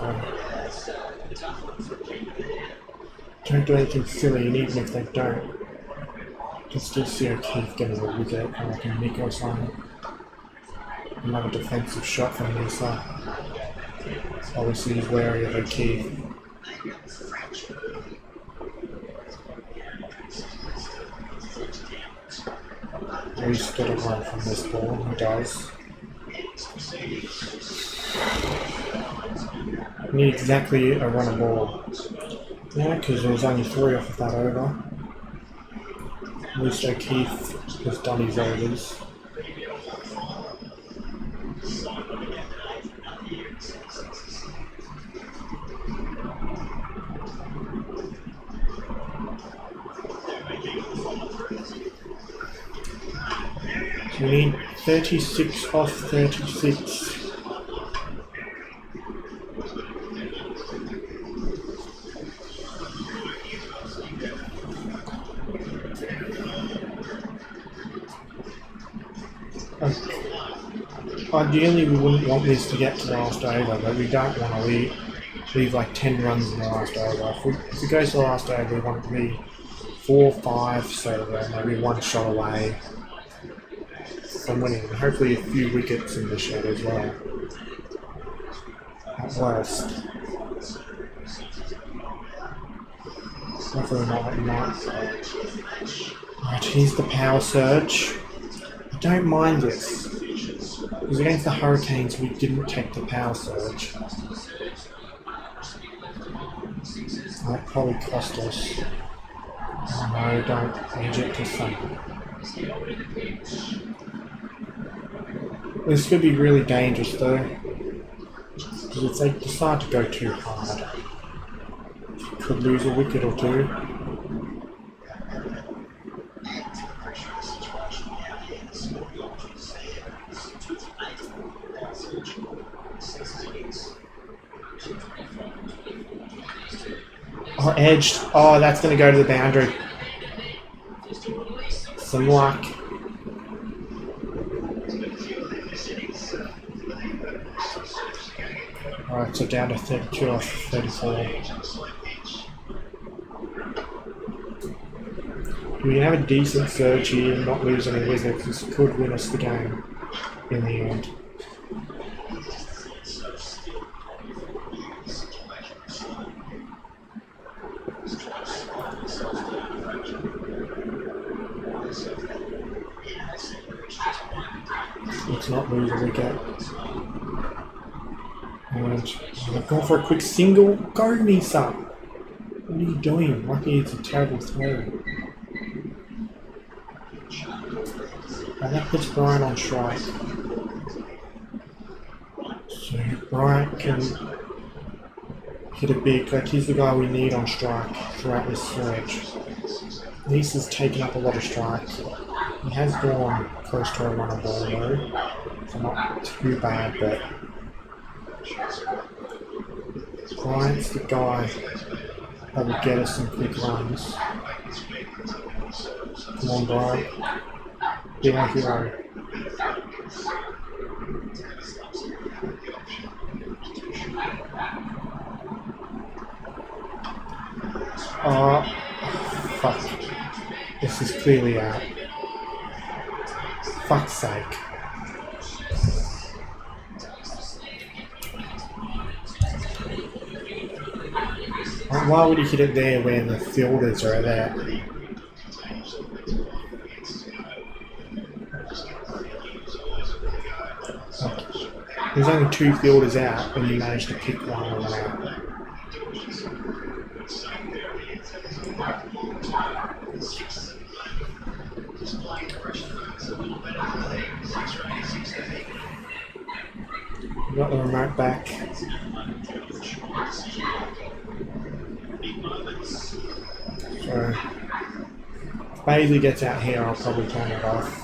don't do anything silly, and even if they don't, you can still see O'Keefe getting a wicket and like a nick or something. Another defensive shot from Lisa. Obviously he's wary of O'Keefe. He's got a run from this ball, he does. Need exactly a run of ball. Yeah, because there was only 3 off of that over. At least O'Keefe has done his overs. We need 36 off 36. Ideally we wouldn't want this to get to the last over, but we don't want to leave like 10 runs in the last over. If it goes to the last over, we want it to be 4, 5, so maybe 1 shot away from winning. Hopefully a few wickets in the shed as well. At worst. Hopefully not like that. Right, here's the power surge. I don't mind this. Because against the Hurricanes we didn't take the power surge. That probably cost us. Oh no, don't eject to something. This could be really dangerous though. Because if they decide to go too hard, could lose a wicket or two. Oh, edged. Oh, that's going to go to the boundary. Some luck. Alright, so down to 32 off 34. We can have a decent surge here and not lose any wickets. This could win us the game in the end. Let's not lose a wicket. And I've gone for a quick single. Go me son! What are you doing? Lucky it's a terrible throw. And that puts Brian on strike. So Brian can hit a big, like he's the guy we need on strike throughout this surge. Nice has taken up a lot of strikes. He has gone close to a runner ball though, so not too bad, but Bryant's the guy that will get us some quick runs. Come on, Bryant. Be our hero. Oh, fuck. This is clearly out. Fuck's sake. Why would he hit it there when the fielders are there? There's only 2 fielders out and you managed to pick one of them out. Got the remote back. So, if Bailey gets out here, I'll probably turn it off.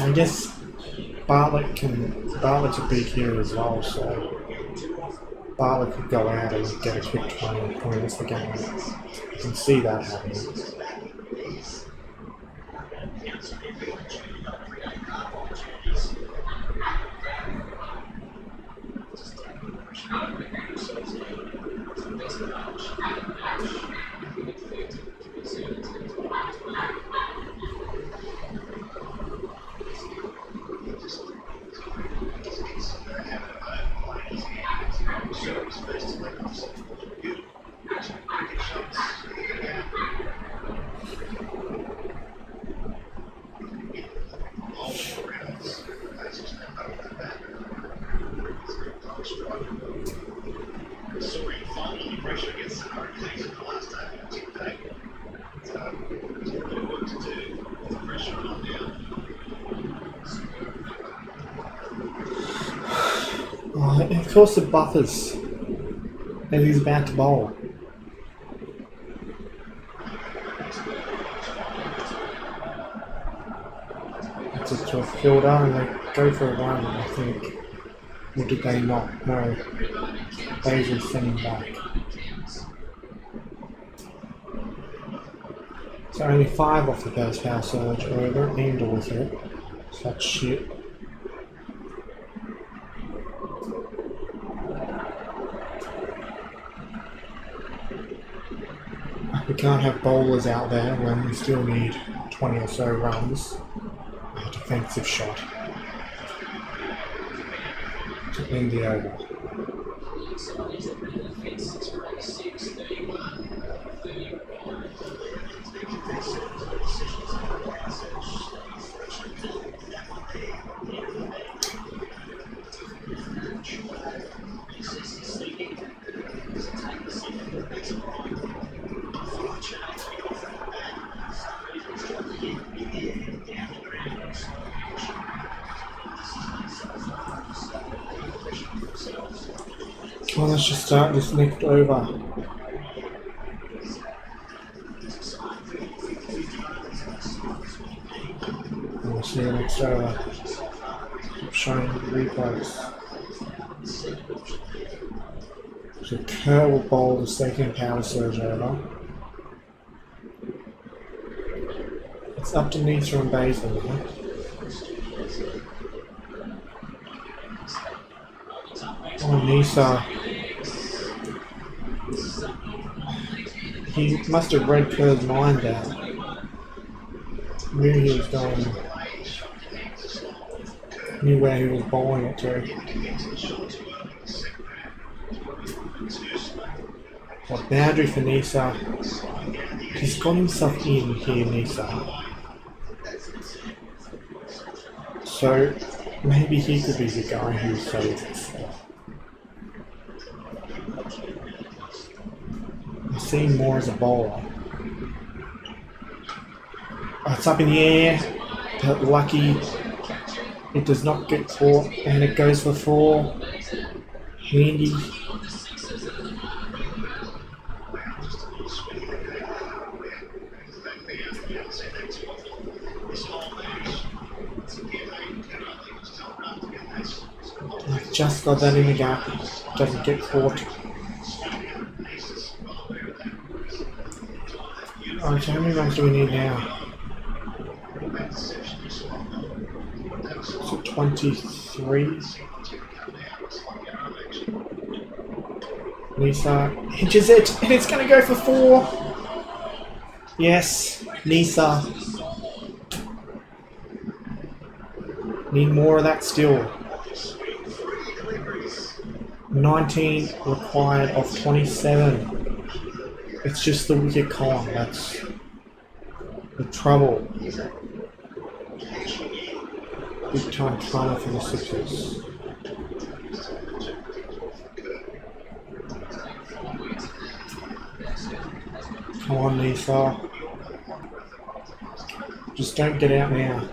I guess Bartlett's a big hero as well, so Bartlett could go out and get a quick 20 points the game. You can see that happening. Of course the buffers, and he's about to bowl. It's a fielder and they go for a run, I think. Or did they not? No. Basil sending back. So only 5 off the first power surge, or I don't need to with it. Such shit. We can't have bowlers out there when we still need 20 or so runs. A defensive shot to end the over. Well, let's just start this next over. We'll see the next over. Keep showing the replays. So Kerr will bowl the second power surge over. It's up to Nisa and Basil, isn't it? Oh, Nisa. He must have read Kerr's mind out. Knew he was going. Knew where he was bowling it to. Well, boundary for Nisa. He's got himself in here, Nisa. So maybe he could be the guy who saves this. I see him more as a bowler. Oh, it's up in the air, but lucky it does not get caught, and it goes for 4. Handy. I've just got that in the gap, doesn't get caught. Alright, how many runs do we need now? So 23. Nisa hinges it, and it's going to go for 4. Yes, Nisa. Need more of that still. 19 required of 27. It's just the wicket column, that's the trouble. Big time trauma for the Sixers. Come on, Nisa. Just don't get out now.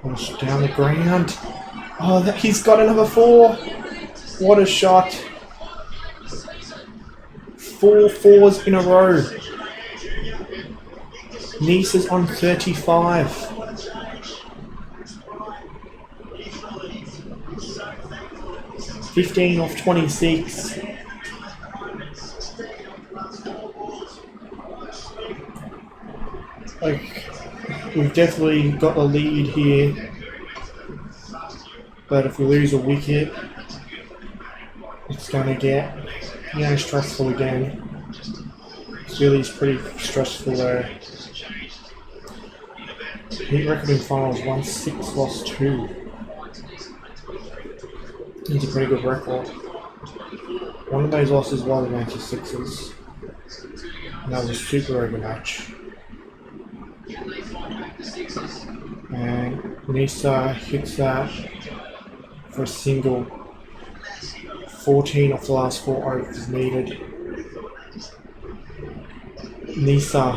Push down the ground. Oh, he's got another 4. What a shot. 4 fours in a row. Nisa's on 35. 15 off 26. Like, we've definitely got the lead here. But if we lose a wicket, it's going to get, stressful again. Philly's pretty stressful though. Heat record in finals, won 6, lost 2. It's a pretty good record. One of those losses was against the Sixers. And that was a super over match. And Nisa hits that for a single. 14 off the last 4 overs needed. Nisa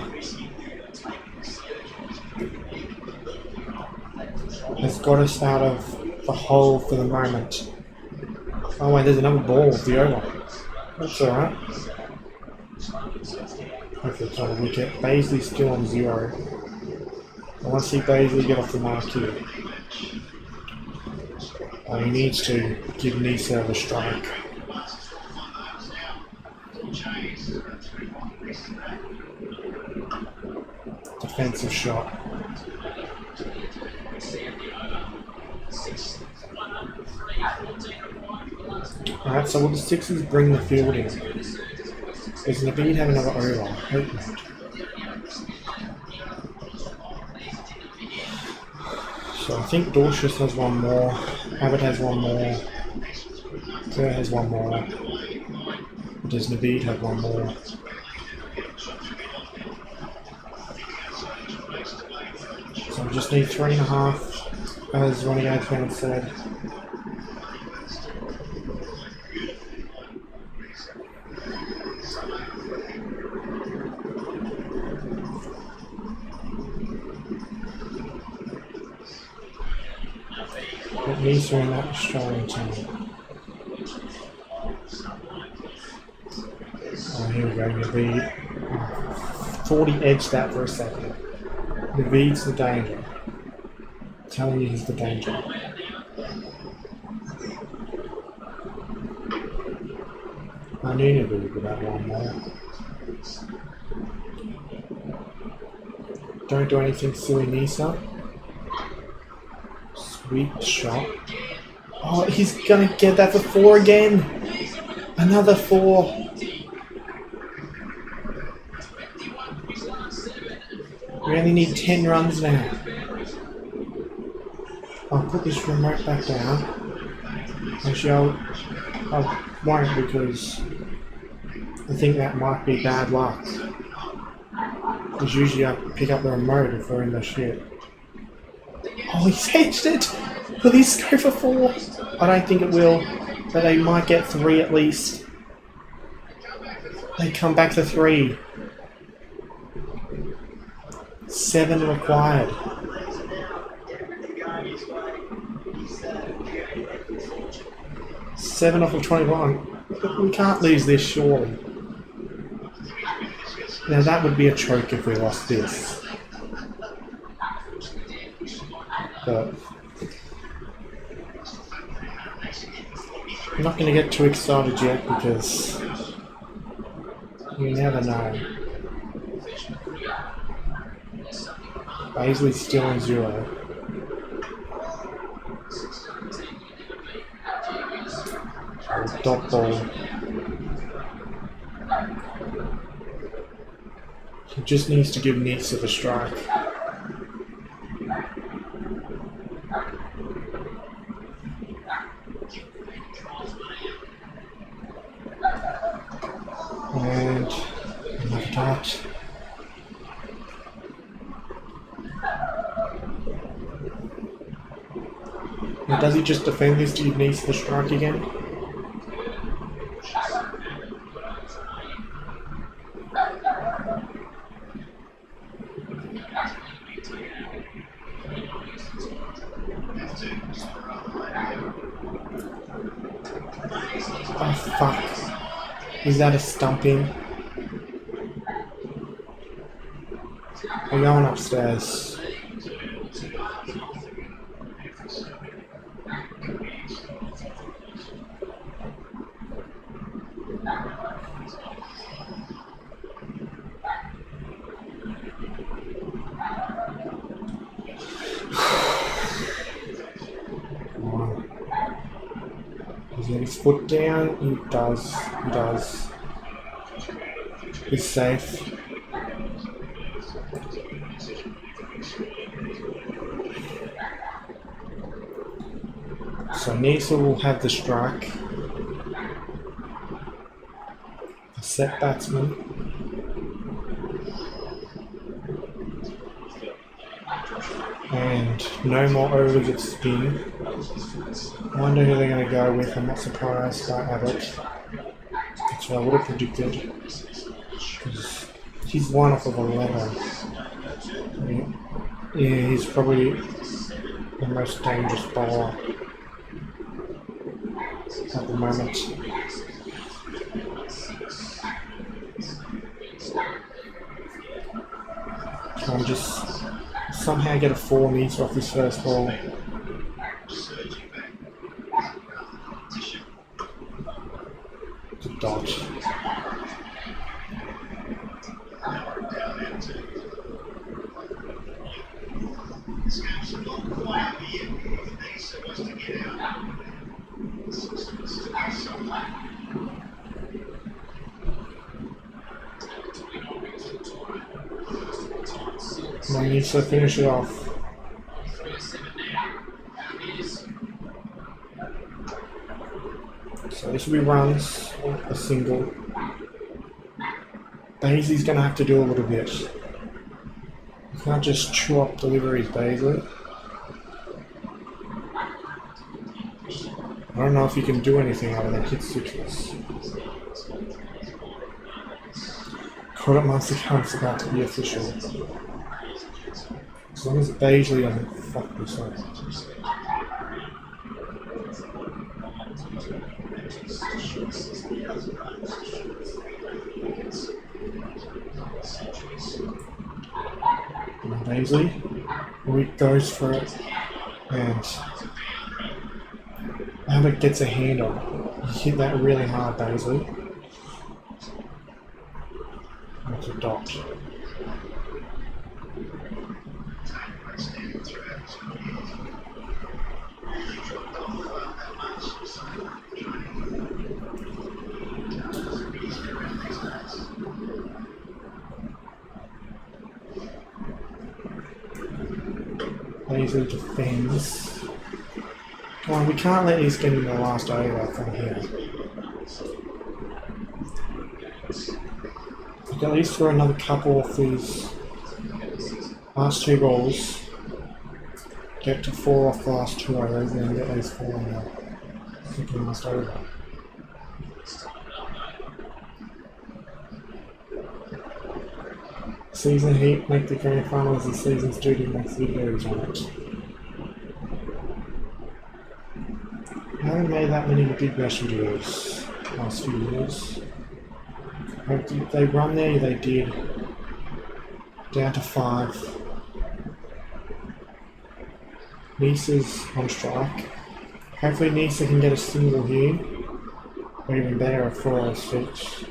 has got us out of the hole for the moment. Oh wait, there's another ball with the over. That's alright. Hopefully it's not a wicket. Baisley's still on 0. I want to see Baisley get off the mark here. He needs to give Nisa the strike. Defensive shot. Alright, so will the Sixers bring the field in? Is Naveed have another over? I hope not. So I think Dorshus has one more, Abbott has one more, Kurt has one more. Does Naveed have one more? So we just need 3.5, as Renegade fan said. But these are in that Australian team. Oh, here we go, Naveed. 40 edged that for a second. Naveed's the danger. I'm telling you, he's the danger. I knew Naveed would have one more. Don't do anything silly, Nisa. Sweet shot. Oh, he's gonna get that for 4 again. Another 4. We only need 10 runs now. I'll put this remote back down. Actually, I won't, because I think that might be bad luck. Because usually I pick up the remote if we're in the shit. Oh, he's edged it! Will this go for 4? I don't think it will, but they might get 3 at least. They come back to 3. 7 required. 7 off of 21. We can't lose this, surely. Now that would be a choke if we lost this. But I'm not going to get too excited yet, because you never know. Baisley's still on 0. Dot ball. He just needs to give Nisa the strike. And another dot. Now, does he just defend this to give Nisa the strike again? Oh fuck. Is that a stumping? We're going upstairs. Does he have his foot down? He does. He does. He's safe. So Nisa will have the strike. The set batsman. And no more overs of spin. I wonder who they're going to go with. I'm not surprised by Abbott. That's what I would have predicted. Because he's 1 off of 11. Yeah, he's probably the most dangerous bowler at the moment. Can I just somehow get a 4 metre off his first ball? To dodge. And I need to finish it off. So this will be runs, a single. Baisley's going to have to do a little bit. You can't just chew up deliveries, Baisley. I don't know if you can do anything out of that hit switches. Caught up Master Count's about to be official. As long as Baisley doesn't fuck this up. And Baisley, Week goes for it, and Albert gets a hand on it. You hit that really hard, Baisley. That's a dot. Baisley defends. Come on, we can't let these get in the last over from here. We can at least throw another couple of these last 2 balls. Get to 4 off the last 2 overs and then get those 4 in the second last over. Season heat make the grand final as the season Stoody makes videos on it. I haven't made that many big rush videos last few years. Did they run there? They did. Down to 5. Nisa's on strike. Hopefully Nisa can get a single here. Or even better, a 4 6.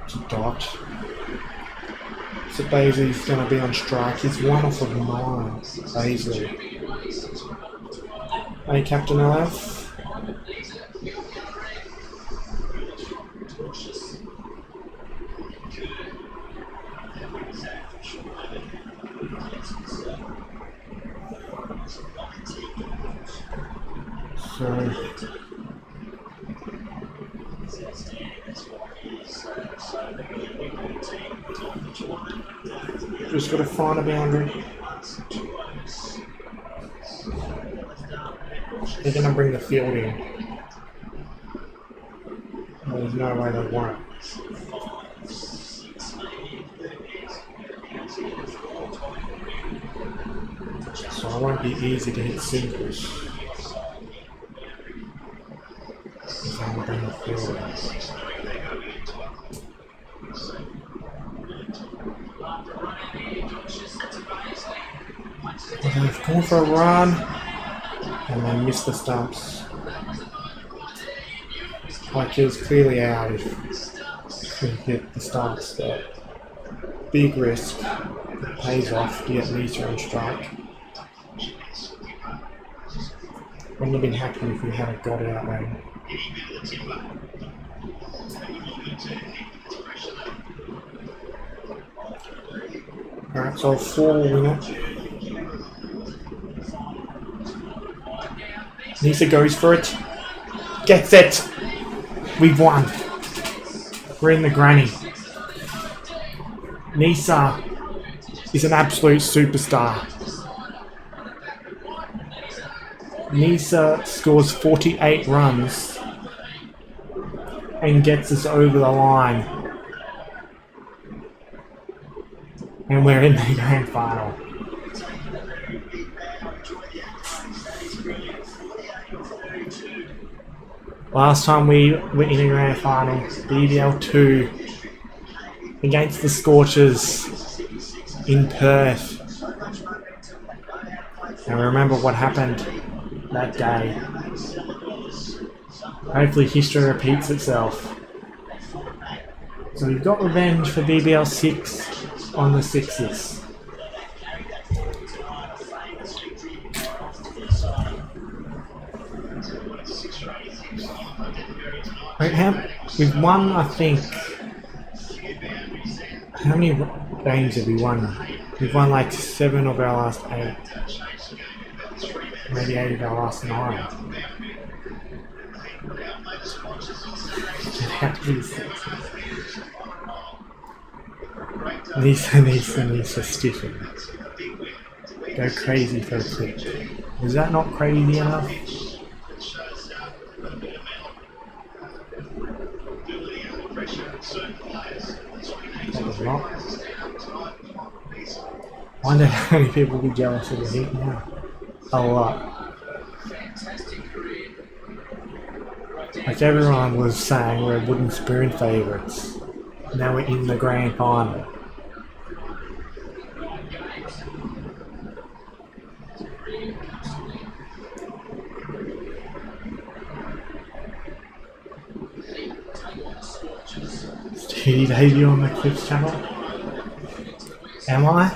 To dot. So Baisley's going to be on strike. He's 1 off of 9. Baisley. Hey, Captain LF. So just got to find a boundary. They're going to bring the field in. There's no way they want it. So it won't be easy to hit singles. If I'm going to bring the field in. They've gone for a run and they missed the stumps. Like it was clearly out if we hit the stumps, but big risk. It pays off to get Nisa on strike. Wouldn't have been happy if we hadn't got it out there. Alright, so 4 will win it. Nisa goes for it. Gets it! We've won. We're in the granny. Nisa is an absolute superstar. Nisa scores 48 runs and gets us over the line. And we're in the grand final. Last time we were in a grand final, BBL2 against the Scorchers in Perth. And remember what happened that day. Hopefully history repeats itself. So we've got revenge for BBL6 on the Sixers. We've won, I think. How many games have we won? We've won like 7 of our last 8. Maybe 8 of our last 9. Nisa stiffing. Go crazy for a clip. Is that not crazy enough? That was not. I wonder how many people will be jealous of the Heat now. A lot. Like everyone was saying, we're wooden spoon favourites. Now we're in the grand final. Stoody debut on the Clips channel? Am I?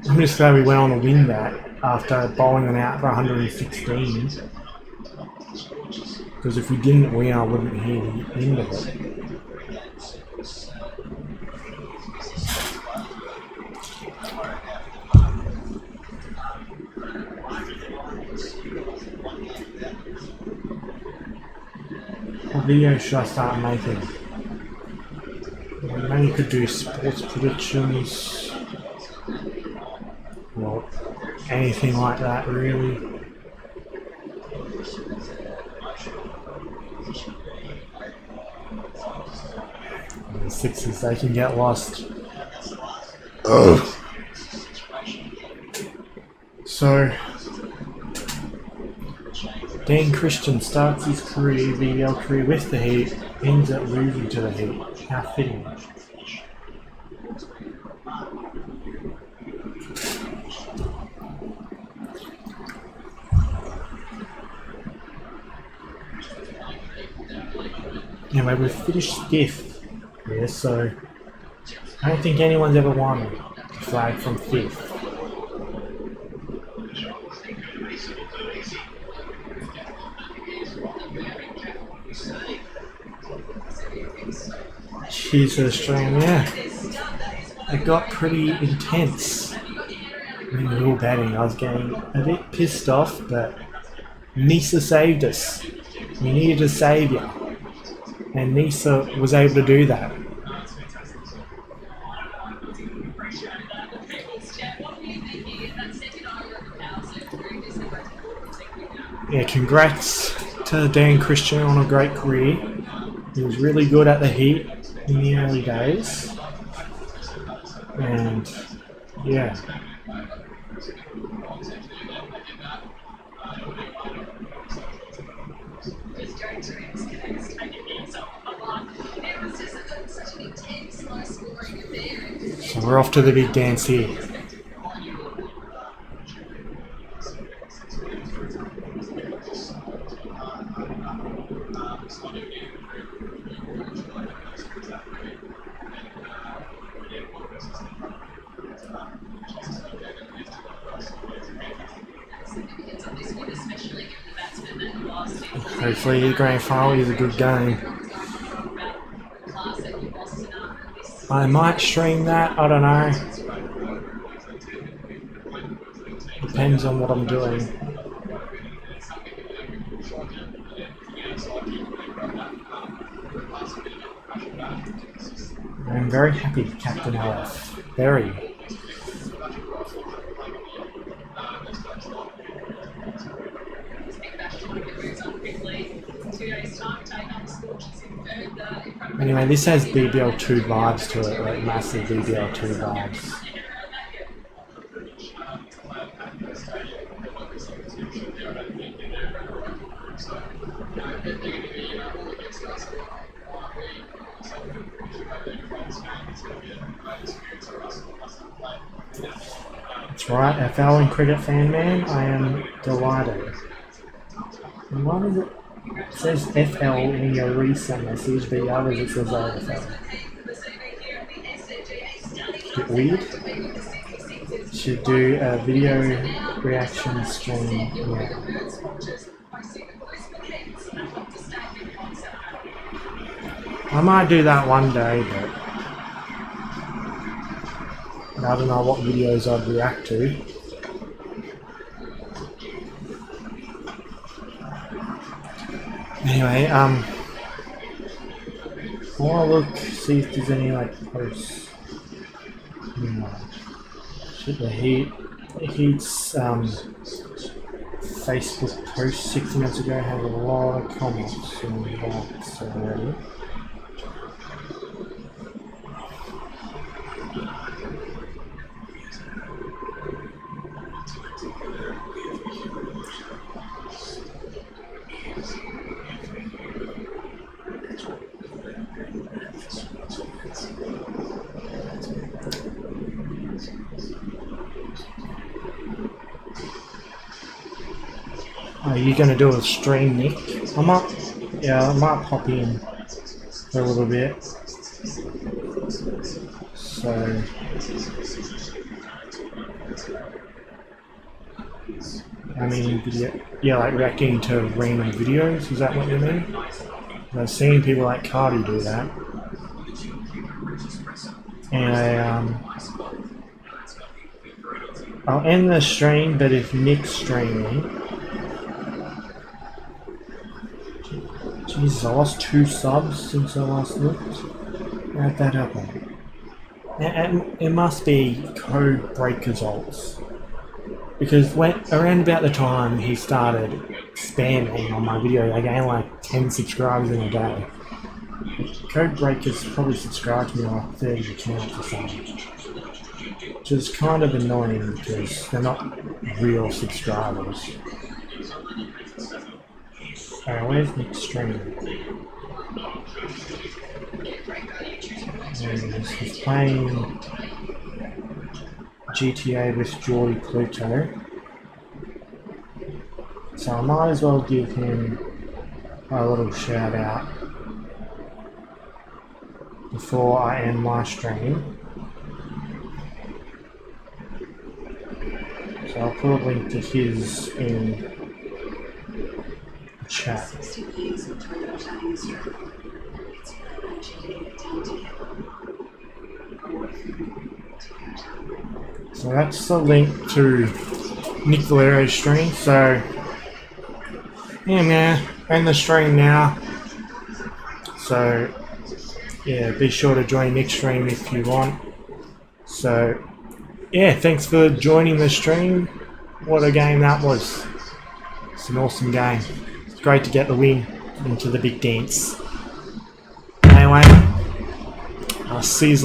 I'm just glad we went on to win that after bowling them out for 116. Because if we didn't win, I wouldn't hear the end of it. What video should I start making? I only could do sports predictions. Well, anything like that really. The Sixers, they can get lost. Ugh. So, Dan Christian starts his career, BBL career with the Heat, ends up losing to the Heat. How fitting. Anyway, we've finished 5th here, so I don't think anyone's ever won the flag from 5th. Cheers for Australia, yeah. It got pretty intense when we were batting. I was getting a bit pissed off, but Nisa saved us. We needed a saviour. And Nisa was able to do that. Yeah, congrats to Dan Christian on a great career. He was really good at the Heat in the early days. And yeah. So we're off to the big dance here. Hopefully the grand final is a good game. I might stream that, I don't know. Depends on what I'm doing. I'm very happy, Captain LF. Very. Anyway, this has BBL2 vibes to it, like massive BBL2 vibes. That's right, a Fowling cricket fan man, I am delighted. And what is it? It says FL in your recent message, but the others it says OFL. Bit weird. Should do a video reaction stream. Yeah. I might do that one day, but I don't know what videos I'd react to. Anyway, I want to look, see if there's any like posts. No. Shit, the Heat's Facebook post 6 minutes ago had a lot of comments and likes already. Are you going to do a stream, Nick? I might pop in for a little bit. So, I mean, yeah, like reacting to random videos. Is that what you mean? I've seen people like Cardi do that. And I'll end the stream, but if Nick's streaming. Jesus, I lost 2 subs since I last looked. How'd that happen? It must be code break results. Because around about the time he started spamming on my video, I gained like 10 subscribers in a day. Code breakers probably subscribed to me on like 30 accounts or something. Which is kind of annoying because they're not real subscribers. Where's Nick's stream? He's playing GTA with Geordie Pluto. So I might as well give him a little shout out before I end my stream. So I'll put a link to his in chat. So that's the link to Nick Valero's stream. So yeah, man, end the stream now. So yeah, be sure to join Nick's stream if you want. So yeah, thanks for joining the stream. What a game that was. It's an awesome game. It's great to get the win into the big dance. Anyway, I'll see you later.